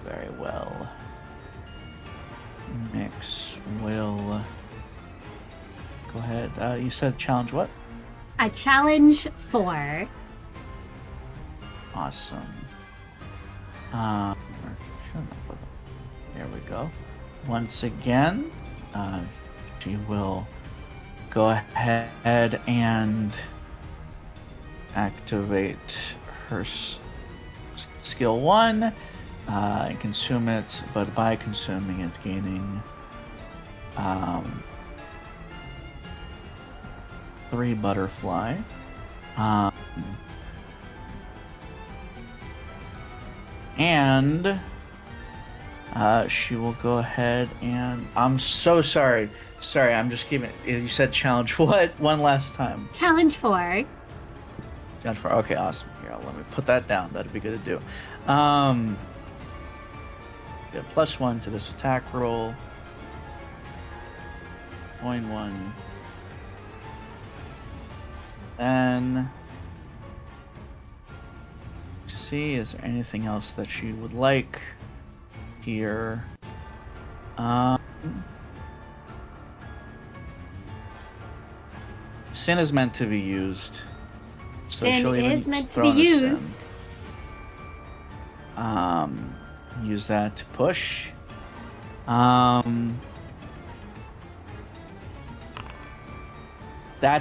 Very well. Miix will go ahead. You said challenge what? A challenge 4. Awesome. There we go. Once again, she will go ahead and activate her skill 1 and consume it, but by consuming it, gaining 3 butterfly. And she will go ahead and... I'm so sorry. Sorry, I'm just giving... You said challenge what? One last time. Challenge 4. Challenge 4. Okay, awesome. Here, let me put that down. That'd be good to do. Get +1 to this attack roll. Coin 1. Then... see, is there anything else that she would like here? Sin is meant to be used. So Sin she'll even is meant to throw be in a used. sin. Use that to push. That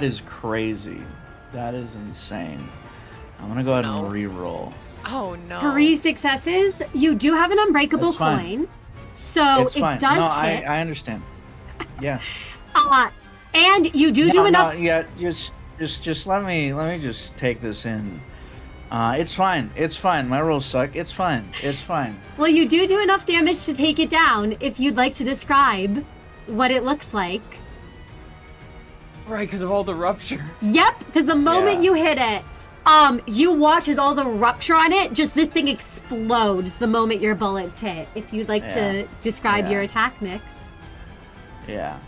is crazy. That is insane. I'm gonna go ahead and re-roll. Oh no. 3 successes. You do have an unbreakable That's fine. coin, so It's fine. it does no, hit. I understand. Yeah. And you do enough. No, yeah, just let me just take this in. It's fine. It's fine. My rolls suck. It's fine. It's fine. Well, you do enough damage to take it down. If you'd like to describe what it looks like. Right, because of all the rupture. Yep, because the moment you hit it, you watch as all the rupture on it, just this thing explodes the moment your bullets hit. If you'd like to describe your attack, Miix. Yeah.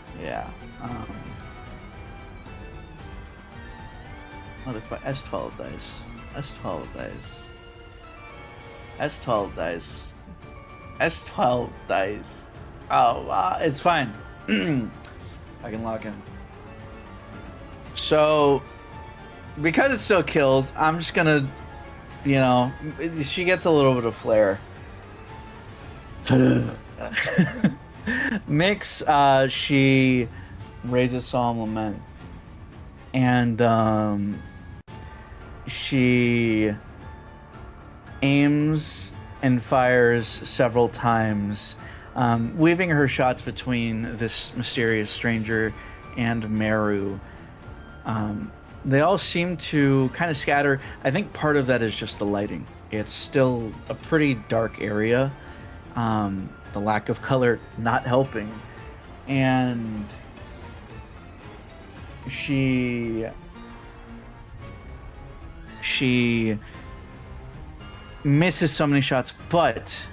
Motherfucker, S12 dice. S12 dice. S12 dice. S12 dice. Oh, it's fine. I can lock in. So, because it still kills, I'm just gonna, she gets a little bit of flair. Miix, she raises solemn lament, and she aims and fires several times, weaving her shots between this mysterious stranger and Merru. They all seem to kind of scatter. I think part of that is just the lighting. It's still a pretty dark area. The lack of color not helping. And she misses so many shots, but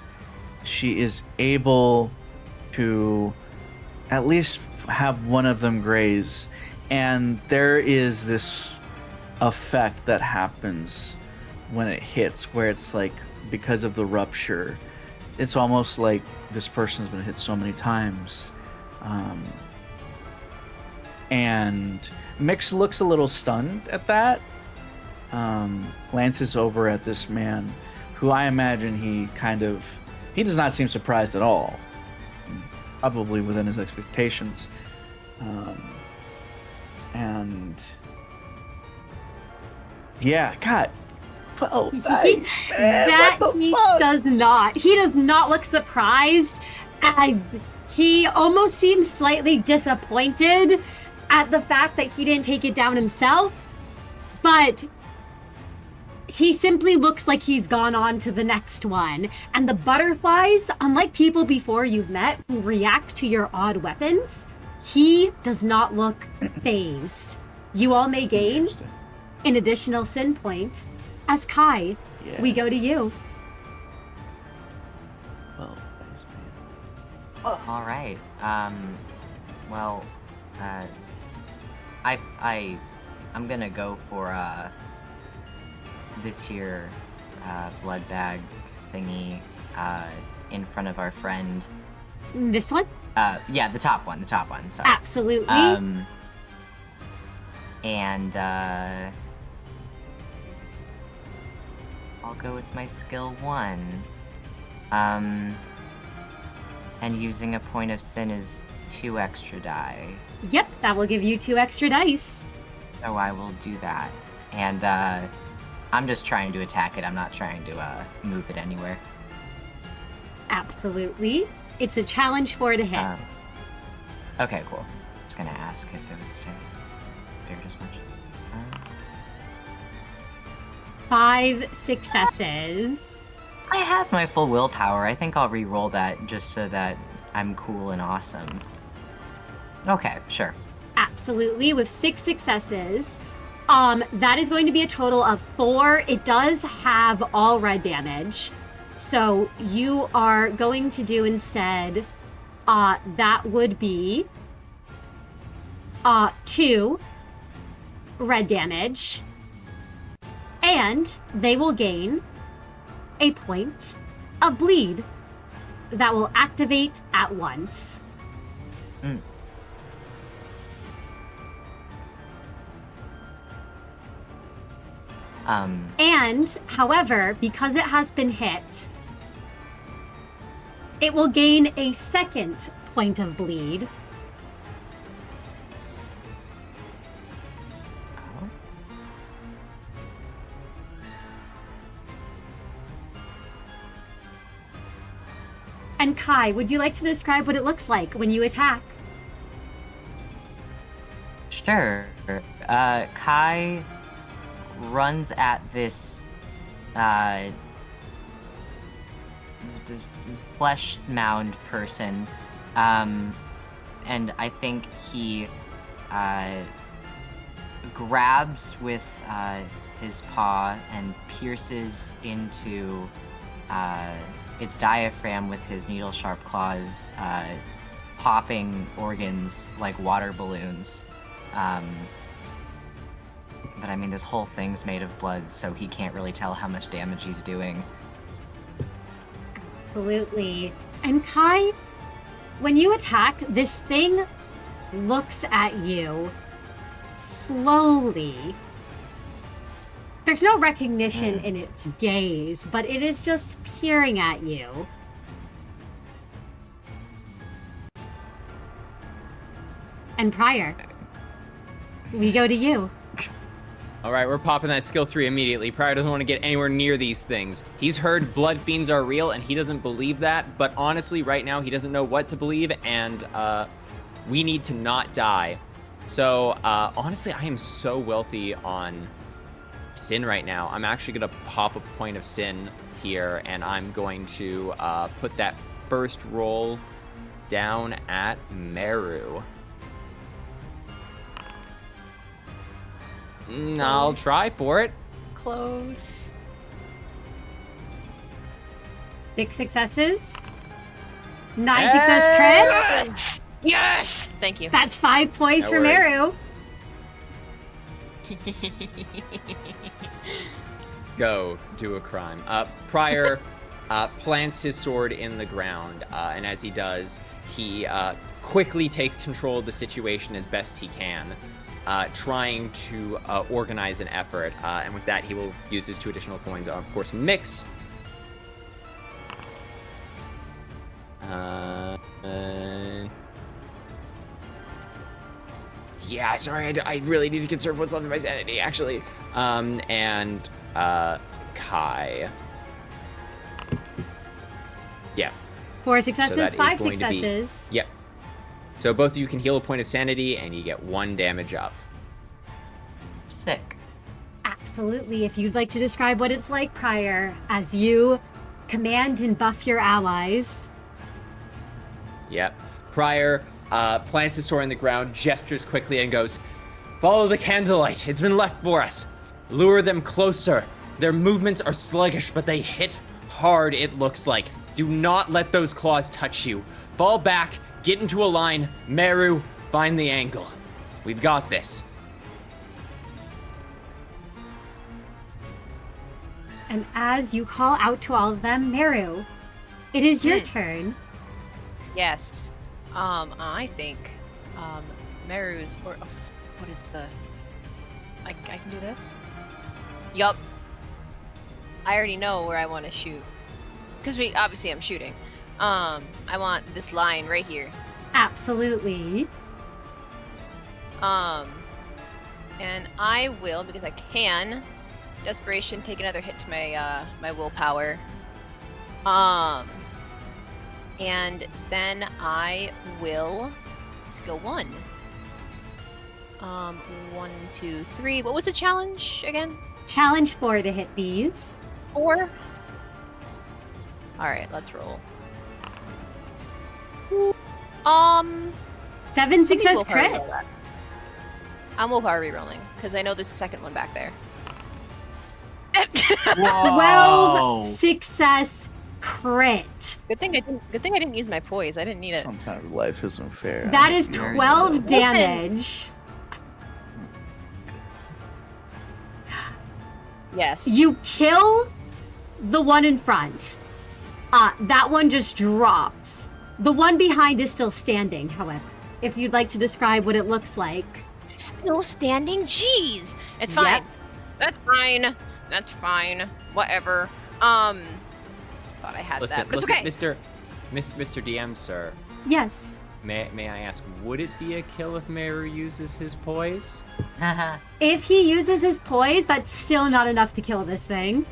she is able to at least have one of them graze. And there is this effect that happens when it hits, where it's like, because of the rupture, it's almost like this person's been hit so many times. And Miix looks a little stunned at that, glances over at this man, who I imagine he does not seem surprised at all, probably within his expectations. And yeah, God. Well, He does not. He does not look surprised, as he almost seems slightly disappointed at the fact that he didn't take it down himself, but he simply looks like he's gone on to the next one. And the butterflies, unlike people before you've met who react to your odd weapons, he does not look phased. You all may gain an additional sin point. As Kai, we go to you. Well, All right. Well, I'm gonna go for this here blood bag thingy in front of our friend. This one? Yeah, the top one. Sorry. Absolutely. And I'll go with my skill 1. And using a point of sin is 2 extra die. Yep, that will give you 2 extra dice. So I will do that. And I'm just trying to attack it. I'm not trying to move it anywhere. Absolutely. It's a challenge for it to hit. Okay, cool. I was gonna ask if it was the same. Figured as much. 5 successes. I have my full willpower. I think I'll re-roll that just so that I'm cool and awesome. Okay, sure. Absolutely, with 6 successes. That is going to be a total of 4. It does have all red damage. So you are going to do instead, that would be 2 red damage. And they will gain a point of bleed that will activate at once. And, however, because it has been hit, it will gain a second point of bleed. And Kai, would you like to describe what it looks like when you attack? Sure. Kai runs at this flesh mound person, and I think he grabs with his paw and pierces into its diaphragm with his needle-sharp claws, popping organs like water balloons. But I mean, this whole thing's made of blood, so he can't really tell how much damage he's doing. Absolutely. And Kai, when you attack, this thing looks at you slowly. There's no recognition in its gaze, but it is just peering at you. And Prior, we go to you. All right, we're popping that skill 3 immediately. Prior doesn't want to get anywhere near these things. He's heard blood fiends are real, and he doesn't believe that. But honestly, right now, he doesn't know what to believe, and we need to not die. So honestly, I am so wealthy on sin right now. I'm actually going to pop a point of sin here, and I'm going to put that first roll down at Merru. I'll try for it. Close. 6 successes. 9 success crit. Yes! Yes! Thank you. That's 5 points No for worries. Merru. Go do a crime. Prior plants his sword in the ground, and as he does, he quickly takes control of the situation as best he can, trying to organize an effort. And with that, he will use his 2 additional coins on, of course, Miix. yeah, sorry, I really need to conserve what's left of my sanity, actually. And Kai. Yeah. 4 So successes, that is 5 going to be- successes. Yep. So both of you can heal a point of sanity, and you get 1 damage up. Sick. Absolutely. If you'd like to describe what it's like, Prior, as you command and buff your allies. Yep. Prior plants his sword in the ground, gestures quickly, and goes, "Follow the candlelight. It's been left for us. Lure them closer. Their movements are sluggish, but they hit hard, it looks like. Do not let those claws touch you. Fall back, get into a line. Merru, find the angle. We've got this." And as you call out to all of them, Merru, it is your turn. Yes. I think Merru's or what is the I can do this? Yup. I already know where I want to shoot. Cuz I'm shooting. I want this line right here. Absolutely. And I will, because I can, desperation, take another hit to my my willpower. And then I will skill 1. 1, 2, 3. What was the challenge again? Challenge 4 to hit these. 4. All right, let's roll. 7 let me success willpower crit. reroll that. I'm willpower rerolling because I know there's a second one back there. 12 success crit. Good thing I didn't use my poise. I didn't need it. Sometimes life isn't fair. That is Very 12 good. damage. Yes. You kill the one in front. That one just drops. The one behind is still standing, however. If you'd like to describe what it looks like. Still standing? Jeez. It's Yep. fine. That's fine. That's fine. Whatever. Thought I had that, but it's okay. Mr. DM, sir. Yes. May I ask, would it be a kill if Merru uses his poise? If he uses his poise, that's still not enough to kill this thing.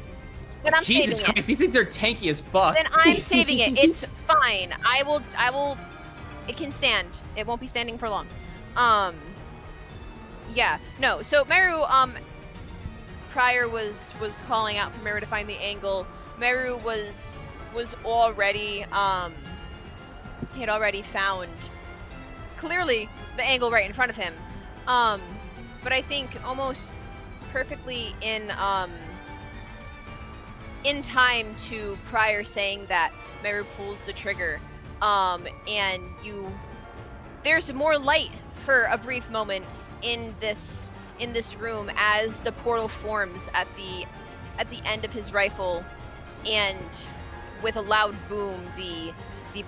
Then I'm Jesus saving Christ, it. these things are tanky as fuck. Then I'm saving it. It's fine. I will. It can stand. It won't be standing for long. Yeah. No. So Merru, Prior was calling out for Merru to find the angle. Merru was already he had already found clearly the angle right in front of him. But I think almost perfectly in time to Prior saying that Merru pulls the trigger, and there's more light for a brief moment in this room as the portal forms at the end of his rifle, and with a loud boom, the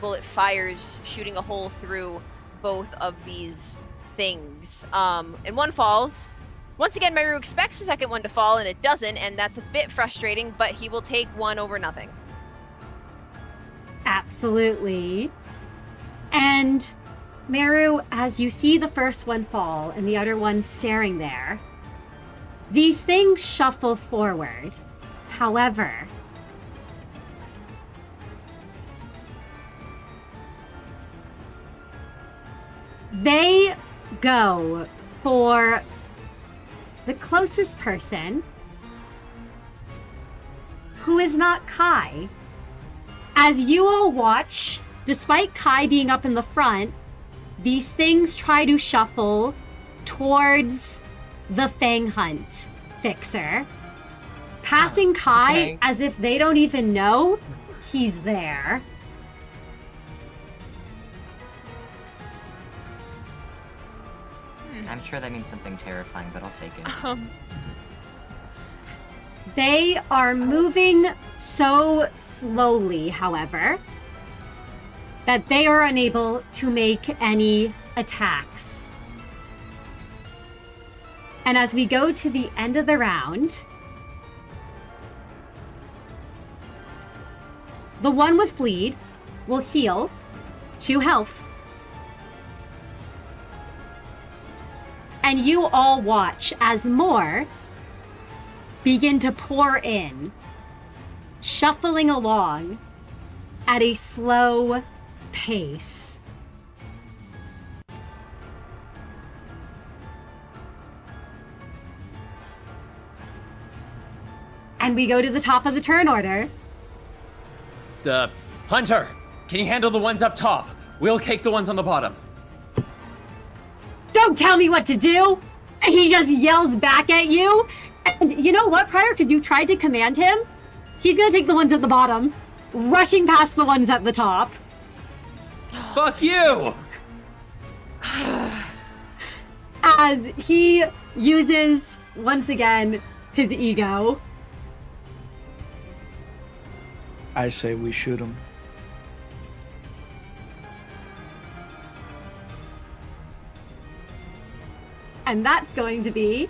bullet fires, shooting a hole through both of these things. And one falls. Once again, Merru expects the second one to fall, and it doesn't, and that's a bit frustrating, but he will take 1 over nothing. Absolutely. And Merru, as you see the first one fall and the other one staring there, these things shuffle forward. However, they go for the closest person, who is not Kai. As you all watch, despite Kai being up in the front, these things try to shuffle towards the Fang Hunt fixer, passing Kai okay. as if they don't even know he's there. I'm sure that means something terrifying, but I'll take it. They are moving so slowly, however, that they are unable to make any attacks. And as we go to the end of the round, the one with bleed will heal 2 health. And you all watch as more begin to pour in, shuffling along at a slow pace. And we go to the top of the turn order. Hunter, can you handle the ones up top? We'll take the ones on the bottom. Don't tell me what to do! He just yells back at you. And you know what, Prior? Because you tried to command him, he's gonna take the ones at the bottom, rushing past the ones at the top. Fuck you! As he uses, once again, his ego. I say we shoot him. And that's going to be...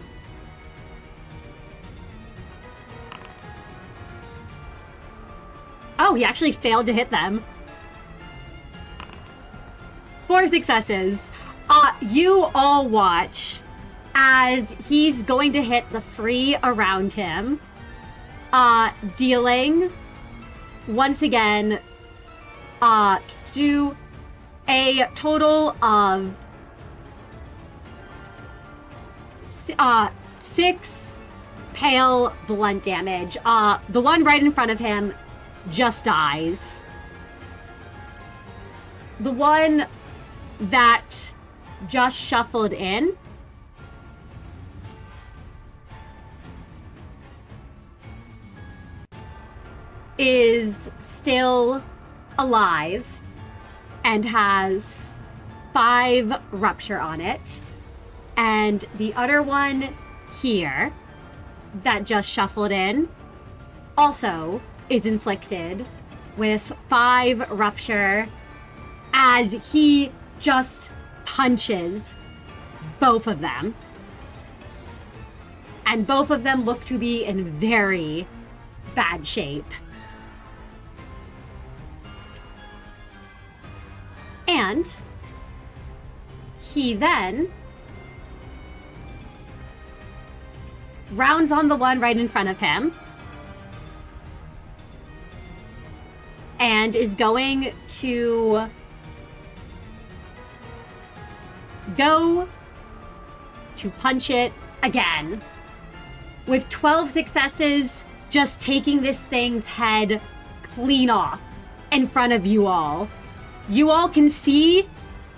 Oh, he actually failed to hit them. 4 successes. You all watch as he's going to hit the free around him, dealing, once again, to a total of 6 pale blunt damage. The one right in front of him just dies. The one that just shuffled in is still alive and has 5 rupture on it. And the other one here that just shuffled in also is inflicted with 5 rupture as he just punches both of them. And both of them look to be in very bad shape. And he then rounds on the one right in front of him and is going to go to punch it again. With 12 successes, just taking this thing's head clean off in front of you all. You all can see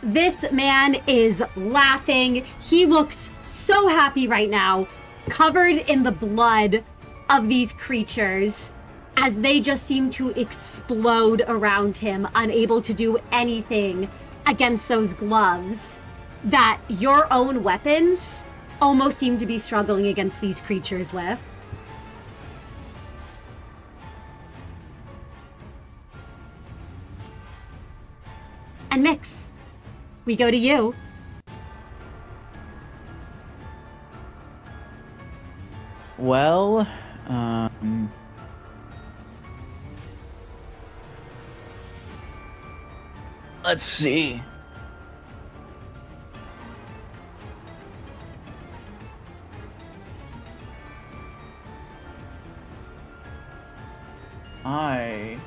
this man is laughing. He looks so happy right now, covered in the blood of these creatures as they just seem to explode around him, unable to do anything against those gloves that your own weapons almost seem to be struggling against these creatures with. And Miix, we go to you. Well, let's see. I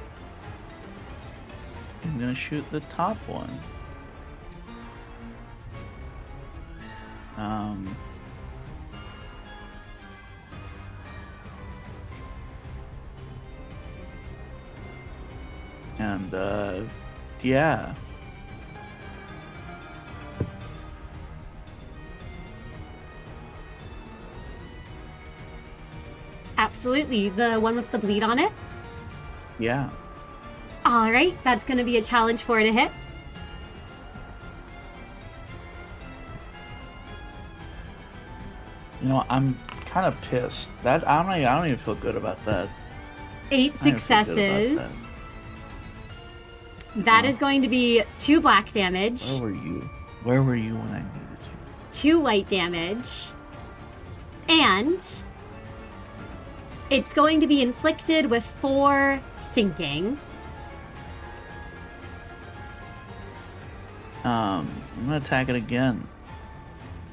am gonna shoot the top one. And yeah. Absolutely. The one with the bleed on it? Yeah. All right, that's going to be a challenge for it to hit. You know, I'm kind of pissed. That I don't even feel good about that. 8 successes. That is going to be 2 black damage. Where were you? Where were you when I needed you? 2 white damage. And it's going to be inflicted with 4 sinking. I'm gonna attack it again.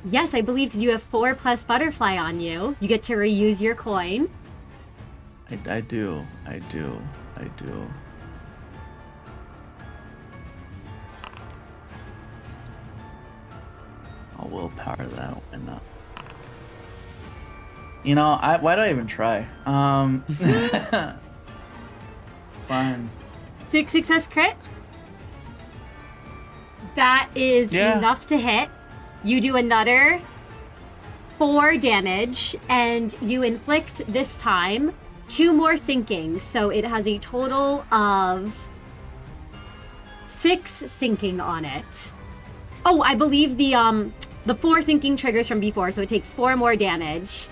Yes, I believe you have 4 plus butterfly on you. You get to reuse your coin. I do. I'll willpower that. Why not? You know, why do I even try? Fine. 6 success crit. That is enough to hit. You do another 4 damage, and you inflict this time 2 more sinking. So it has a total of 6 sinking on it. Oh, I believe the 4 sinking triggers from before, so it takes 4 more damage.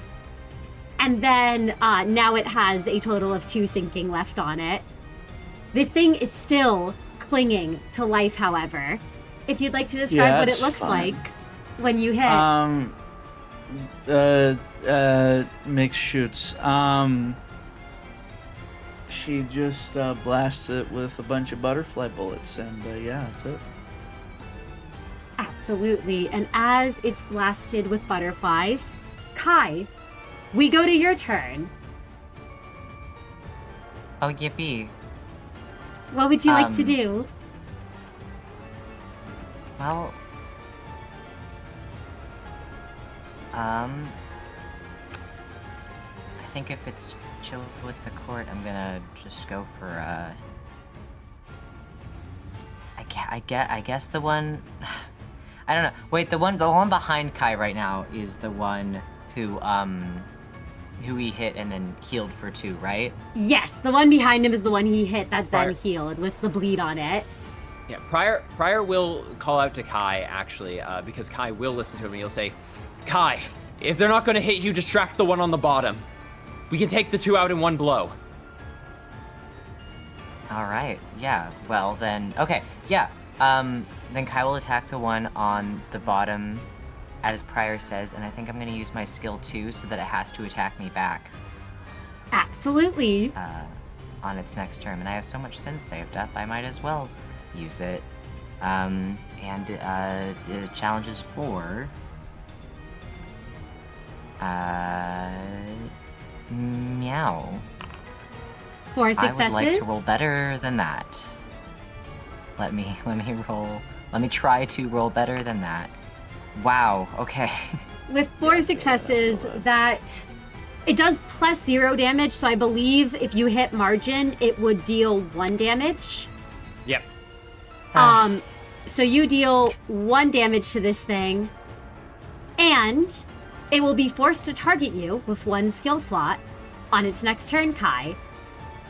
And then now it has a total of 2 sinking left on it. This thing is still clinging to life, however. If you'd like to describe what it looks like when you hit. Miix shoots. She just blasts it with a bunch of butterfly bullets, and that's it. Absolutely. And as it's blasted with butterflies, Kai, we go to your turn. Oh, yippee. What would you like to do? Well, I think if it's chill with the court, I'm gonna just go for I guess the one. I don't know. Wait, the one behind Kai right now is the one who he hit and then healed for 2, right? Yes, the one behind him is the one he hit that then healed with the bleed on it. Yeah, Prior will call out to Kai, actually, because Kai will listen to him, and he'll say, Kai, if they're not going to hit you, distract the one on the bottom. We can take the 2 out in one blow. Alright, yeah, well then, okay, yeah, then Kai will attack the one on the bottom, as Prior says, and I think I'm going to use my skill 2 so that it has to attack me back. Absolutely. On its next turn, and I have so much sin saved up, I might as well use it. And it challenges for meow. 4 successes. I would like to roll better than that. Let me roll. Let me try to roll better than that. Wow. Okay. With 4 successes, that it does plus 0 damage. So I believe if you hit margin, it would deal 1 damage. Yep. So you deal 1 damage to this thing, and it will be forced to target you with 1 skill slot on its next turn, Kai.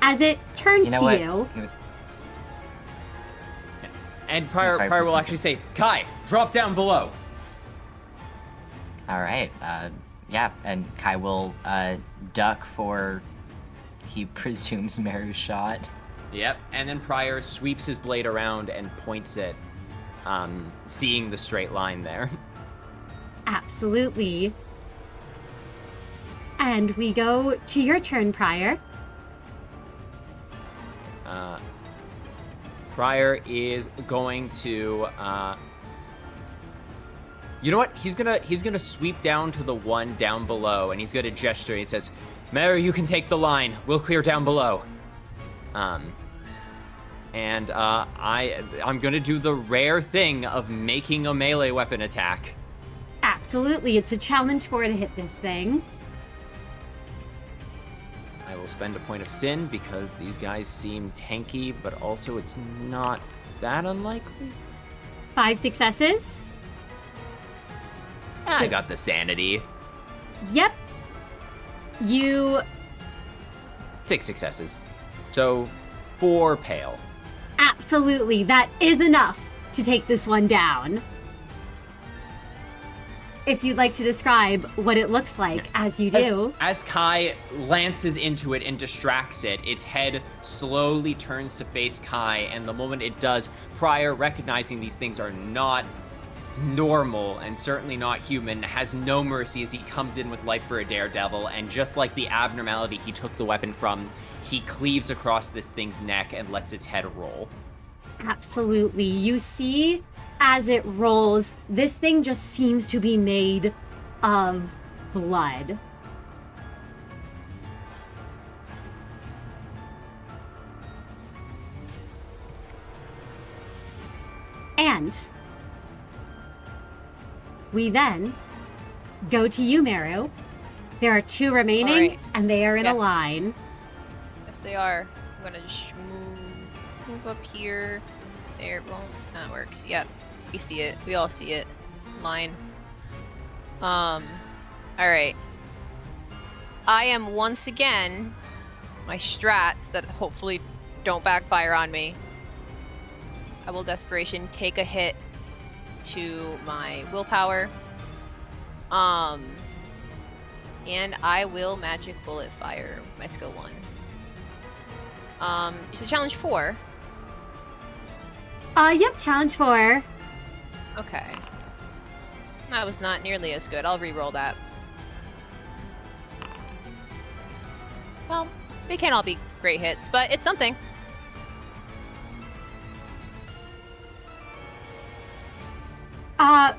As it turns to you. And Prior will actually say, Kai, drop down below. Alright, yeah, and Kai will duck for, he presumes, Merru's shot. Yep, and then Prior sweeps his blade around and points it, seeing the straight line there. Absolutely. And we go to your turn, Prior. Prior is going to, you know what? He's gonna sweep down to the one down below, and he's gonna gesture. He says, "Merru, you can take the line. We'll clear down below." I'm gonna do the rare thing of making a melee weapon attack. Absolutely, it's a challenge for it to hit this thing. I will spend a point of sin because these guys seem tanky, but also it's not that unlikely. 5 successes. I got the sanity. Yep. You... 6 successes. So 4 pale. Absolutely, that is enough to take this one down. If you'd like to describe what it looks like as you do. As Kai lances into it and distracts it, its head slowly turns to face Kai, and the moment it does, Prior, recognizing these things are not normal and certainly not human, has no mercy as he comes in with life for a daredevil, and just like the abnormality he took the weapon from, he cleaves across this thing's neck and lets its head roll. Absolutely. You see as it rolls, this thing just seems to be made of blood. And we then go to you, Merru. There are 2 remaining, Alright. and they are in a Yes. line. Yes, they are. I'm gonna just move up here. There, well, that works. Yep, we see it. We all see it. Line. Alright. I am once again, my strats that hopefully don't backfire on me. I will Desperation take a hit to my willpower. And I will Magic Bullet Fire my skill 1. So challenge 4. Yep, challenge 4. Okay. That was not nearly as good. I'll re-roll that. Well, they can't all be great hits, but it's something.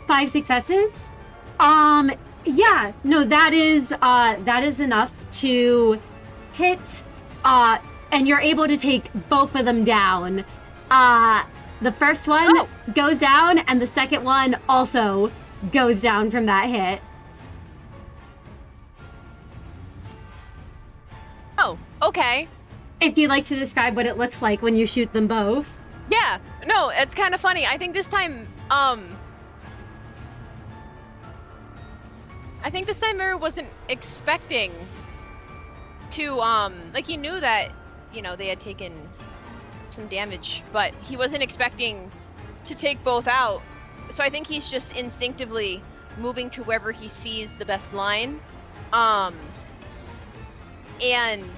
Five successes. Yeah, no, that is enough to hit, and you're able to take both of them down. The first one goes down, and the second one also goes down from that hit. Oh, okay. If you'd like to describe what it looks like when you shoot them both. Yeah, no, it's kind of funny. I think this time, Merru wasn't expecting to, like, he knew that, you know, they had taken some damage, but he wasn't expecting to take both out. So I think he's just instinctively moving to wherever he sees the best line. And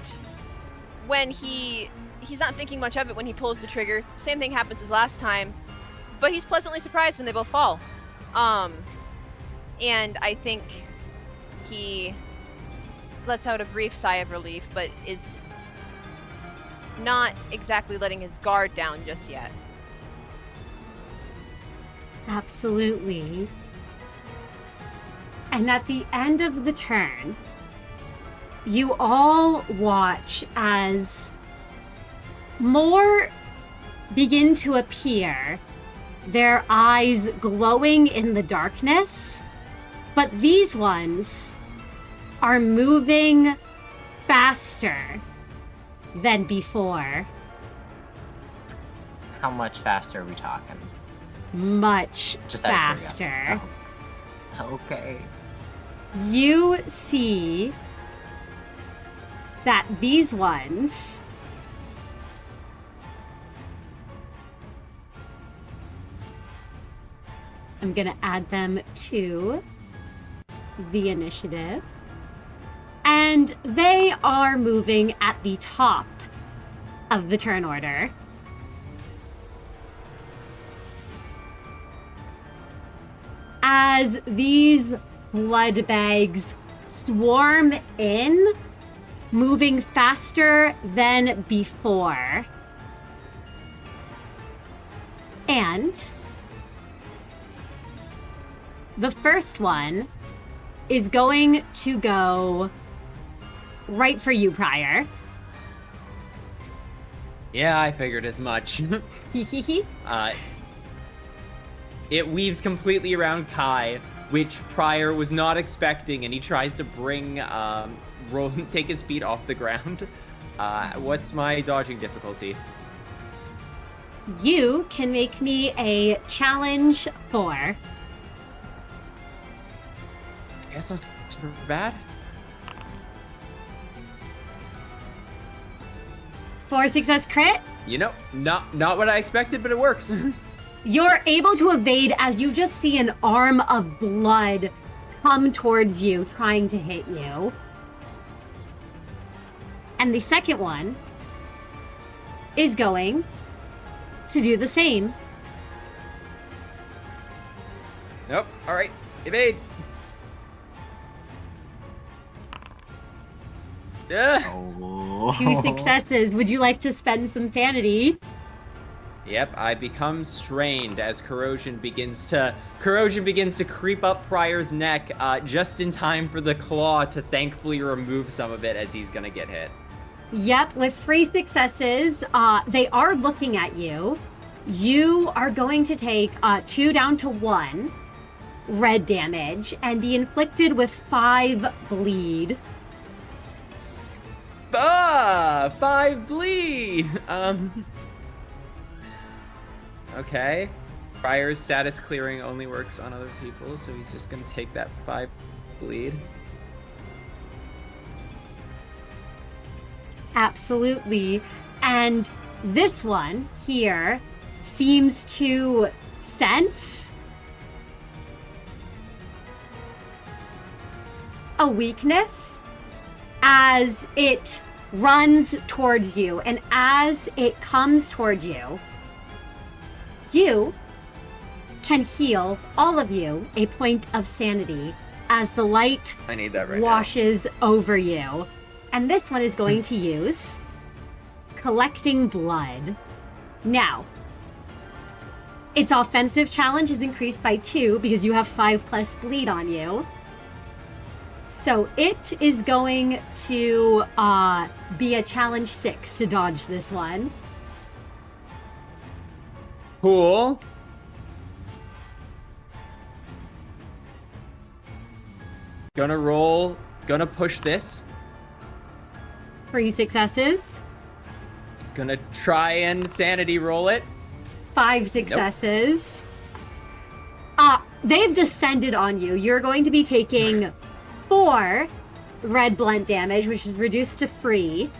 when he's not thinking much of it when he pulls the trigger. Same thing happens as last time, but he's pleasantly surprised when they both fall. And I think he lets out a brief sigh of relief, but is not exactly letting his guard down just yet. Absolutely. And at the end of the turn, you all watch as more begin to appear, their eyes glowing in the darkness, but these ones are moving faster than before. How much faster are we talking? Much Just out of faster. curiosity. Oh. Okay. You see that these ones I'm gonna add them to the initiative, and they are moving at the top of the turn order. As these bloodbags swarm in, moving faster than before. And the first one is going to go right for you, Prior. Yeah, I figured as much. It weaves completely around Kai, which Prior was not expecting, and he tries to take his feet off the ground. What's my dodging difficulty? You can make me a challenge 4. Guess not super bad. 4 success crit. You know, not what I expected, but it works. You're able to evade as you just see an arm of blood come towards you, trying to hit you. And the second one is going to do the same. Nope. All right. Evade. Oh. 2 successes. Would you like to spend some sanity? Yep, I become strained as corrosion begins to creep up Prior's neck, just in time for the claw to thankfully remove some of it as he's gonna get hit. Yep, with 3 successes, they are looking at you. You are going to take 2 down to 1 red damage and be inflicted with 5 bleed. 5 bleed! Okay. Prior's status clearing only works on other people, so he's just gonna take that 5 bleed. Absolutely. And this one here seems to sense a weakness as it runs towards you. And as it comes towards you, you can heal, all of you, a point of sanity as the light I need that right washes over you. And this one is going to use collecting blood. Now, its offensive challenge is increased by 2 because you have 5+ bleed on you. So it is going to be a challenge 6 to dodge this one. Cool. Gonna push this. 3 successes. Gonna try and sanity roll it. 5 successes. They've descended on you. You're going to be taking 4 red blunt damage, which is reduced to 3.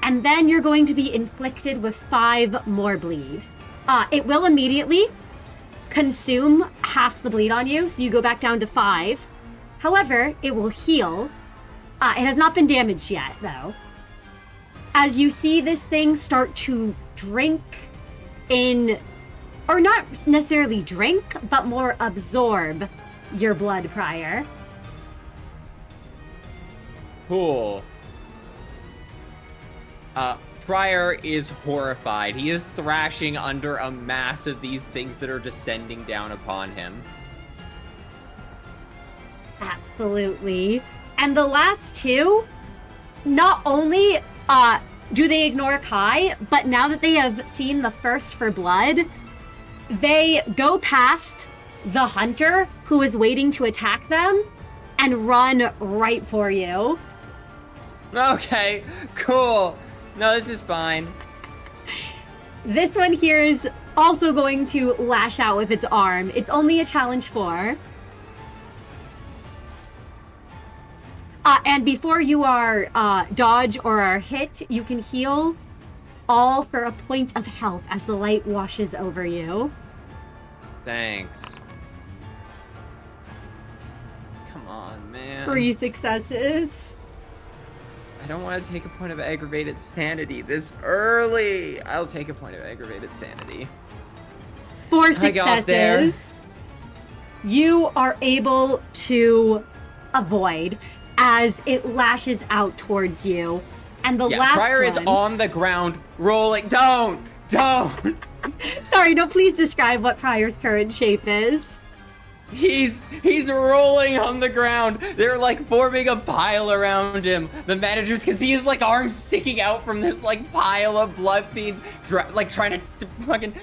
And then you're going to be inflicted with 5 more bleed. It will immediately consume half the bleed on you, so you go back down to 5. However, it will heal. It has not been damaged yet, though. As you see this thing start to drink in, or not necessarily drink, but more absorb your blood, Prior. Cool. Prior is horrified. He is thrashing under a mass of these things that are descending down upon him. Absolutely. And the last 2, not only do they ignore Kai, but now that they have seen the first for blood, they go past the hunter who is waiting to attack them and run right for you. Okay, cool. No, this is fine. This one here is also going to lash out with its arm. It's only a challenge 4. And before you are dodge or are hit, you can heal all for a point of health as the light washes over you. Thanks. Come on, man. 3 successes. I don't want to take a point of aggravated sanity this early. I'll take a point of aggravated sanity. 4 I got there. successes. You are able to avoid as it lashes out towards you. And the last Prior one... is on the ground rolling. Don't! Sorry, no, please describe what Prior's current shape is. He's rolling on the ground. They're like forming a pile around him. The managers can see his like arms sticking out from this like pile of blood fiends, like trying to fucking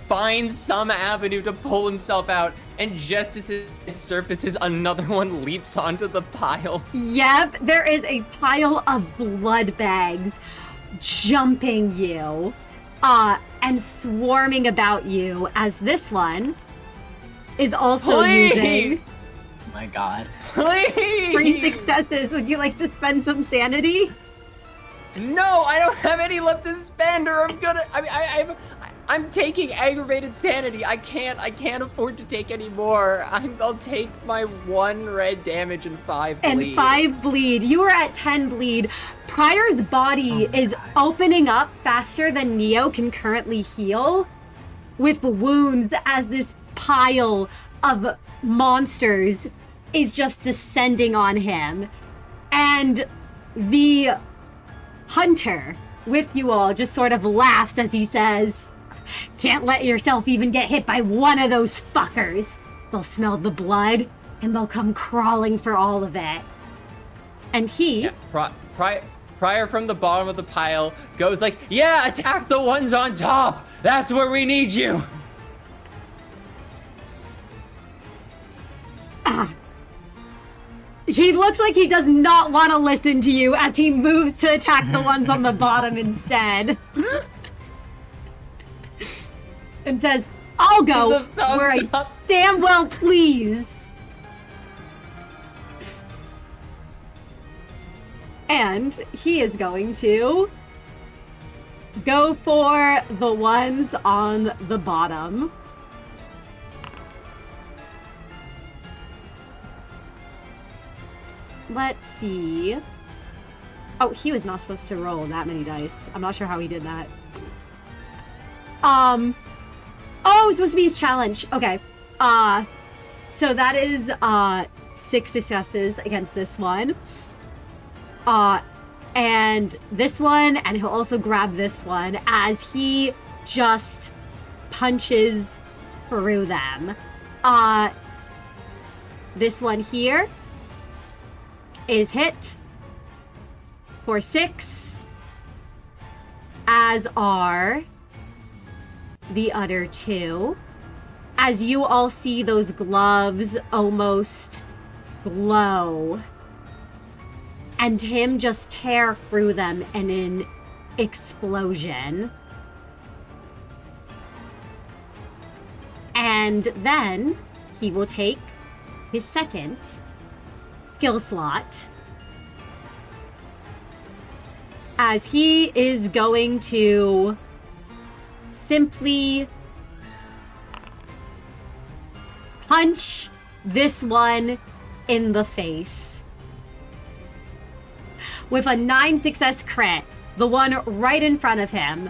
find some avenue to pull himself out. And just as it surfaces, another one leaps onto the pile. Yep, there is a pile of Bloodbags jumping you, and swarming about you as this one is also using... Oh my god. Please! 3 successes. Would you like to spend some sanity? No, I don't have any left to spend, or I'm taking aggravated sanity. I can't afford to take any more. I'll take my 1 red damage and 5 bleed. And 5 bleed. You are at 10 bleed. Prior's body is opening up faster than Neo can currently heal, with wounds as this pile of monsters is just descending on him. And the hunter with you all just sort of laughs as he says, Can't let yourself even get hit by one of those fuckers. They'll smell the blood, and they'll come crawling for all of it. And he... Yeah, Prior from the bottom of the pile goes like, yeah, attack the ones on top! That's where we need you! He looks like he does not want to listen to you as he moves to attack the ones on the bottom instead. And says, I'll go where I damn well please. And he is going to go for the ones on the bottom. Let's see. Oh, he was not supposed to roll that many dice. I'm not sure how he did that. Oh, it was supposed to be his challenge. Okay. So that is 6 successes against this one. And this one, and he'll also grab this one as he just punches through them. This one here is hit for 6, as are the other 2. As you all see those gloves almost glow, and him just tear through them in an explosion. And then he will take his second skill slot, as he is going to simply punch this one in the face with a 9 success crit, the one right in front of him.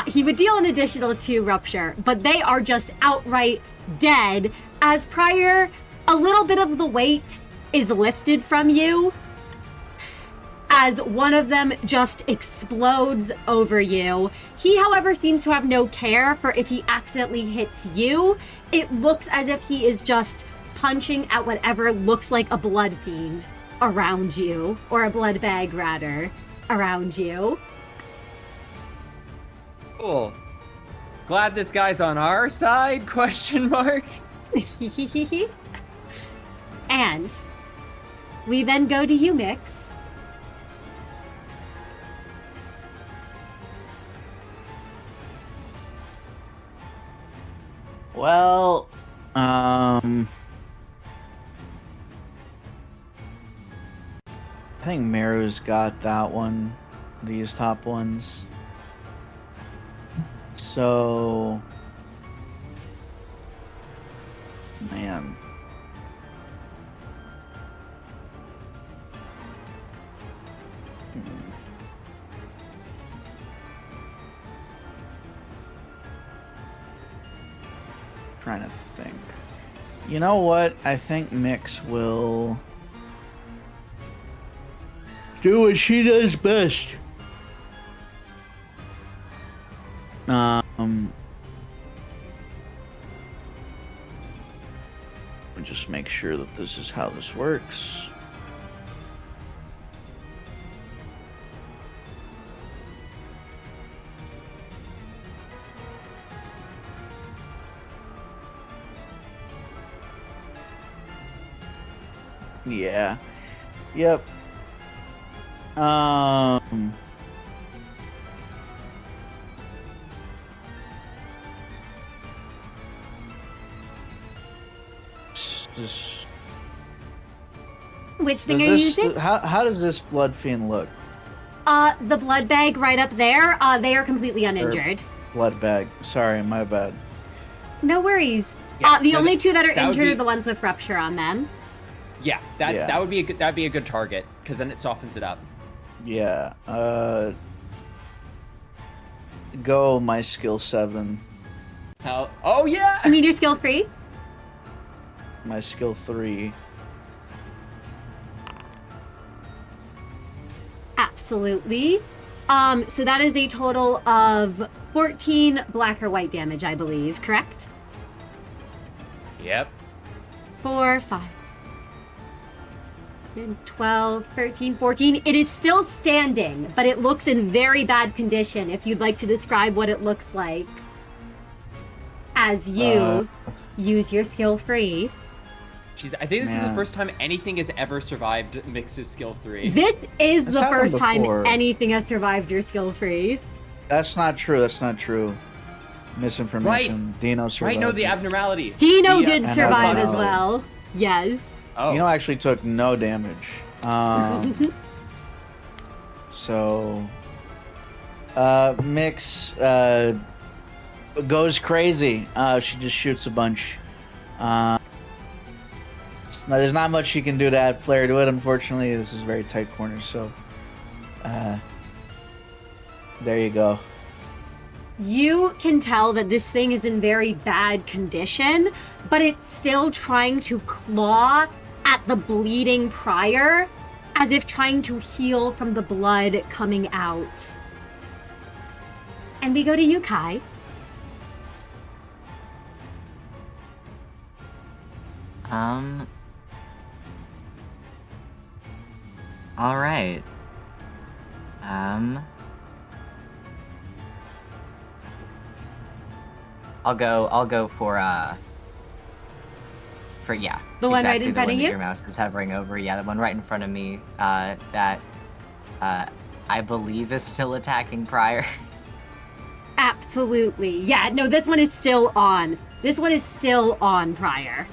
He would deal an additional 2 rupture, but they are just outright dead, as prior, a little bit of the weight is lifted from you, as one of them just explodes over you. He, however, seems to have no care for if he accidentally hits you. It looks as if he is just punching at whatever looks like a blood fiend around you, or a blood bag, rather, around you. Cool. Glad this guy's on our side, question mark? And we then go to you, Miix. Well, I think Merru's got that one, these top ones. So, man. Trying to think. You know what? I think Miix will do what she does best. Just make sure that this is how this works. Yeah. Yep. Which thing are you using? How does this blood fiend look? The blood bag right up there. They are completely uninjured. Blood bag. Sorry, my bad. No worries. Yeah, the only 2 that are that would injured be- are the ones with rupture on them. Yeah, that would be a good target, because then it softens it up. Yeah. Go my skill 7. Oh yeah. You mean your skill 3? My skill 3. Absolutely. So that is a total of 14 black or white damage, I believe, correct? Yep. 4, 5, 12, 13, 14. It is still standing, but it looks in very bad condition, if you'd like to describe what it looks like as you use your skill free. Jeez, I think this is the Man. first time anything has ever survived Miix's skill 3. This is This the happened first time before. anything has survived your skill free. That's not true. That's not true. Misinformation. Right. Dino survived. Right, no, the it. abnormality. Dino The, did and survive as abnormality. well. Yes. Oh. Dino actually took no damage. So, Miix goes crazy. She just shoots a bunch. There's not much she can do to add flair to it, unfortunately. This is very tight corners, so there you go. You can tell that this thing is in very bad condition, but it's still trying to claw at the bleeding Prior, as if trying to heal from the blood coming out. And we go to you, Kai. All right. I'll go for yeah. The one right in exactly, front the one of that you? your mouse is hovering over. Yeah, the one right in front of me. That I believe is still attacking Prior. Absolutely. Yeah, no, this one is still on. This one is still on Prior.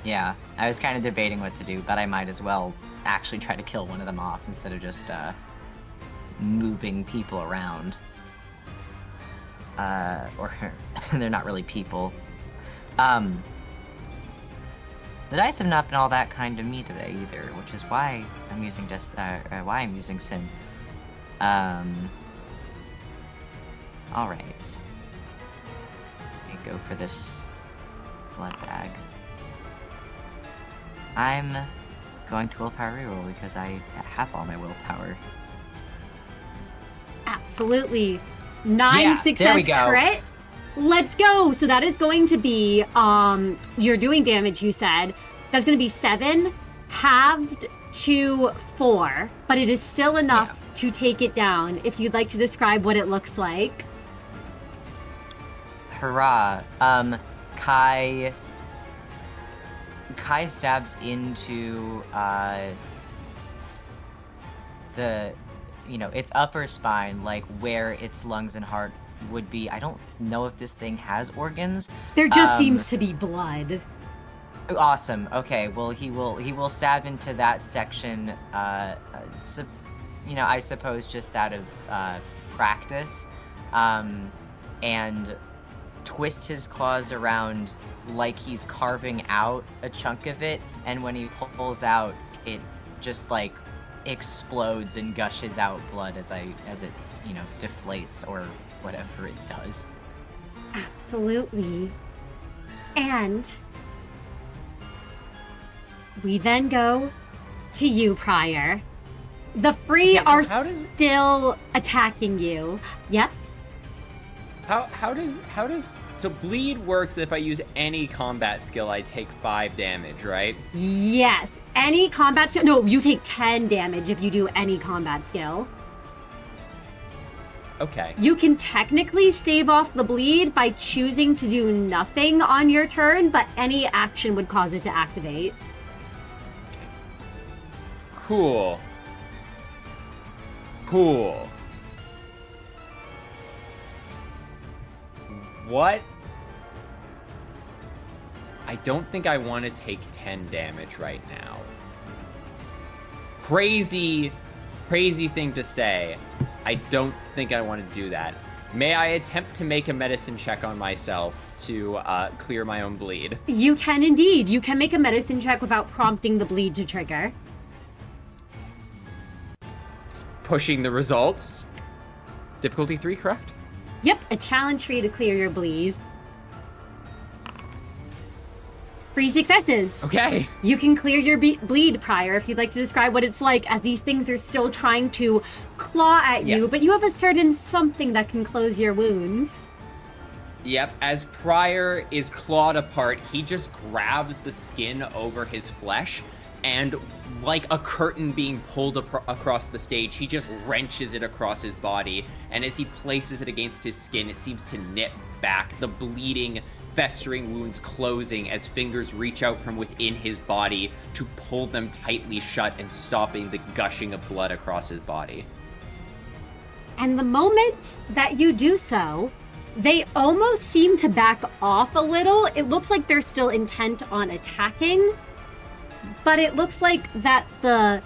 Yeah, I was kind of debating what to do, but I might as well actually try to kill one of them off instead of just moving people around. Or they're not really people. The dice have not been all that kind to me today either, which is why I'm using Sin. All right. Let me go for this blood bag. I'm going to willpower reroll because I have all my willpower. Absolutely. 9 Yeah, there success we go. crit. Let's go. So that is going to be, you're doing damage, you said. That's going to be 7, halved to 4, but it is still enough to take it down. If you'd like to describe what it looks like. Hurrah. Kai stabs into the, its upper spine, like where its lungs and heart would be. I don't know if this thing has organs. There just seems to be blood. Awesome. Okay. Well, he will stab into that section. I suppose just out of practice, and twist his claws around like he's carving out a chunk of it. And when he pulls out, it just like explodes and gushes out blood as it deflates or whatever it does. Absolutely. And we then go to you, Prior. The free Okay, so are how does- still attacking you. Yes? How does so bleed works if I use any combat skill, I take 5 damage, right? Yes. Any combat skill. No, you take 10 damage if you do any combat skill. Okay. You can technically stave off the bleed by choosing to do nothing on your turn, but any action would cause it to activate. Cool. What? I don't think I want to take 10 damage right now. Crazy thing to say. I don't think I want to do that. May I attempt to make a medicine check on myself to clear my own bleed? You can indeed. You can make a medicine check without prompting the bleed to trigger. Pushing the results. Difficulty 3, correct? Yep, a challenge for you to clear your bleed. For 3 successes. Okay. You can clear your bleed, Prior, if you'd like to describe what it's like, as these things are still trying to claw at you, but you have a certain something that can close your wounds. Yep, as Prior is clawed apart, he just grabs the skin over his flesh, and like a curtain being pulled across the stage, he just wrenches it across his body, and as he places it against his skin, it seems to knit back, the bleeding, festering wounds closing as fingers reach out from within his body to pull them tightly shut and stopping the gushing of blood across his body. And the moment that you do so, they almost seem to back off a little. It looks like they're still intent on attacking, but it looks like that the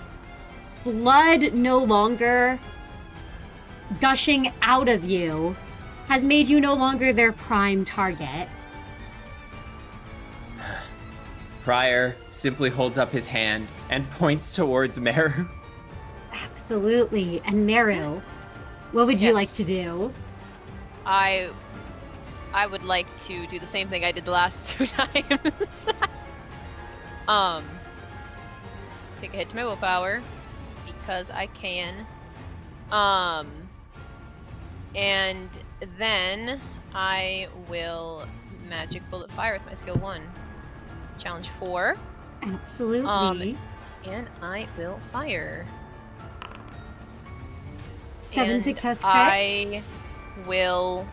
blood no longer gushing out of you has made you no longer their prime target. Prior simply holds up his hand and points towards Merru. Absolutely. And Merru, what would you like to do? I would like to do the same thing I did the last 2 times. Take a hit to my willpower because I can. And then I will magic bullet fire with my skill 1. Challenge 4. Absolutely. And I will fire. 7 And success crit. I will.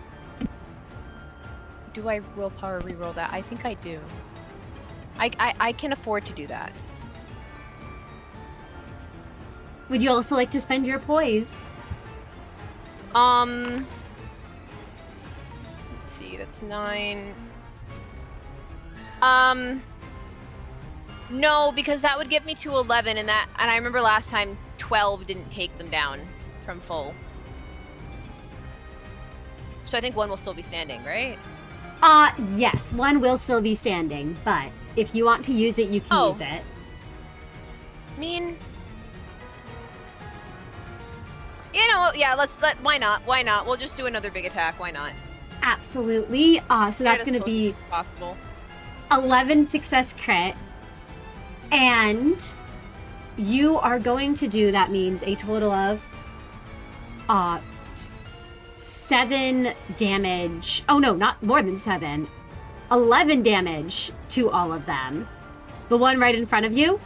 Do I willpower reroll that? I think I do. I can afford to do that. Would you also like to spend your poise? Let's see, that's 9. No, because that would get me to 11, and I remember last time 12 didn't take them down from full. So I think 1 will still be standing, right? Yes, 1 will still be standing, but if you want to use it, you can use it. I mean, why not? We'll just do another big attack, why not? Absolutely. So that's going to be possible. 11 success crit. And you are going to do, that means a total of 7 damage. Oh no, not more than 7. 11 damage to all of them. The one right in front of you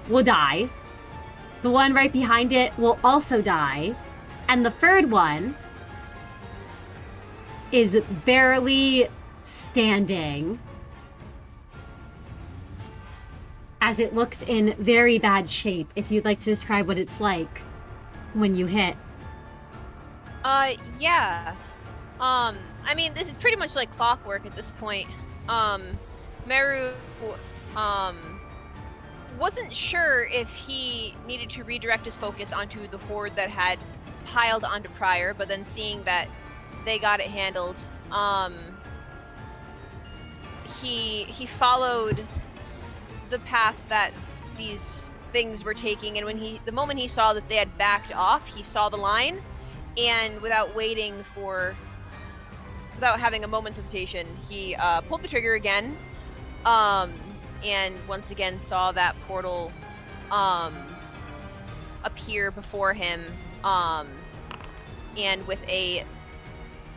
will die. The one right behind it will also die. And the third one is barely standing, as it looks in very bad shape. If you'd like to describe what it's like when you hit. Yeah. I mean, this is pretty much like clockwork at this point. Merru, wasn't sure if he needed to redirect his focus onto the horde that had piled onto Prior, but then seeing that they got it handled, he followed the path that these things were taking, and the moment he saw that they had backed off, he saw the line, and without having a moment's hesitation, he pulled the trigger again, and once again saw that portal appear before him, and with a...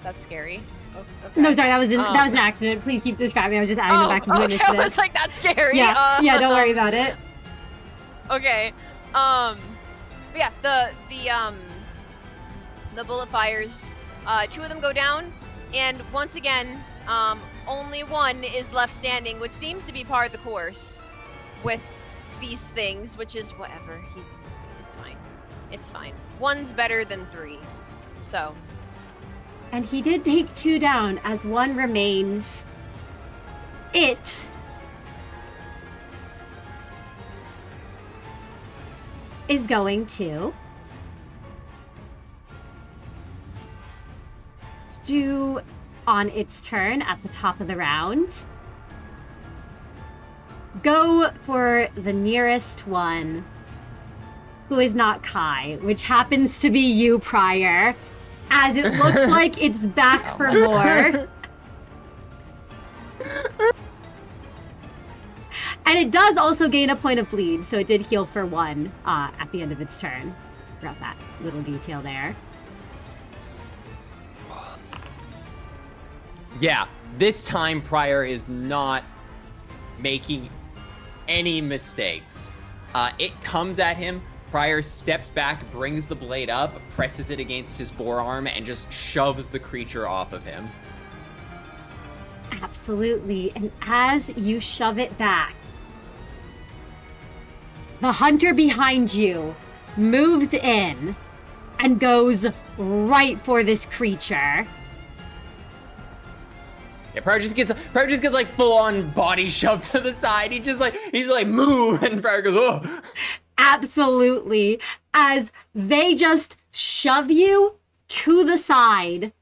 That's scary. Oh, okay. No, sorry, that was an accident. Please keep describing. I was just adding it back into initiative. I was like, that's scary. Yeah, don't worry about it. Okay. But yeah, the bullet fires. 2 of them go down, and once again, only 1 is left standing, which seems to be part of the course with these things, which is whatever. It's fine. It's fine. 1's better than 3. So. And he did take 2 down, as 1 remains. It is going to do, on its turn at the top of the round, go for the nearest one, who is not Kai, which happens to be you, Prior, as it looks like it's back for more. And it does also gain a point of bleed, so it did heal for 1 at the end of its turn. Forgot that little detail there. Yeah, this time Prior is not making any mistakes. It comes at him. Prior steps back, brings the blade up, presses it against his forearm, and just shoves the creature off of him. Absolutely. And as you shove it back, the hunter behind you moves in and goes right for this creature. Yeah, Prior just gets like full on body shoved to the side. He's like move, and Prior goes, oh. Absolutely. As they just shove you to the side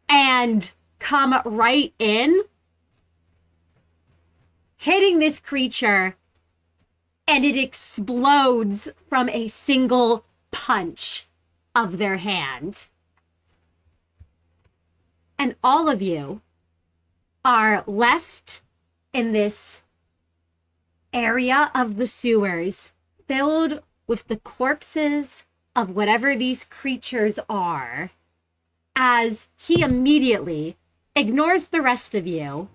and come right in, hitting this creature, and it explodes from a single punch of their hand. And all of you are left in this area of the sewers filled with the corpses of whatever these creatures are, as he immediately ignores the rest of you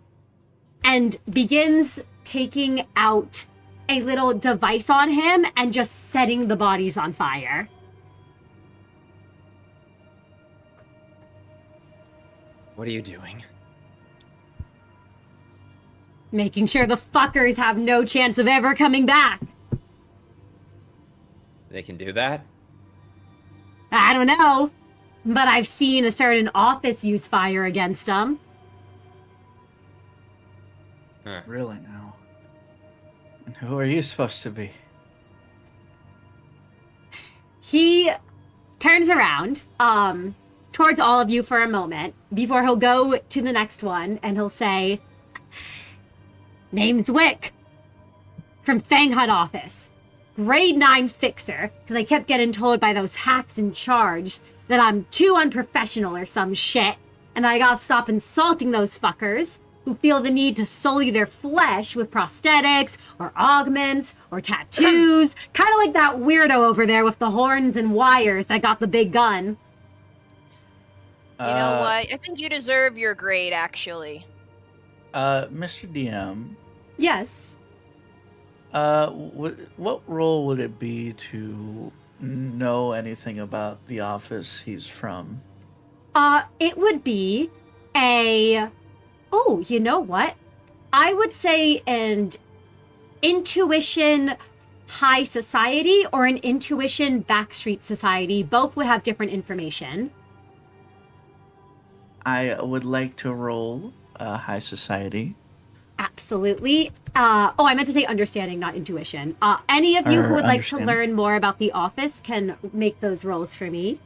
and begins taking out a little device on him and just setting the bodies on fire. What are you doing? Making sure the fuckers have no chance of ever coming back. They can do that? I don't know, but I've seen a certain office use fire against them. Huh. Really now? And who are you supposed to be? He turns around towards all of you for a moment before he'll go to the next one, and he'll say, "Name's Wick, from Fang Hut office. Grade 9 fixer, because I kept getting told by those hacks in charge that I'm too unprofessional or some shit, and I gotta stop insulting those fuckers who feel the need to sully their flesh with prosthetics or augments or tattoos, kind of like that weirdo over there with the horns and wires that got the big gun." You know what? I think you deserve your grade, actually. Mr. DM, Yes. what role would it be to know anything about the office he's from? It would be oh, you know what? I would say an intuition high society or an intuition backstreet society. Both would have different information. I would like to roll high society. Absolutely. I meant to say understanding, not intuition. Any of you who would like to learn more about the office can make those rolls for me.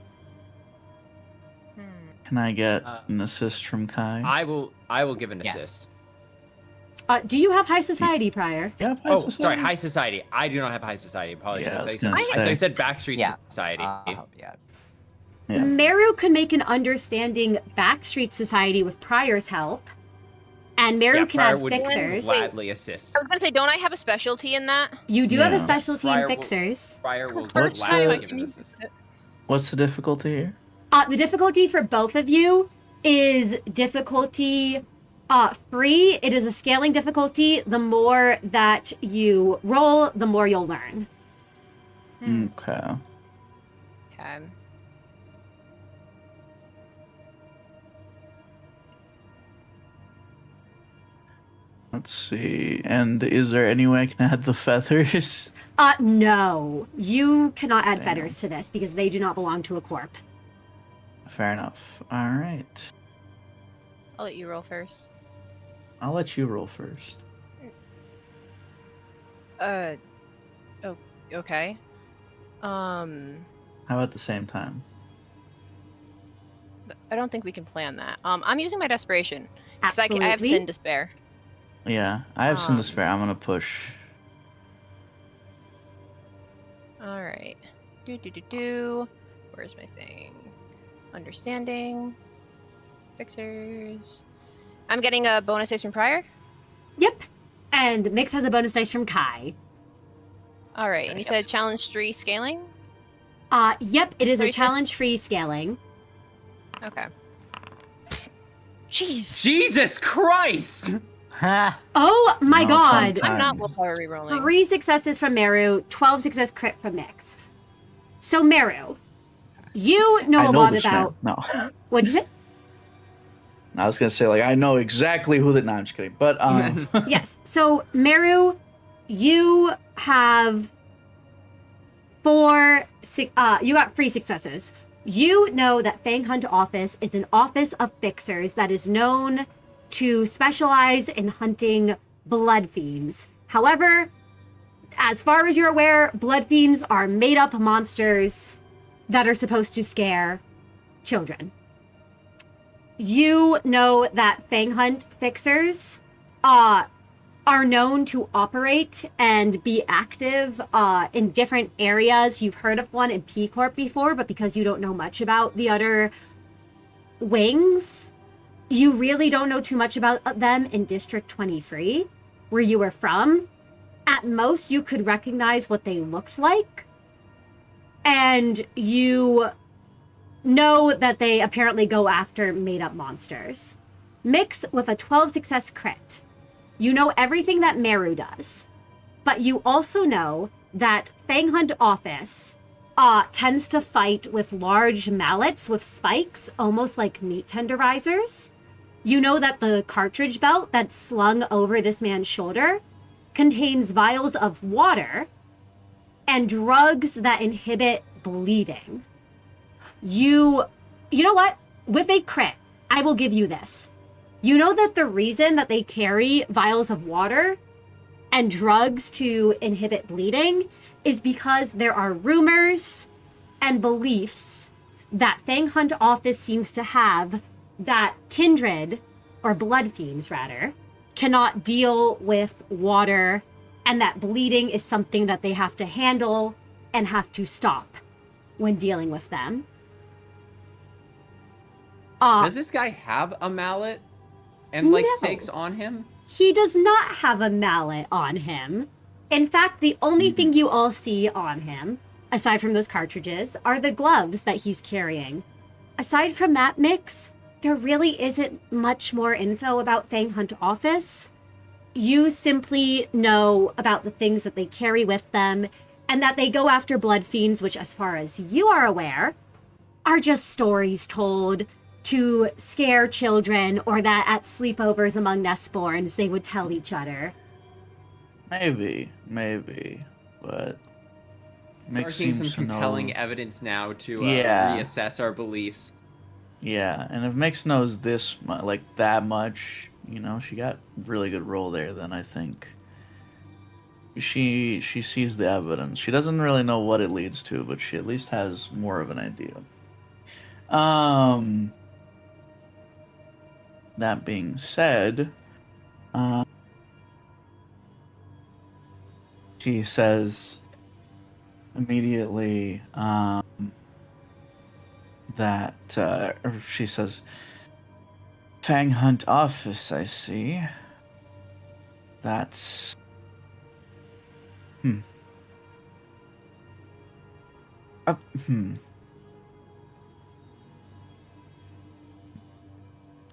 Can I get an assist from Kai? I will give an Yes. assist. Do you have high society prior? Yeah, high Oh, society. sorry, high society. I do not have high society. Apologies. Yeah, I I was thought gonna you say. said Backstreet Yeah. Society. Yeah. Yeah. Merru could make an understanding backstreet society with Prior's help. And Merru Yeah, can Prior add would fixers. gladly assist. I was gonna say, don't I have a specialty in that? You do have a Yeah. specialty Prior in will- fixers. Prior will What's gladly the- give his assist. What's the difficulty here? The difficulty for both of you is difficulty free. It is a scaling difficulty. The more that you roll, the more you'll learn. Okay. Okay. Let's see. And is there any way I can add the feathers? No. You cannot add Damn. feathers to this because they do not belong to a corp. Fair enough. All right. I'll let you roll first. I'll let you roll first. Oh, okay. How about the same time? I don't think we can plan that. I'm using my desperation because I have Absolutely. sin to spare. Yeah, I have some to Um, spare. I'm gonna push. All right. Where's my thing? Understanding. Fixers. I'm getting a bonus ace from prior. Yep. And Miix has a bonus dice from Kai. All right, and you said challenge 3 scaling? Yep, it is a Sorry, sir? challenge-free scaling. Okay. Jeez. Jesus Christ! Oh my No, god! sometimes. I'm not willpower rerolling. 3 successes from Merru, 12 success crit from Miix. So Merru, you know I a know lot this about. man. No. What'd you say? I was gonna say, like, I know exactly who that. No, I'm just kidding. But Yes. So Merru, you have you got 3 successes. You know that Fang Hunt Office is an office of fixers that is known to specialize in hunting blood fiends. However, as far as you're aware, blood fiends are made-up monsters that are supposed to scare children. You know that Fang Hunt fixers are known to operate and be active in different areas. You've heard of one in T Corp before, but because you don't know much about the other wings, you really don't know too much about them in District 23, where you were from. At most, you could recognize what they looked like. And you know that they apparently go after made-up monsters. Miix with a 12 success crit. You know everything that Merru does, but you also know that Fang Hunt Office tends to fight with large mallets with spikes, almost like meat tenderizers. You know that the cartridge belt that's slung over this man's shoulder contains vials of water and drugs that inhibit bleeding. You know what? With a crit, I will give you this. You know that the reason that they carry vials of water and drugs to inhibit bleeding is because there are rumors and beliefs that Fang Hunt Office seems to have that kindred, or blood fiends rather, cannot deal with water, and that bleeding is something that they have to handle and have to stop when dealing with them. Does this guy have a mallet and like No. stakes on him? He does not have a mallet on him. In fact, the only thing you all see on him, aside from those cartridges, are the gloves that he's carrying. Aside from that, Miix, there really isn't much more info about Fang Hunt Office. You simply know about the things that they carry with them, and that they go after blood fiends, which, as far as you are aware, are just stories told to scare children, or that at sleepovers among nestborns they would tell each other. maybe, but We're Miix seeing some seems to know. compelling evidence now to Yeah. reassess our beliefs. Yeah, and if Miix knows this like that much, you know, she got really good roll there. Then I think she sees the evidence. She doesn't really know what it leads to, but she at least has more of an idea. That being said, she says immediately that or she says, Fang Hunt Office, I see. That's I'm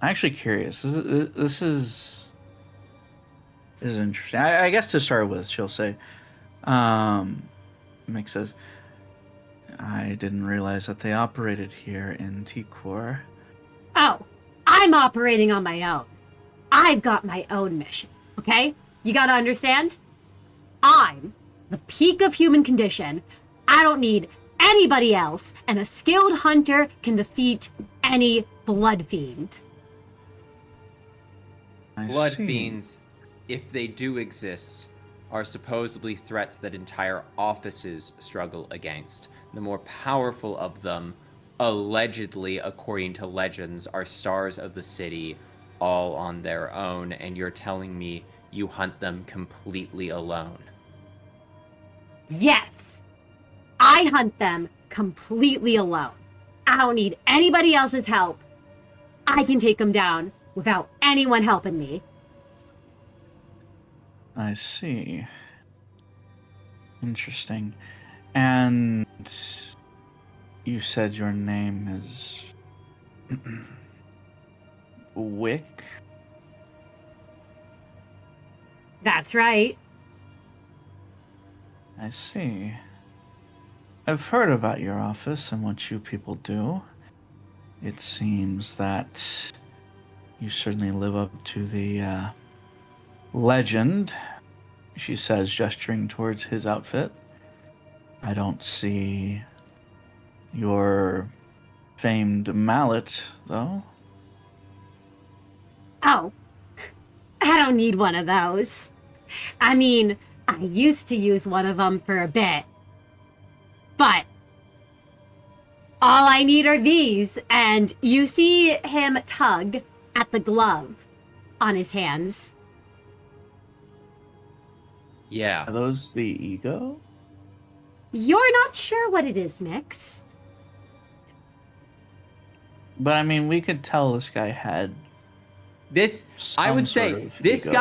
actually curious. This is interesting. I guess to start with, she'll say, Miix says, I didn't realize that they operated here in T Corp. Oh, I'm operating on my own. I've got my own mission, okay? You gotta understand? I'm the peak of human condition. I don't need anybody else, and a skilled hunter can defeat any blood fiend. I Blood see. fiends, if they do exist, are supposedly threats that entire offices struggle against. The more powerful of them, allegedly, according to legends, are stars of the city, all on their own, and you're telling me you hunt them completely alone. Yes, I hunt them completely alone. I don't need anybody else's help. I can take them down without anyone helping me. I see. Interesting. And you said your name is Wick? That's right. I see. I've heard about your office and what you people do. It seems that you certainly live up to the legend, she says, gesturing towards his outfit. I don't see your famed mallet, though. Oh, I don't need one of those. I mean, I used to use one of them for a bit. But all I need are these, and you see him tug at the glove on his hands. Yeah. Are those the ego? You're not sure what it is, Miix. But I mean, we could tell this guy had This, I some would sort say, of this ego.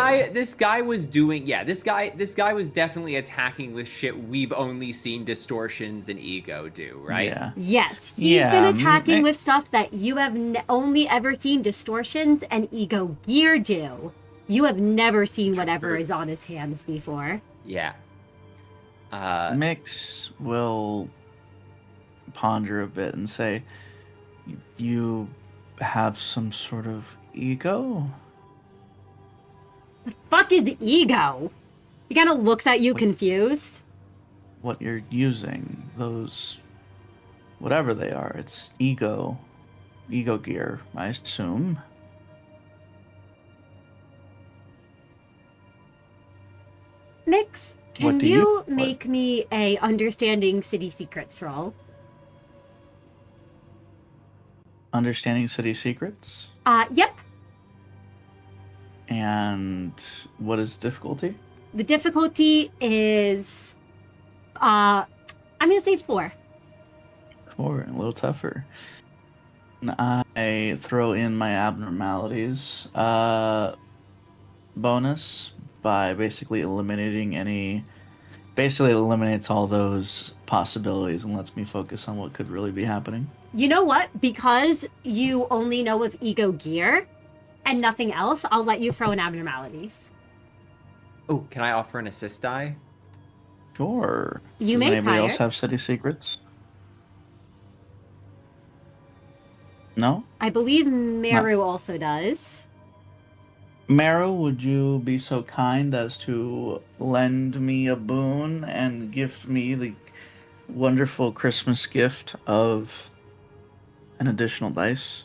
guy was doing, yeah, this guy was definitely attacking with shit we've only seen distortions and ego do, right? Yeah. Yes, he's Yeah, been attacking Miix- with stuff that you have only ever seen distortions and ego gear do. You have never seen whatever is on his hands before. Yeah. Miix will ponder a bit and say, you have some sort of ego? The fuck is ego? He kind of looks at you confused. What you're using, those, whatever they are, it's ego gear, I assume. Miix, can What do you you- make me a understanding city secrets roll? Understanding city secrets? Yep. And what is difficulty? The difficulty is, I'm gonna say 4. 4, a little tougher. And I throw in my abnormalities bonus by basically eliminates all those possibilities and lets me focus on what could really be happening. You know what? Because you only know of ego gear and nothing else, I'll let you throw in abnormalities. Oh, can I offer an assist die? Sure. You Does may, anybody Prior. else have city secrets? No? I believe Merru also does. Merru, would you be so kind as to lend me a boon and gift me the wonderful Christmas gift of an additional dice?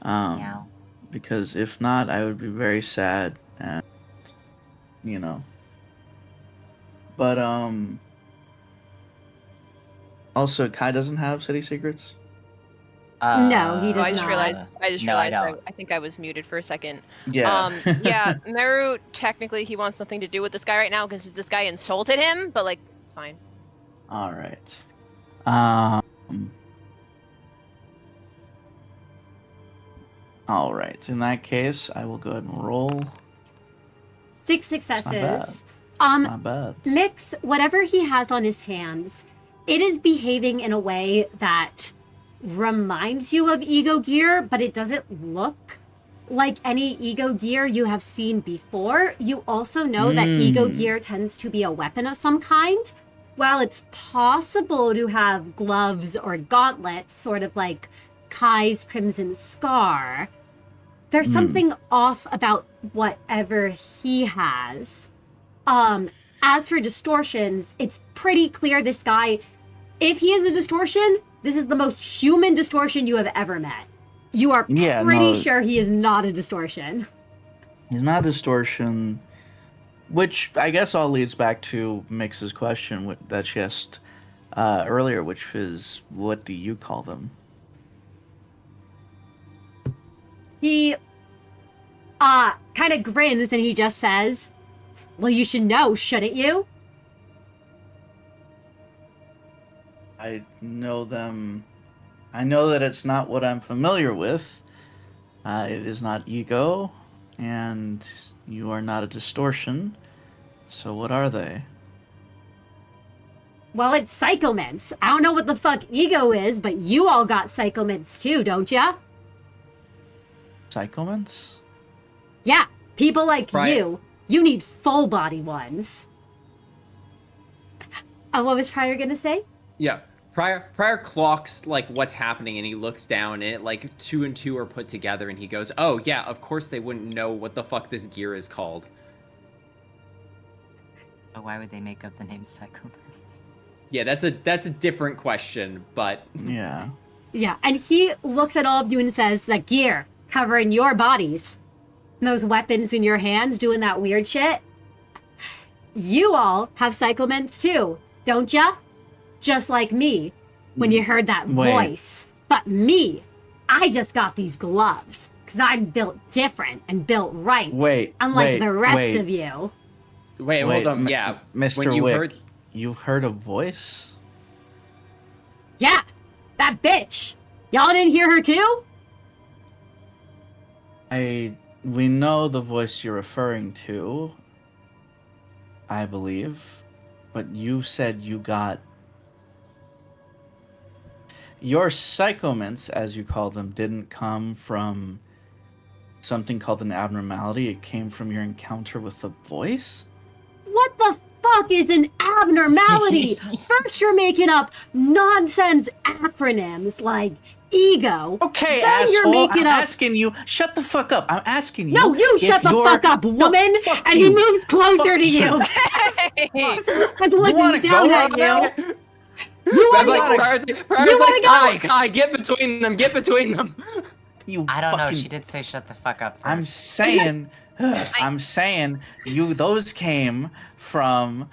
Meow. Because if not, I would be very sad, and But also, Kai doesn't have city secrets. No, he Oh, does I just not. realized. No, I don't. I think I was muted for a second. Yeah. Yeah, Merru, technically he wants nothing to do with this guy right now because this guy insulted him, but like, fine. All right. All right. In that case, I will go ahead and roll. 6 Not bad. successes. Not bad. Miix, whatever he has on his hands, it is behaving in a way that reminds you of ego gear, but it doesn't look like any ego gear you have seen before. You also know that ego gear tends to be a weapon of some kind. While it's possible to have gloves or gauntlets, sort of like Kai's Crimson Scar, there's something off about whatever he has. As for distortions, it's pretty clear this guy, if he is a distortion, this is the most human distortion you have ever met. You are pretty sure he is not a distortion. He's not a distortion, which I guess all leads back to Mix's question that she asked earlier, which is, what do you call them? He kind of grins and he just says, well, you should know, shouldn't you? I know them. I know that it's not what I'm familiar with. It is not ego. And you are not a distortion. So what are they? Well, it's psychomints. I don't know what the fuck ego is, but you all got psychomints too, don't ya? Psychomints? Yeah, people like Right. you need full body ones. What was Pryor gonna say? Yeah. Prior clocks like what's happening, and he looks down, and it like 2 and 2 are put together, and he goes, "Oh yeah, of course they wouldn't know what the fuck this gear is called." But why would they make up the name Psychomints? Yeah, that's a different question, but Yeah. Yeah, and he looks at all of you and says, that gear covering your bodies, and those weapons in your hands doing that weird shit. You all have psychomints too, don't ya? Just like me, when you heard that Wait. voice. But me, I just got these gloves, because I'm built different and built right. Wait, Unlike wait, the rest wait. of you. wait, hold on. Yeah, Mr. when you Wick, heard you heard a voice? Yeah, that bitch. Y'all didn't hear her too? We know the voice you're referring to, I believe, but you said you got your psychomints, as you call them, didn't come from something called an abnormality. It came from your encounter with the voice? What the fuck is an abnormality? First you're making up nonsense acronyms like ego. Okay, then asshole, you're making I'm up... asking you. Shut the fuck up. I'm asking you. No, you if shut the you're- fuck up, woman! No, fuck and you. he moves closer Fuck to you. And wanna looks down go at out you. there? You I'm want like, to Prior's You like, wanna go? Kai, get between them, get between them. You I don't know. fucking- She did say shut the fuck up first. I'm saying, those came from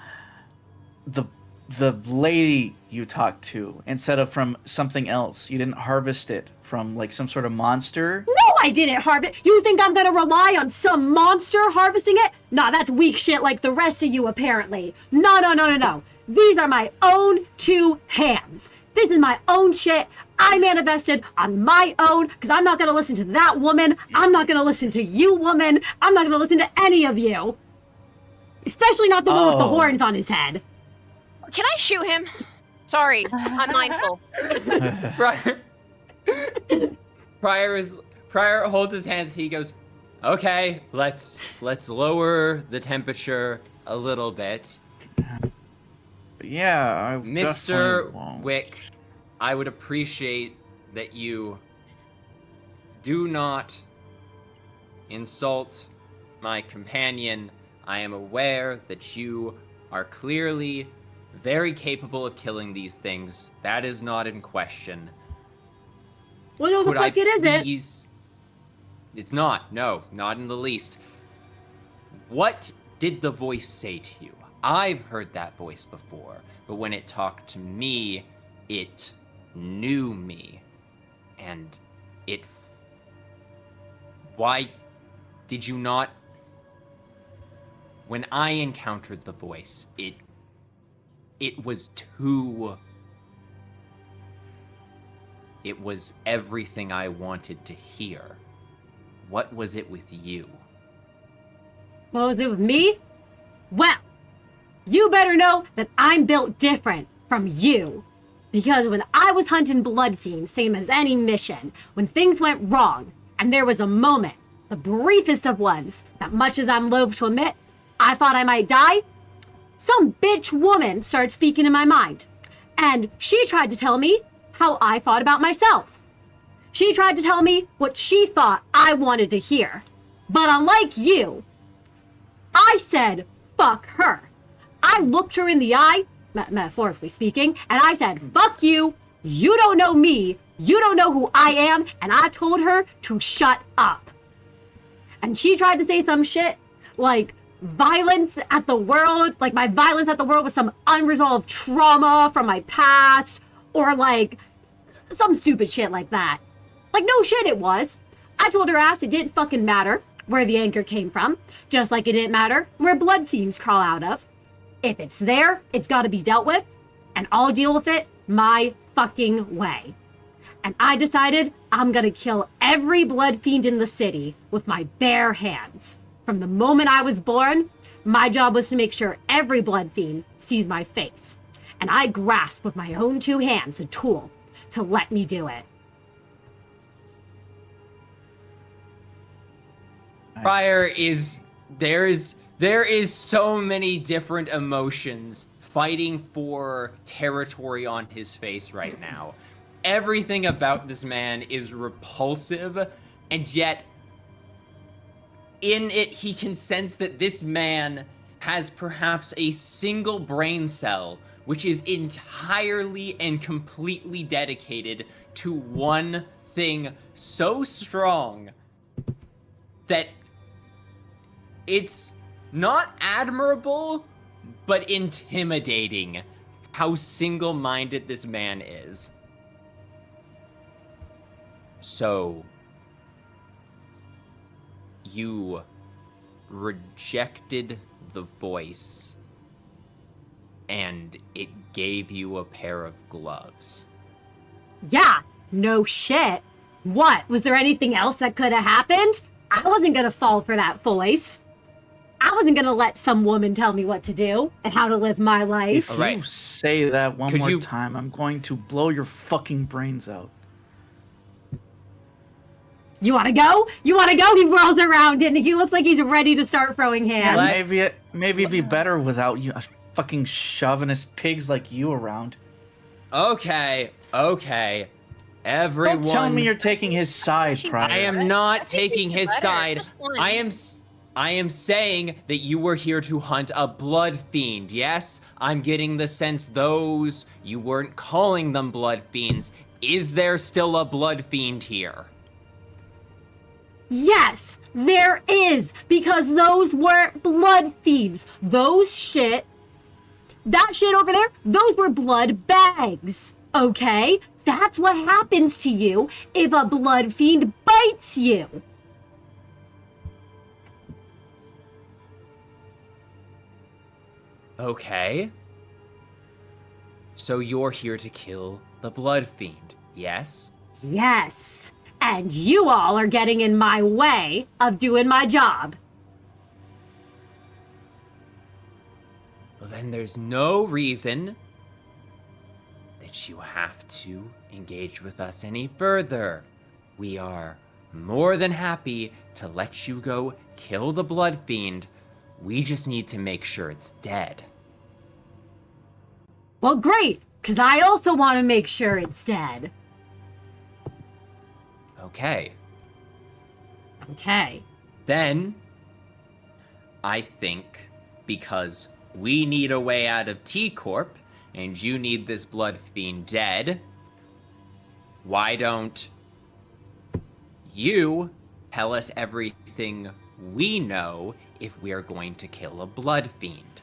the lady you talked to instead of from something else. You didn't harvest it from like some sort of monster. No, I didn't harvest. You think I'm gonna rely on some monster harvesting it? Nah, that's weak shit like the rest of you, apparently. No. These are my own 2 hands. This is my own shit. I manifested on my own, because I'm not gonna listen to that woman. I'm not gonna listen to you, woman. I'm not gonna listen to any of you. Especially not the one with the Oh. horns on his head. Can I shoot him? Sorry, I'm mindful. Prior holds his hands. He goes, "Okay, let's lower the temperature a little bit, But yeah, I definitely Mr. won't. Wick. I would appreciate that you do not insult my companion. I am aware that you are clearly very capable of killing these things. That is not in question. Well, no, the Could I fuck it isn't. please- It's not. No, not in the least. What did the voice say to you? I've heard that voice before, but when it talked to me, it knew me. And why did you not... When I encountered the voice, it was too... It was everything I wanted to hear. What was it with you? What was it with me? Well, you better know that I'm built different from you. Because when I was hunting blood fiends, same as any mission, when things went wrong, and there was a moment, the briefest of ones, that much as I'm loath to admit, I thought I might die, some bitch woman started speaking in my mind. And she tried to tell me how I thought about myself. She tried to tell me what she thought I wanted to hear. But unlike you, I said, fuck her. I looked her in the eye, metaphorically speaking, and I said, fuck you, you don't know me, you don't know who I am, and I told her to shut up. And she tried to say some shit like violence at the world, like my violence at the world was some unresolved trauma from my past, or like some stupid shit like that. Like, no shit it was. I told her ass it didn't fucking matter where the anchor came from, just like it didn't matter where blood fiends crawl out of. If it's there, it's gotta be dealt with, and I'll deal with it my fucking way. And I decided I'm gonna kill every blood fiend in the city with my bare hands. From the moment I was born, my job was to make sure every blood fiend sees my face. And I grasped with my own 2 hands a tool to let me do it. Prior there is so many different emotions fighting for territory on his face right now. Everything about this man is repulsive, and yet in it he can sense that this man has perhaps a single brain cell which is entirely and completely dedicated to one thing so strong that it's not admirable, but intimidating how single-minded this man is. So, you rejected the voice, and it gave you a pair of gloves. Yeah, no shit. What? Was there anything else that could have happened? I wasn't gonna fall for that voice. I wasn't gonna let some woman tell me what to do and how to live my life. If you say that one Could more you- time, I'm going to blow your fucking brains out. You wanna go? You wanna go? He whirls around and he looks like he's ready to start throwing hands. Maybe it'd be better without you fucking chauvinist pigs like you around. Okay. Everyone. Don't tell me you're taking his side, Prior. I am not taking his better. side. Just one. I am saying that you were here to hunt a blood fiend. Yes, I'm getting the sense you weren't calling them blood fiends. Is there still a blood fiend here? Yes, there is, because those weren't blood fiends. That shit over there, those were blood bags. Okay? That's what happens to you if a blood fiend bites you. Okay. So you're here to kill the blood fiend, yes? Yes. And you all are getting in my way of doing my job. Well, then there's no reason that you have to engage with us any further. We are more than happy to let you go kill the blood fiend. We just need to make sure it's dead. Well, great, because I also want to make sure it's dead. Okay. Okay. Then, I think because we need a way out of T Corp, and you need this blood fiend dead, why don't you tell us everything we know if we are going to kill a blood fiend?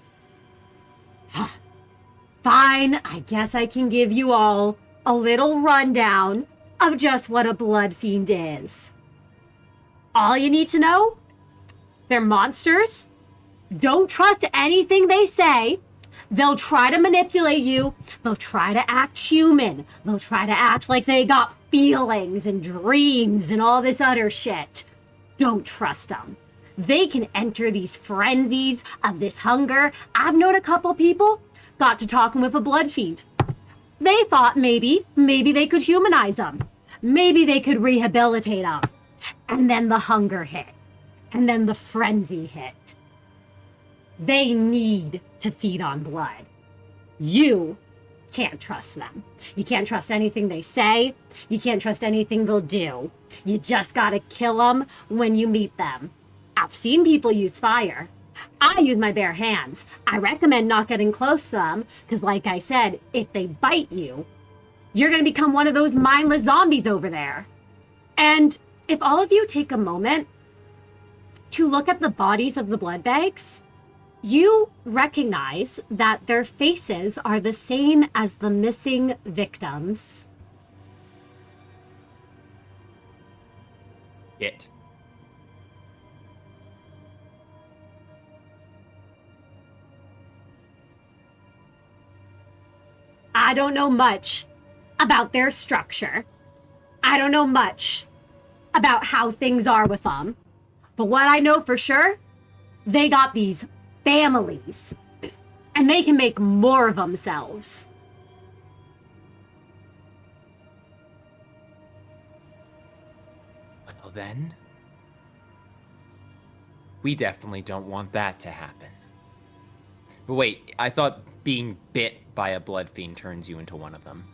Fine, I guess I can give you all a little rundown of just what a blood fiend is. All you need to know, they're monsters. Don't trust anything they say. They'll try to manipulate you. They'll try to act human. They'll try to act like they got feelings and dreams and all this other shit. Don't trust them. They can enter these frenzies of this hunger. I've known a couple people got to talking with a blood fiend. They thought maybe they could humanize them. Maybe they could rehabilitate them. And then the hunger hit. And then the frenzy hit. They need to feed on blood. You can't trust them. You can't trust anything they say. You can't trust anything they'll do. You just gotta kill them when you meet them. I've seen people use fire. I use my bare hands. I recommend not getting close to them, because like I said, if they bite you, you're gonna become one of those mindless zombies over there. And if all of you take a moment to look at the bodies of the Bloodbags, you recognize that their faces are the same as the missing victims. It. I don't know much about their structure, I don't know much about how things are with them. But what I know for sure, they got these families. And they can make more of themselves. Well then, we definitely don't want that to happen. But wait, I thought being bit by a blood fiend turns you into one of them.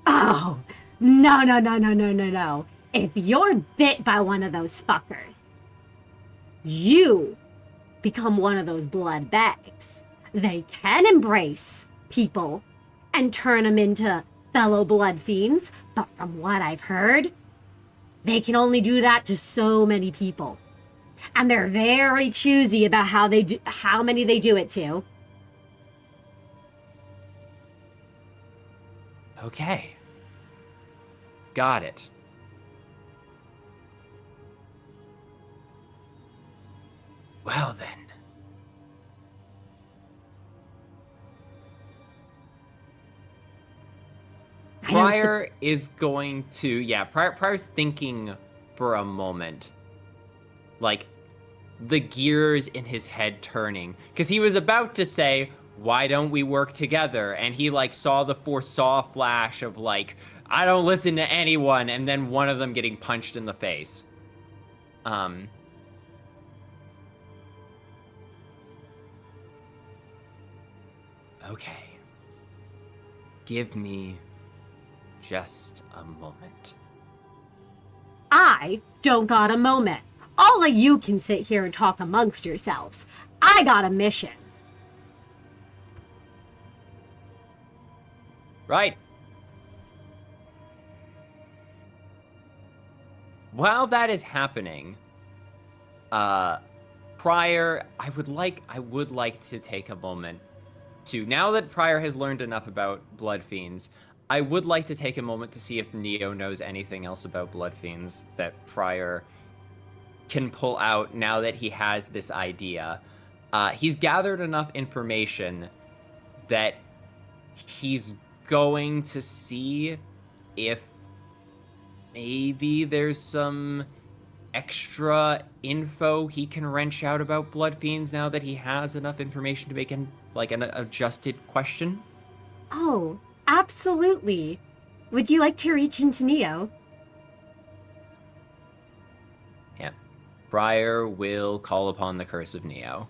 Oh, no. If you're bit by one of those fuckers, you become one of those blood bags. They can embrace people and turn them into fellow blood fiends, but from what I've heard, they can only do that to so many people. And they're very choosy about how many they do it to. Okay. Got it. Well then. Prior is going to, Prior's thinking for a moment. Like, the gears in his head turning. Because he was about to say, why don't we work together? And he, like, saw the foresaw flash of, like, I don't listen to anyone, and then one of them getting punched in the face. Okay. Give me just a moment. I don't got a moment. All of you can sit here and talk amongst yourselves. I got a mission. Right. While that is happening, Prior, I would like to take a moment to, now that Prior has learned enough about blood fiends, I would like to take a moment to see if Neo knows anything else about blood fiends that Prior can pull out now that he has this idea. He's gathered enough information that he's going to see if maybe there's some extra info he can wrench out about blood fiends now that he has enough information to make an adjusted question. Oh, absolutely. Would you like to reach into Neo? Yeah. Briar will call upon the curse of Neo.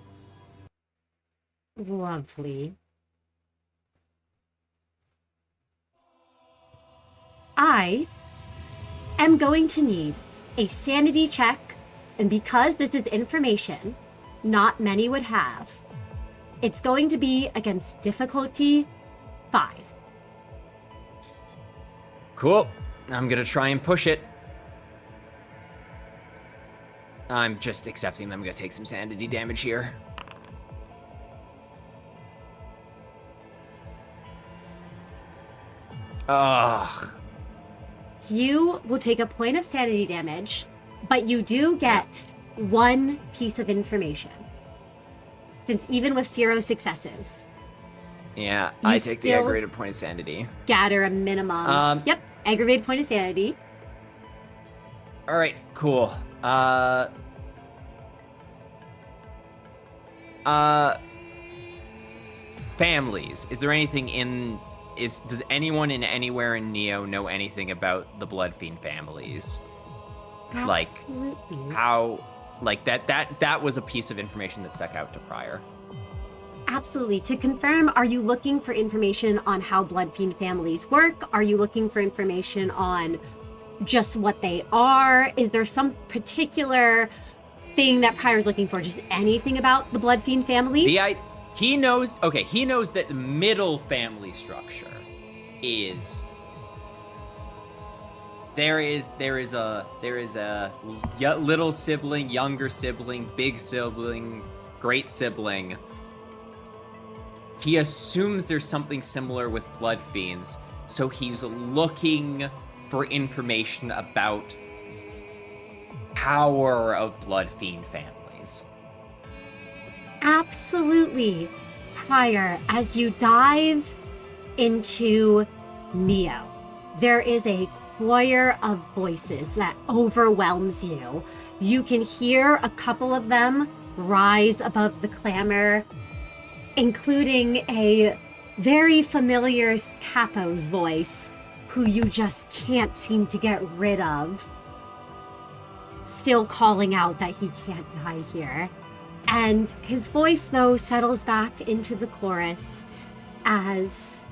Lovely. I am going to need a sanity check, and because this is information not many would have, it's going to be against difficulty 5. Cool. I'm gonna try and push it. I'm just accepting that I'm gonna take some sanity damage here. Ugh. You will take a point of sanity damage, but you do get 1 piece of information. Since even with 0 successes, Yeah, You I take the still- aggravated point of sanity. gather a minimum. Yep, aggravated point of sanity. All right, cool. Families. Is there anything in? Does anyone in anywhere in Neo know anything about the Bloodfiend families? Like, Absolutely. How? Like that was a piece of information that stuck out to Prior. Absolutely. To confirm, are you looking for information on how Bloodfiend families work? Are you looking for information on just what they are? Is there some particular thing that Prior's looking for? Just anything about the Bloodfiend families? He knows. Okay, he knows that the middle family structure is. There is a little sibling, younger sibling, big sibling, great sibling. He assumes there's something similar with blood fiends, so he's looking for information about power of blood fiend families. Absolutely. Prior, as you dive into Neo, there is a choir of voices that overwhelms you. You can hear a couple of them rise above the clamor, including a very familiar Capo's voice, who you just can't seem to get rid of, still calling out that he can't die here. And his voice, though, settles back into the chorus as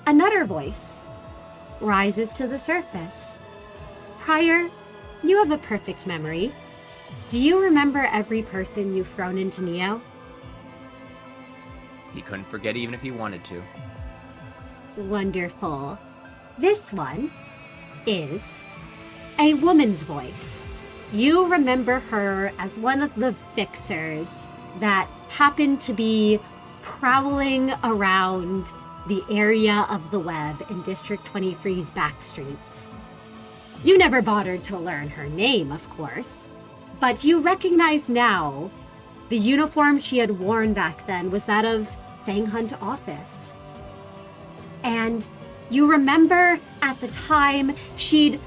another voice rises to the surface. Prior, you have a perfect memory. Do you remember every person you've thrown into Neo? He couldn't forget even if he wanted to. Wonderful. This one is a woman's voice. You remember her as one of the fixers that happened to be prowling around the area of the web in District 23's back streets. You never bothered to learn her name, of course, but you recognize now the uniform she had worn back then was that of Fang Hunt Office. And you remember at the time she'd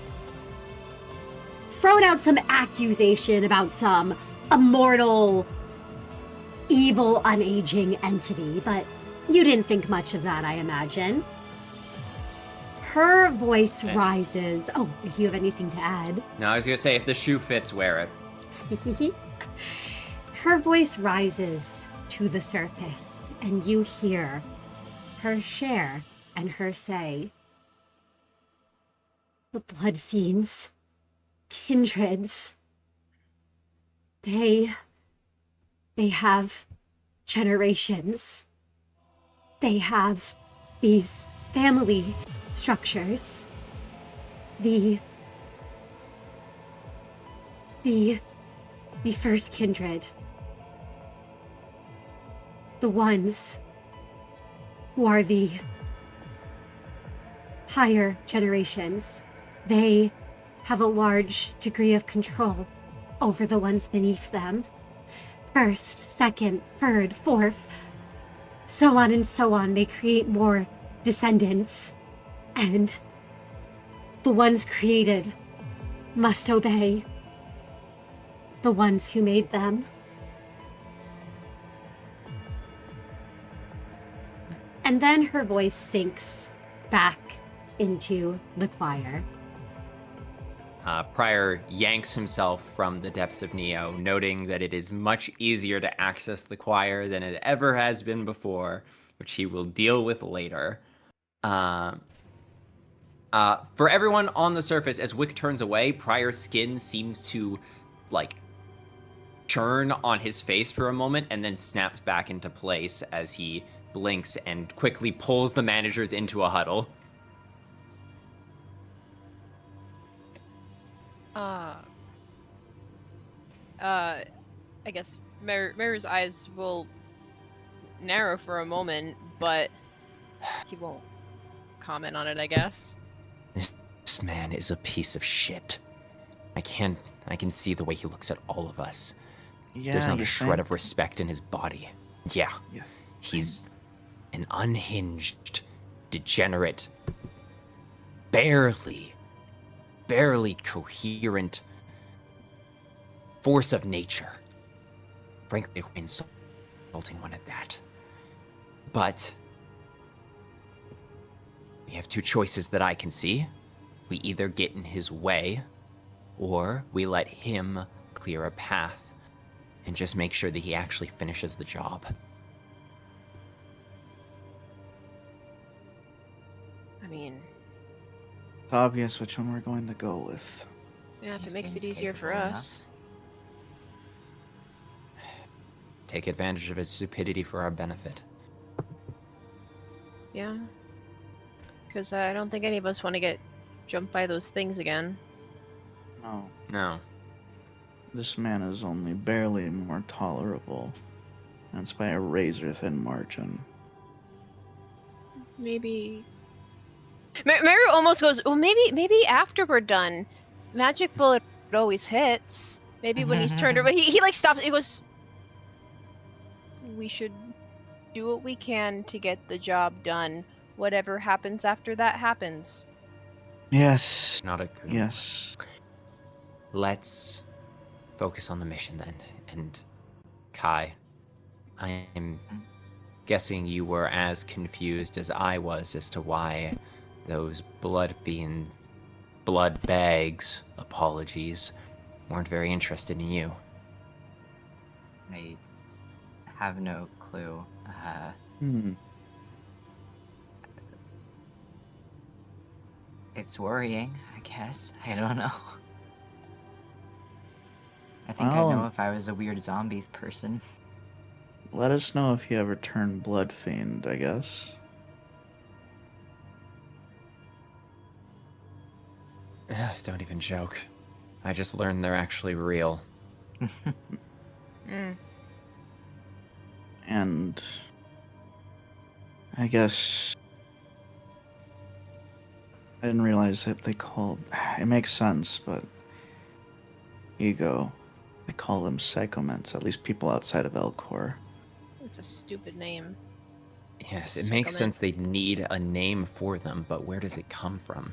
thrown out some accusation about some immortal, evil, unaging entity, but you didn't think much of that, I imagine. Her voice rises. Oh, if you have anything to add. No, I was gonna say, if the shoe fits, wear it. Her voice rises to the surface, and you hear her share and her say, "The blood fiends, kindreds, they have generations. They have these family structures. The first kindred, the ones who are the higher generations, they have a large degree of control over the ones beneath them. First, second, third, fourth, so on and so on. They create more descendants, and the ones created must obey the ones who made them." And then her voice sinks back into the choir. Prior yanks himself from the depths of Neo, noting that it is much easier to access the choir than it ever has been before, which he will deal with later. For everyone on the surface, as Wick turns away, Prior's skin seems to, churn on his face for a moment and then snaps back into place as he blinks and quickly pulls the managers into a huddle. I guess Merru's eyes will narrow for a moment, but he won't comment on it, I guess. This man is a piece of shit. I can see the way he looks at all of us. Yeah, There's not you a shred think? of respect in his body. Yeah. He's an unhinged, degenerate, barely coherent force of nature. Frankly, insulting one at that. But we have two choices that I can see. We either get in his way, or we let him clear a path and just make sure that he actually finishes the job. I mean, It's obvious which one we're going to go with. yeah, if He it makes it seems easier for capable enough. us. Take advantage of his stupidity for our benefit. Yeah. Because I don't think any of us want to get jumped by those things again. No, No. this man is only barely more tolerable. That's by a razor-thin margin. Maybe. Merru almost goes, well, maybe after we're done. Magic bullet always hits. Maybe when he's turned around, he stops. He goes, we should do what we can to get the job done. Whatever happens after that happens. Yes. Not a good. Yes. Let's focus on the mission then. And Kai, I am guessing you were as confused as I was as to why those Bloodbags, apologies, weren't very interested in you. I have no clue. It's worrying, I guess. I don't know. I think I know if I was a weird zombie person. Let us know if you ever turn Bloodfiend, I guess. Don't even joke. I just learned they're actually real. And I guess I didn't realize that they called. It makes sense, but ego. They call them psychoments, at least people outside of L Corp. It's a stupid name. Yes, it makes sense they'd need a name for them, but where does it come from?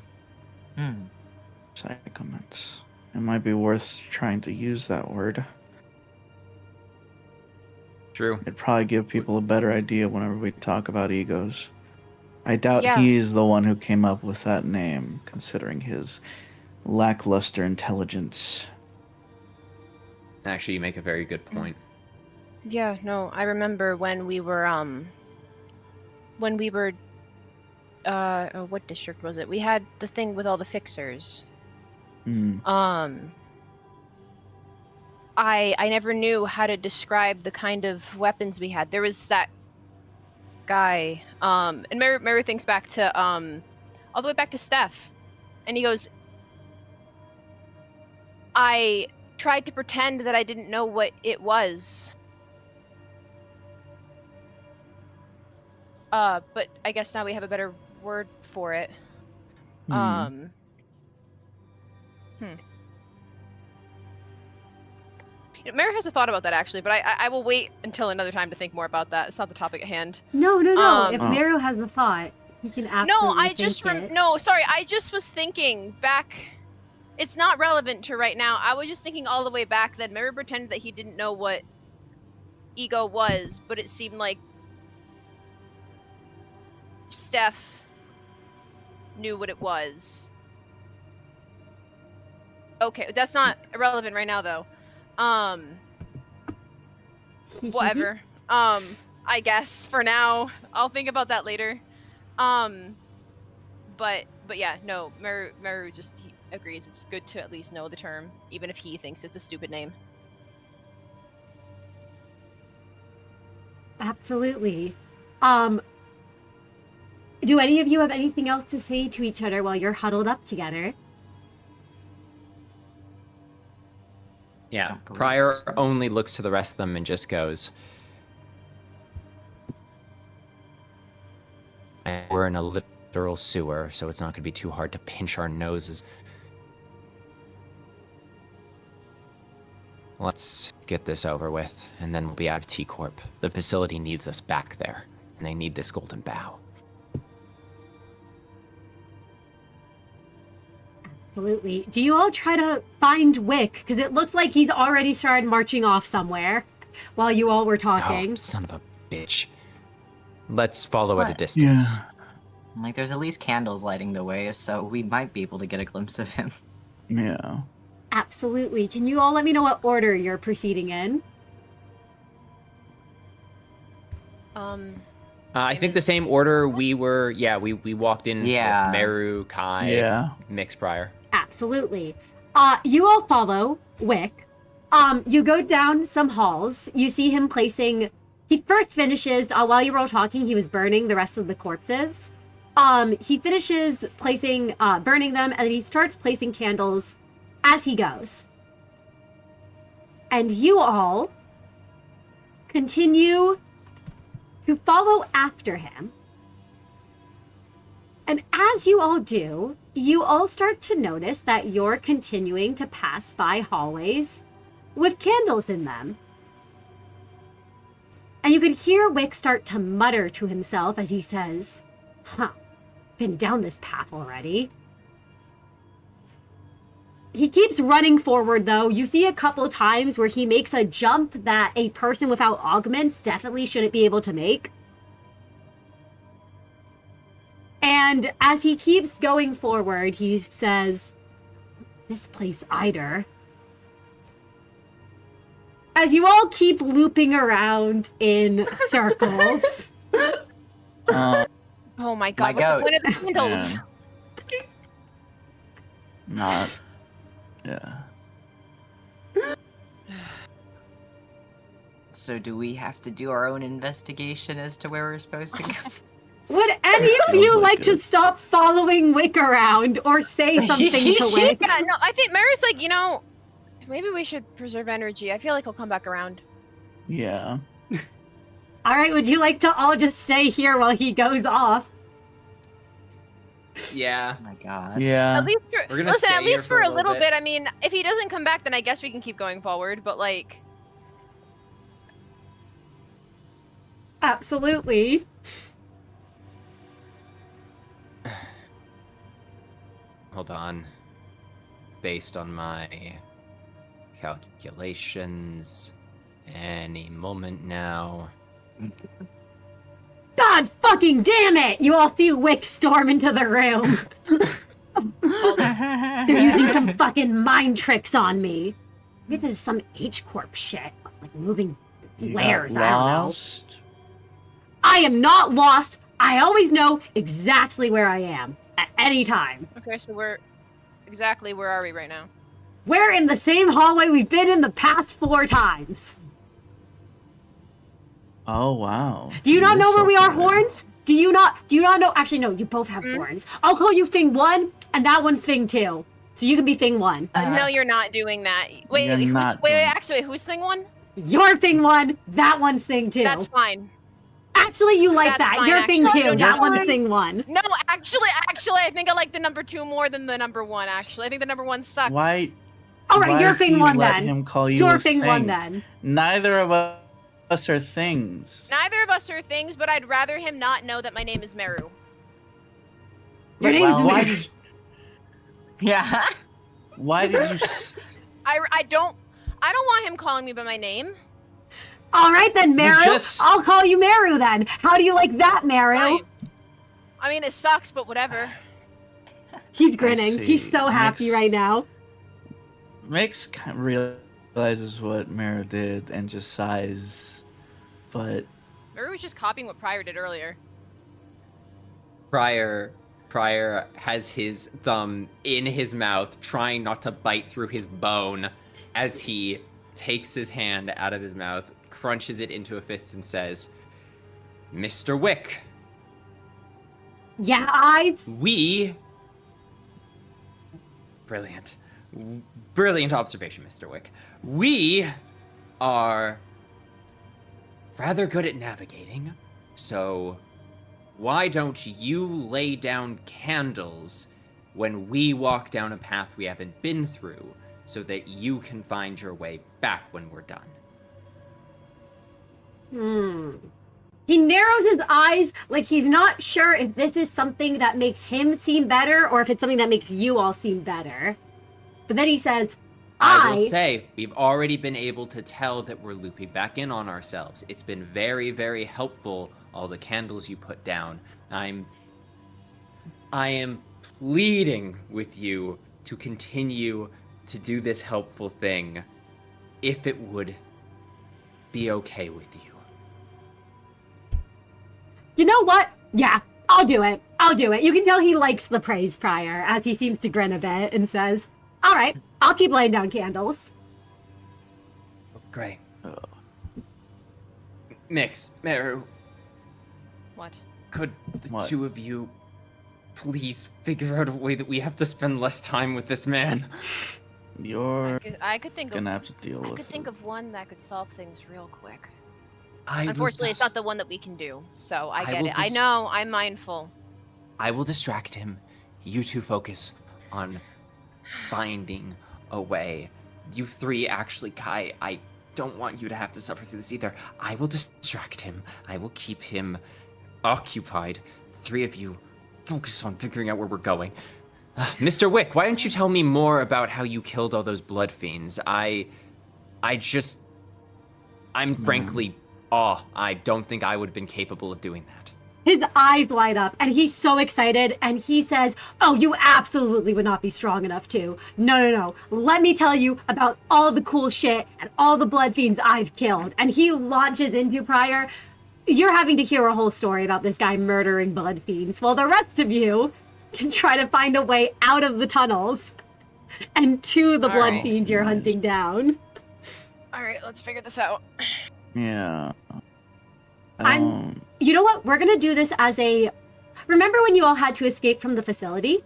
Psychoments. It might be worth trying to use that word. True. It'd probably give people a better idea whenever we talk about egos. I doubt Yeah. he's the one who came up with that name, considering his lackluster intelligence. Actually, you make a very good point. Yeah, no, I remember when we were what district was it? We had the thing with all the fixers. I never knew how to describe the kind of weapons we had. There was that guy, and Merru thinks back to all the way back to Steph, and he goes, I tried to pretend that I didn't know what it was. But I guess now we have a better word for it. Merru has a thought about that actually, but I will wait until another time to think more about that. It's not the topic at hand. No. If Merru has a thought, he can absolutely sorry. I just was thinking back. It's not relevant to right now. I was just thinking all the way back that Merru pretended that he didn't know what ego was, but it seemed like Steph knew what it was. Okay, that's not irrelevant right now though. Whatever. I guess for now, I'll think about that later. But yeah, no, Merru just he agrees it's good to at least know the term, even if he thinks it's a stupid name. Absolutely. Do any of you have anything else to say to each other while you're huddled up together? Yeah, Pryor only looks to the rest of them and just goes, we're in a literal sewer, so it's not going to be too hard to pinch our noses. Let's get this over with, and then we'll be out of T Corp. The facility needs us back there, and they need this golden bow. Absolutely. Do you all try to find Wick? Because it looks like he's already started marching off somewhere while you all were talking. Oh, son of a bitch. Let's follow at a distance. Yeah. Like, there's at least candles lighting the way, so we might be able to get a glimpse of him. Yeah. Absolutely. Can you all let me know what order you're proceeding in? I think the same order we were, we walked in with Merru, Kai, Miix prior. Absolutely. You all follow Wick. You go down some halls. You see him placing... He first finishes, while you were all talking, he was burning the rest of the corpses. He finishes placing, burning them, and then he starts placing candles as he goes. And you all continue to follow after him. And as you all do, you all start to notice that you're continuing to pass by hallways with candles in them. And you could hear Wick start to mutter to himself as he says, been down this path already. He keeps running forward, though. You see a couple times where he makes a jump that a person without augments definitely shouldn't be able to make. And as he keeps going forward, he says, "This place either." As you all keep looping around in circles. Oh my god, what's the point of the candles? Yeah. Not. Yeah. So do we have to do our own investigation as to where we're supposed to go? Would any of you like to stop following Wick around or say something to Wick? Yeah, no, I think Merru's like, maybe we should preserve energy. I feel like he'll come back around. Yeah. All right, would you like to all just stay here while he goes off? Yeah. Oh my god. Yeah. At least for, We're gonna listen, stay at here least for for a a little little bit. I mean, if he doesn't come back, then I guess we can keep going forward. But like, Absolutely. Hold on. Based on my calculations, any moment now. God fucking damn it! You all see Wick storm into the room. They're using some fucking mind tricks on me. Maybe this is some H Corp shit. Like moving You layers, got I don't know. lost? I am not lost. I always know exactly where I am at any time. okay, so where are we right now? We're in the same hallway we've been in the past 4 times. Oh wow. Do you not You're know where so we are, familiar. Horns? Do you not know? Actually, no, you both have horns. I'll call you Thing 1, and that one's Thing 2. So you can be Thing 1. No, you're not doing that. Wait, You're not doing- actually, who's Thing 1? You're Thing 1, that one's Thing 2. That's fine. Actually, you like That's that. fine, You're Thing actually. 2, No, that one's fine. Thing 1. No, actually, I think I like the number 2 more than the number 1. Actually, I think the number 1 sucks. Why? All right, why you're do Thing you 1 let then. him call you You're a Thing 1 thing? then. Neither of us are things. Neither of us are things, but I'd rather him not know that my name is Merru. Your name's well, Why Merru. did? Yeah. Why did you? I don't want him calling me by my name. All right then, Merru. just- I'll call you Merru then. How do you like that, Merru? Fine. I mean, it sucks, but whatever. He's grinning. He's see. so happy Next- right now. Mix kind of realizes what Merru did and just sighs, but Merru was just copying what Pryor did earlier. Pryor has his thumb in his mouth, trying not to bite through his bone as he takes his hand out of his mouth, crunches it into a fist, and says, "Mr. Wick, Yeah, eyes. Brilliant observation, Mr. Wick. We are rather good at navigating, so why don't you lay down candles when we walk down a path we haven't been through, so that you can find your way back when we're done?" He narrows his eyes like he's not sure if this is something that makes him seem better or if it's something that makes you all seem better. But then he says, I will say, we've already been able to tell that we're looping back in on ourselves. It's been very, very helpful, all the candles you put down. I am pleading with you to continue to do this helpful thing, if it would be okay with you. You know what? Yeah, I'll do it. I'll do it. You can tell he likes the praise, Pryor, as he seems to grin a bit and says, all right, I'll keep laying down candles. Great. Miix, Merru, What? could the What? two of you please figure out a way that we have to spend less time with this man? you're I could think gonna have to deal I with could think it. of one that could solve things real quick. I will Unfortunately, it's dis- not the one that we can do. So I I get will it. I dis- know. I'm mindful. I will distract him. You two focus on finding a way. You three, actually, Kai, I don't want you to have to suffer through this either. I will distract him. I will keep him occupied. 3 of you focus on figuring out where we're going. Mr. Wick, why don't you tell me more about how you killed all those blood fiends? I'm frankly, I don't think I would have been capable of doing that. His eyes light up, and he's so excited, and he says, "Oh, you absolutely would not be strong enough to. No. Let me tell you about all the cool shit and all the blood fiends I've killed." And he launches into Pryor. You're having to hear a whole story about this guy murdering blood fiends, while the rest of you can try to find a way out of the tunnels and to the blood fiend you're hunting down. All right, let's figure this out. Yeah. You know what? We're gonna do this as a... Remember when you all had to escape from the facility?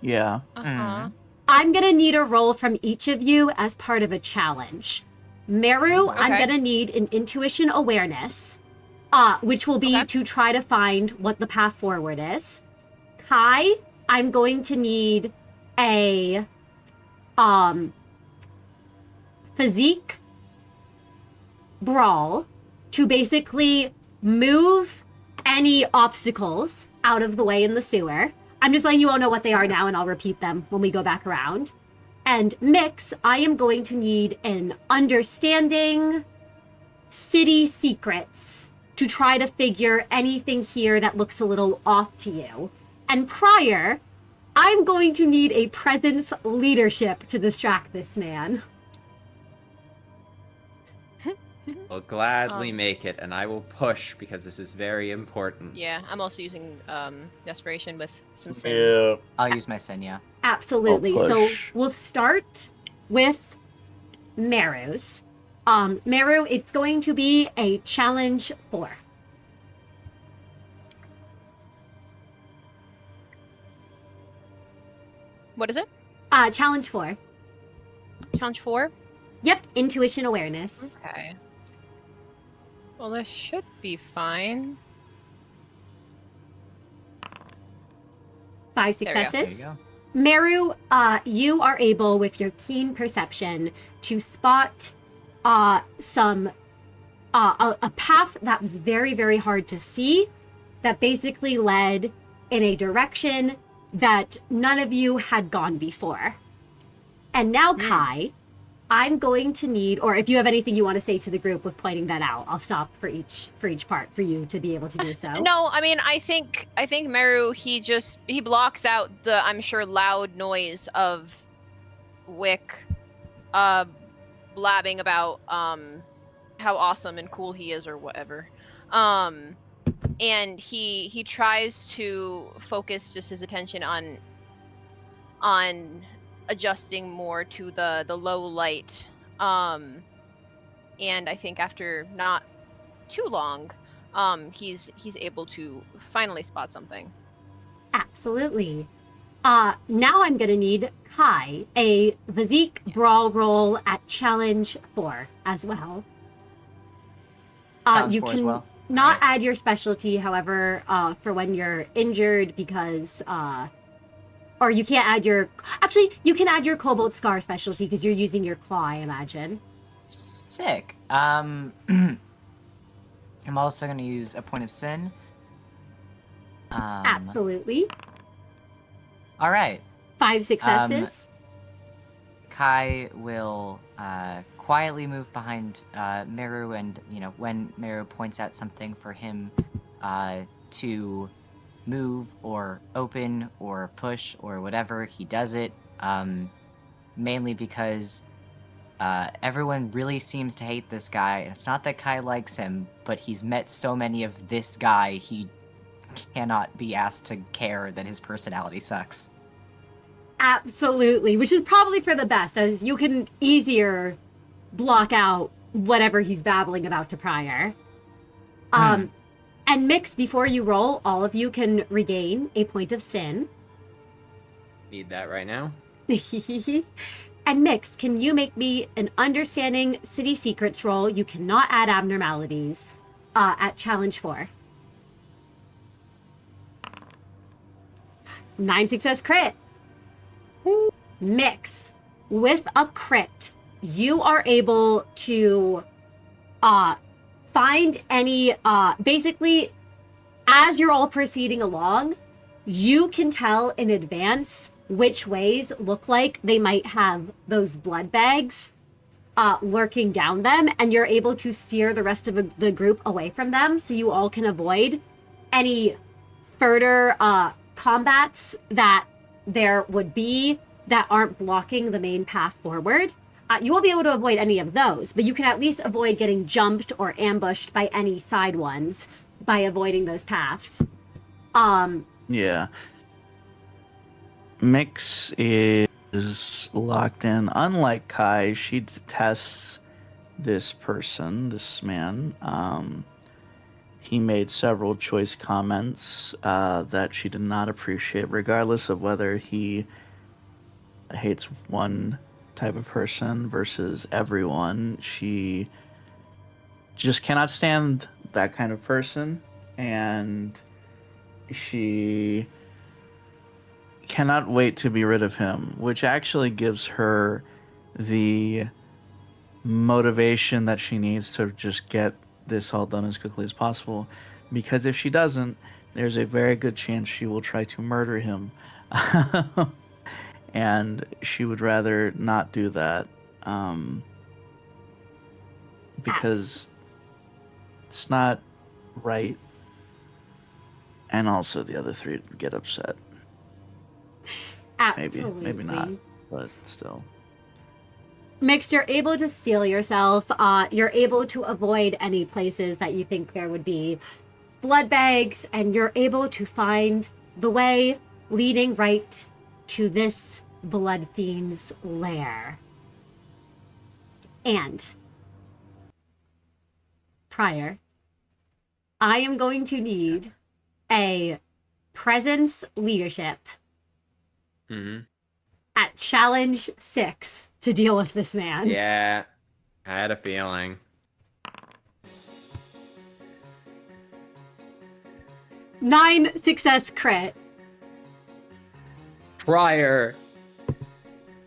Yeah. Uh-huh. I'm gonna need a roll from each of you as part of a challenge. Merru, Okay. I'm gonna need an intuition awareness, which will be to try to find what the path forward is. Kai, I'm going to need a physique brawl to basically move any obstacles out of the way in the sewer. I'm just letting you all know what they are now, and I'll repeat them when we go back around. And Miix, I am going to need an understanding city secrets to try to figure anything here that looks a little off to you. And Pryor, I'm going to need a presence leadership to distract this man. I'll gladly make it, and I will push because this is very important. Yeah, I'm also using desperation with some sin. Yeah. I'll use my sin, yeah. Absolutely. I'll So push. we'll start with Merru's. Merru, it's going to be a challenge 4. What is it? Challenge 4. Challenge 4? Yep, intuition awareness. Okay. Well, this should be fine. 5 There we go. successes. There you go. Merru, you are able, with your keen perception, to spot some a path that was very, very hard to see, that basically led in a direction that none of you had gone before. And now, Kai, I'm going to need, or if you have anything you want to say to the group with pointing that out, I'll stop for each part for you to be able to do so. No, I mean, I think Merru, he blocks out the, I'm sure, loud noise of Wick blabbing about how awesome and cool he is or whatever. And he tries to focus just his attention on adjusting more to the low light. And I think after not too long, he's able to finally spot something. Absolutely. Now I'm gonna need Kai, a physique brawl roll at challenge 4 as well. Challenge You 4 can as well. not Alright. add your specialty, however, for when you're injured, because or you can't add your... Actually, you can add your Cobalt Scar specialty because you're using your claw, I imagine. Sick. I'm also going to use a point of sin. Absolutely. All right. 5 successes. Kai will quietly move behind Merru, and when Merru points out something for him to move or open or push or whatever, he does it. Mainly because everyone really seems to hate this guy. It's not that Kai likes him, but he's met so many of this guy, he cannot be asked to care that his personality sucks. Absolutely, which is probably for the best, as you can easier block out whatever he's babbling about to Pryor. And Miix, before you roll, all of you can regain a point of sin. Need that right now. And Miix, can you make me an understanding city secrets roll? You cannot add abnormalities at challenge 4. 9 success crit. Miix, with a crit, you are able to find any, basically, as you're all proceeding along, you can tell in advance which ways look like they might have those blood bags lurking down them, and you're able to steer the rest of the group away from them so you all can avoid any further combats that there would be that aren't blocking the main path forward. You won't be able to avoid any of those, but you can at least avoid getting jumped or ambushed by any side ones by avoiding those paths. Yeah. Miix is locked in. Unlike Kai, she detests this person, this man. He made several choice comments that she did not appreciate, regardless of whether he hates one type of person versus everyone. She just cannot stand that kind of person, and she cannot wait to be rid of him, which actually gives her the motivation that she needs to just get this all done as quickly as possible, because if she doesn't, there's a very good chance she will try to murder him. And she would rather not do that, because it's not right, and also the other three would get upset. Absolutely. Maybe not, but still. Miix, you're able to steel yourself. You're able to avoid any places that you think there would be blood bags, and you're able to find the way leading right to this blood fiend's lair. And Prior, I am going to need a presence leadership at challenge 6 to deal with this man. Yeah, I had a feeling. Nine success crit. Prior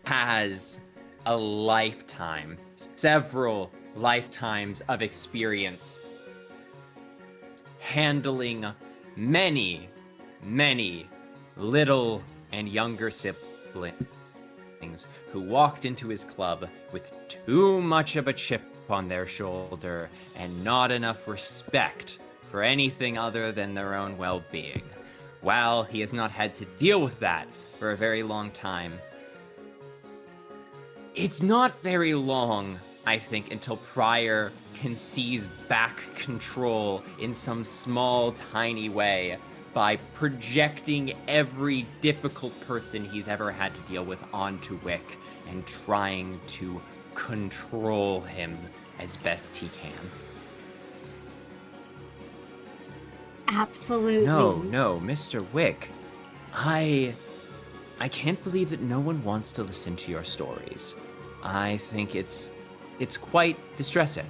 has a lifetime, several lifetimes of experience handling many, many little and younger siblings who walked into his club with too much of a chip on their shoulder and not enough respect for anything other than their own well-being. While he has not had to deal with that for a very long time, it's not very long, I think, until Prior can seize back control in some small, tiny way by projecting every difficult person he's ever had to deal with onto Wick and trying to control him as best he can. Absolutely. No, Mr. Wick. I can't believe that no one wants to listen to your stories. I think it's quite distressing.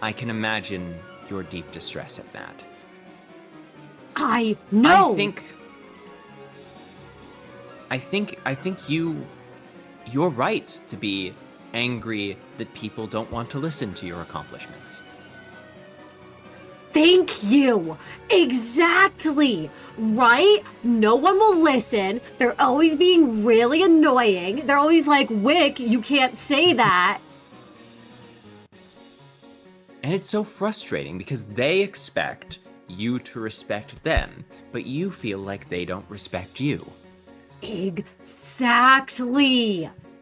I can imagine your deep distress at that. I know. I think you're right to be angry that people don't want to listen to your accomplishments. Thank you. Exactly. Right? No one will listen. They're always being really annoying. They're always like, Wick, you can't say that. And it's so frustrating because they expect you to respect them, but you feel like they don't respect you. Exactly.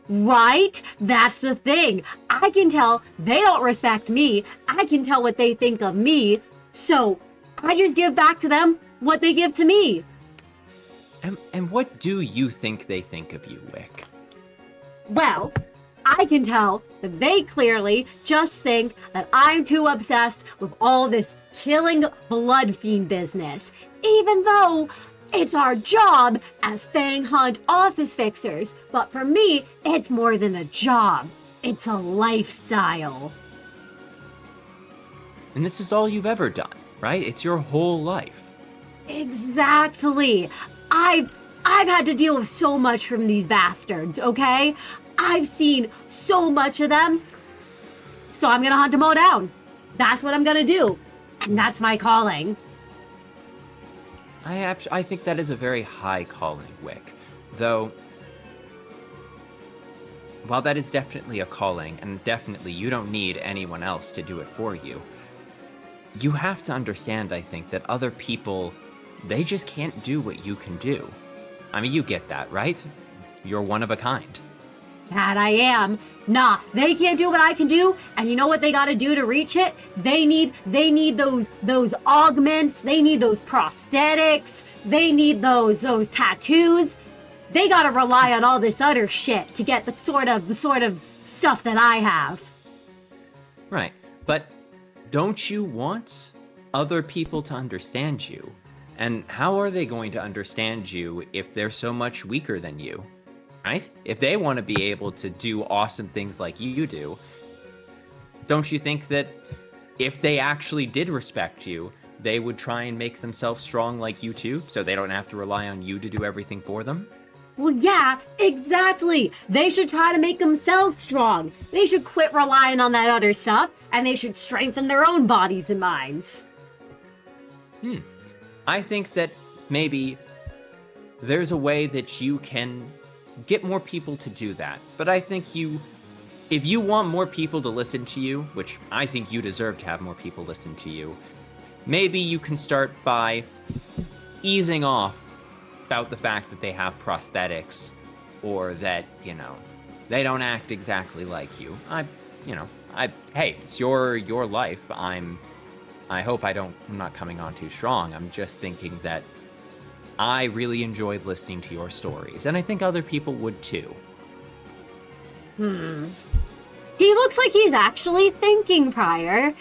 Right? That's the thing. I can tell they don't respect me. I can tell what they think of me. So I just give back to them what they give to me. And what do you think they think of you, Wick? Well, I can tell that they clearly just think that I'm too obsessed with all this killing blood fiend business, even though it's our job as Fang Hunt office fixers. But for me, it's more than a job. It's a lifestyle. And this is all you've ever done, right? It's your whole life. Exactly. I've had to deal with so much from these bastards, okay? I've seen so much of them. So I'm gonna hunt them all down. That's what I'm gonna do. And that's my calling. I think that is a very high calling, Wick. Though, while that is definitely a calling, and definitely you don't need anyone else to do it for you, you have to understand, I think, that other people, they just can't do what you can do. I mean, you get that, right? You're one of a kind. That I am. Nah, they can't do what I can do, and you know what they gotta do to reach it? They need those augments, they need those prosthetics, they need those tattoos. They gotta rely on all this other shit to get the sort of stuff that I have. Right. But don't you want other people to understand you? And how are they going to understand you if they're so much weaker than you? Right? If they want to be able to do awesome things like you do, don't you think that if they actually did respect you, they would try and make themselves strong like you too, so they don't have to rely on you to do everything for them? Well, yeah, exactly. They should try to make themselves strong. They should quit relying on that other stuff, and they should strengthen their own bodies and minds. I think that maybe there's a way that you can get more people to do that. But I think if you want more people to listen to you, which I think you deserve to have more people listen to you, maybe you can start by easing off about the fact that they have prosthetics or that, they don't act exactly like you. Hey, it's your life. I hope I'm not coming on too strong. I'm just thinking that I really enjoyed listening to your stories, and I think other people would too. He looks like he's actually thinking, Prior,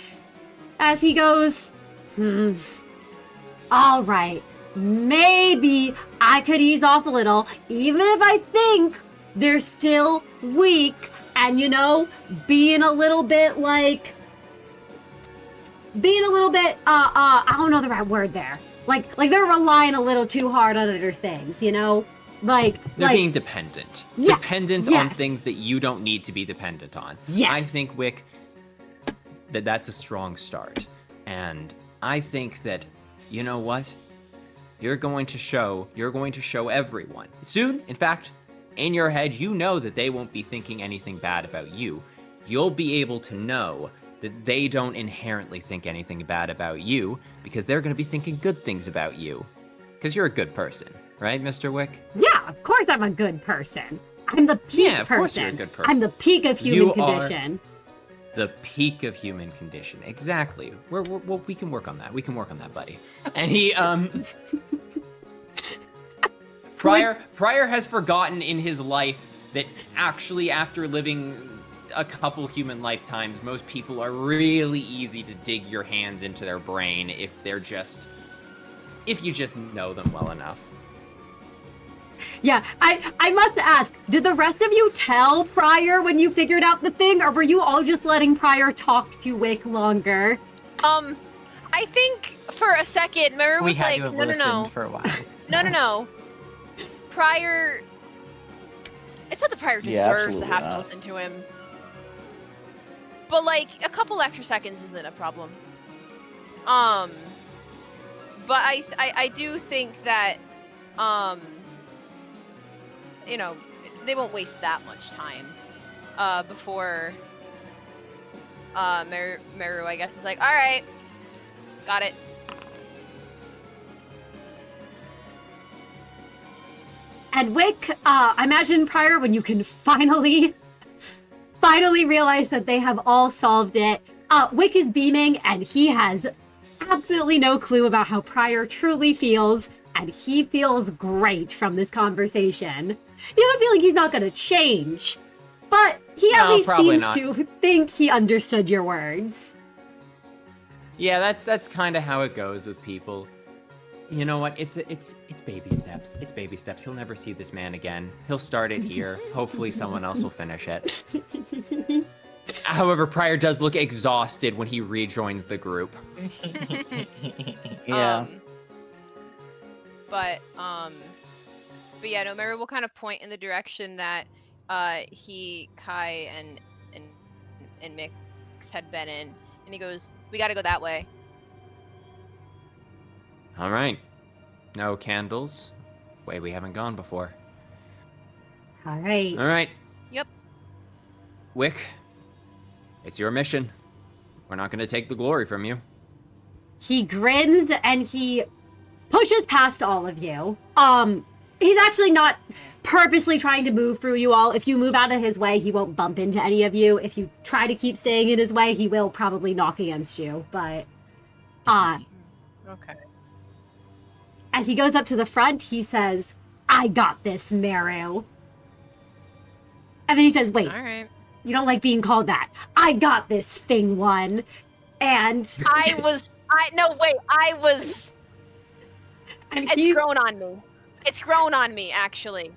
as he goes, all right, maybe I could ease off a little, even if I think they're still weak, and, being a little bit, I don't know the right word there. Like they're relying a little too hard on other things, They're being dependent. Yes, dependent on things that you don't need to be dependent on. Yes. I think, Wick, that's a strong start. And I think that, you know what? You're going to show everyone. Soon, in fact, in your head, you know that they won't be thinking anything bad about you. You'll be able to know that they don't inherently think anything bad about you because they're going to be thinking good things about you. Because you're a good person, right, Mr. Wick? Yeah, of course I'm a good person. I'm the peak of person. Course you're a good person. I'm the peak of human condition. The peak of human condition. Exactly. We can work on that. We can work on that, buddy. And he, Prior has forgotten in his life that actually after living a couple human lifetimes, most people are really easy to dig your hands into their brain if you just know them well enough. Yeah, I must ask, did the rest of you tell Prior when you figured out the thing, or were you all just letting Prior talk to Wick longer? I think for a second, Merru was like, no. For a while. No. Prior... It's not that Prior deserves to have to listen to him. But, a couple extra seconds isn't a problem. But I do think that, they won't waste that much time, before, Merru, I guess, is like, alright, got it. And Wick, I imagine Prior, when you can finally realize that they have all solved it, Wick is beaming, and he has absolutely no clue about how Prior truly feels, and he feels great from this conversation. You have a feeling he's not going to change, but he at least seems to think he understood your words. Yeah, that's kind of how it goes with people. You know what? It's baby steps. It's baby steps. He'll never see this man again. He'll start it here. Hopefully someone else will finish it. However, Prior does look exhausted when he rejoins the group. Yeah. But yeah, no, Merru will kind of point in the direction that he, Kai, and Miix had been in, and he goes, "We got to go that way." All right. No candles. Way we haven't gone before. All right. All right. Yep. Wick, it's your mission. We're not going to take the glory from you. He grins and he pushes past all of you. He's actually not purposely trying to move through you all. If you move out of his way, he won't bump into any of you. If you try to keep staying in his way, he will probably knock against you. But, Okay. as he goes up to the front, he says, "I got this, Merru." And then he says, "Wait, All right. you don't like being called that. I got this, Thing One." And and It's grown on me. It's grown on me, actually.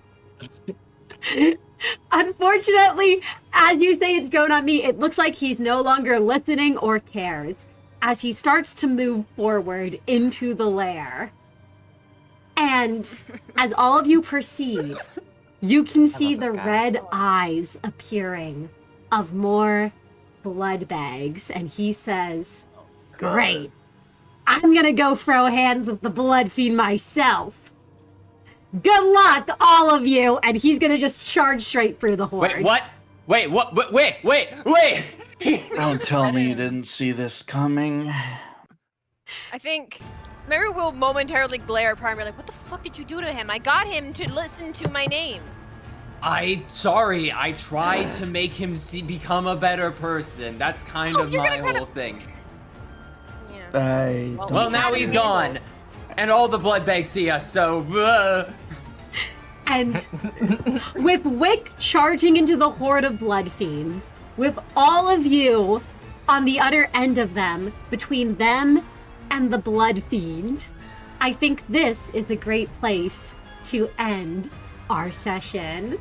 Unfortunately, as you say it's grown on me, it looks like he's no longer listening or cares as he starts to move forward into the lair. And as all of you proceed, you can see this the guy. red eyes appearing of more Bloodbags, and he says, "Great. I'm gonna go throw hands with the Bloodfiend myself. Good luck, all of you!" And he's gonna just charge straight through the horde. Wait, what? Wait, what? Wait! Don't tell me you didn't see this coming. I think Merru will momentarily glare at Primer like, what the fuck did you do to him? I got him to listen to my name. Sorry, I tried to make him become a better person. That's kind of you're my gonna whole thing. Yeah. Well, now he's gone. And all the Bloodbags see us, so... And with Wick charging into the horde of Bloodfiends, with all of you on the other end of them, between them and the Bloodfiend, I think this is a great place to end our session.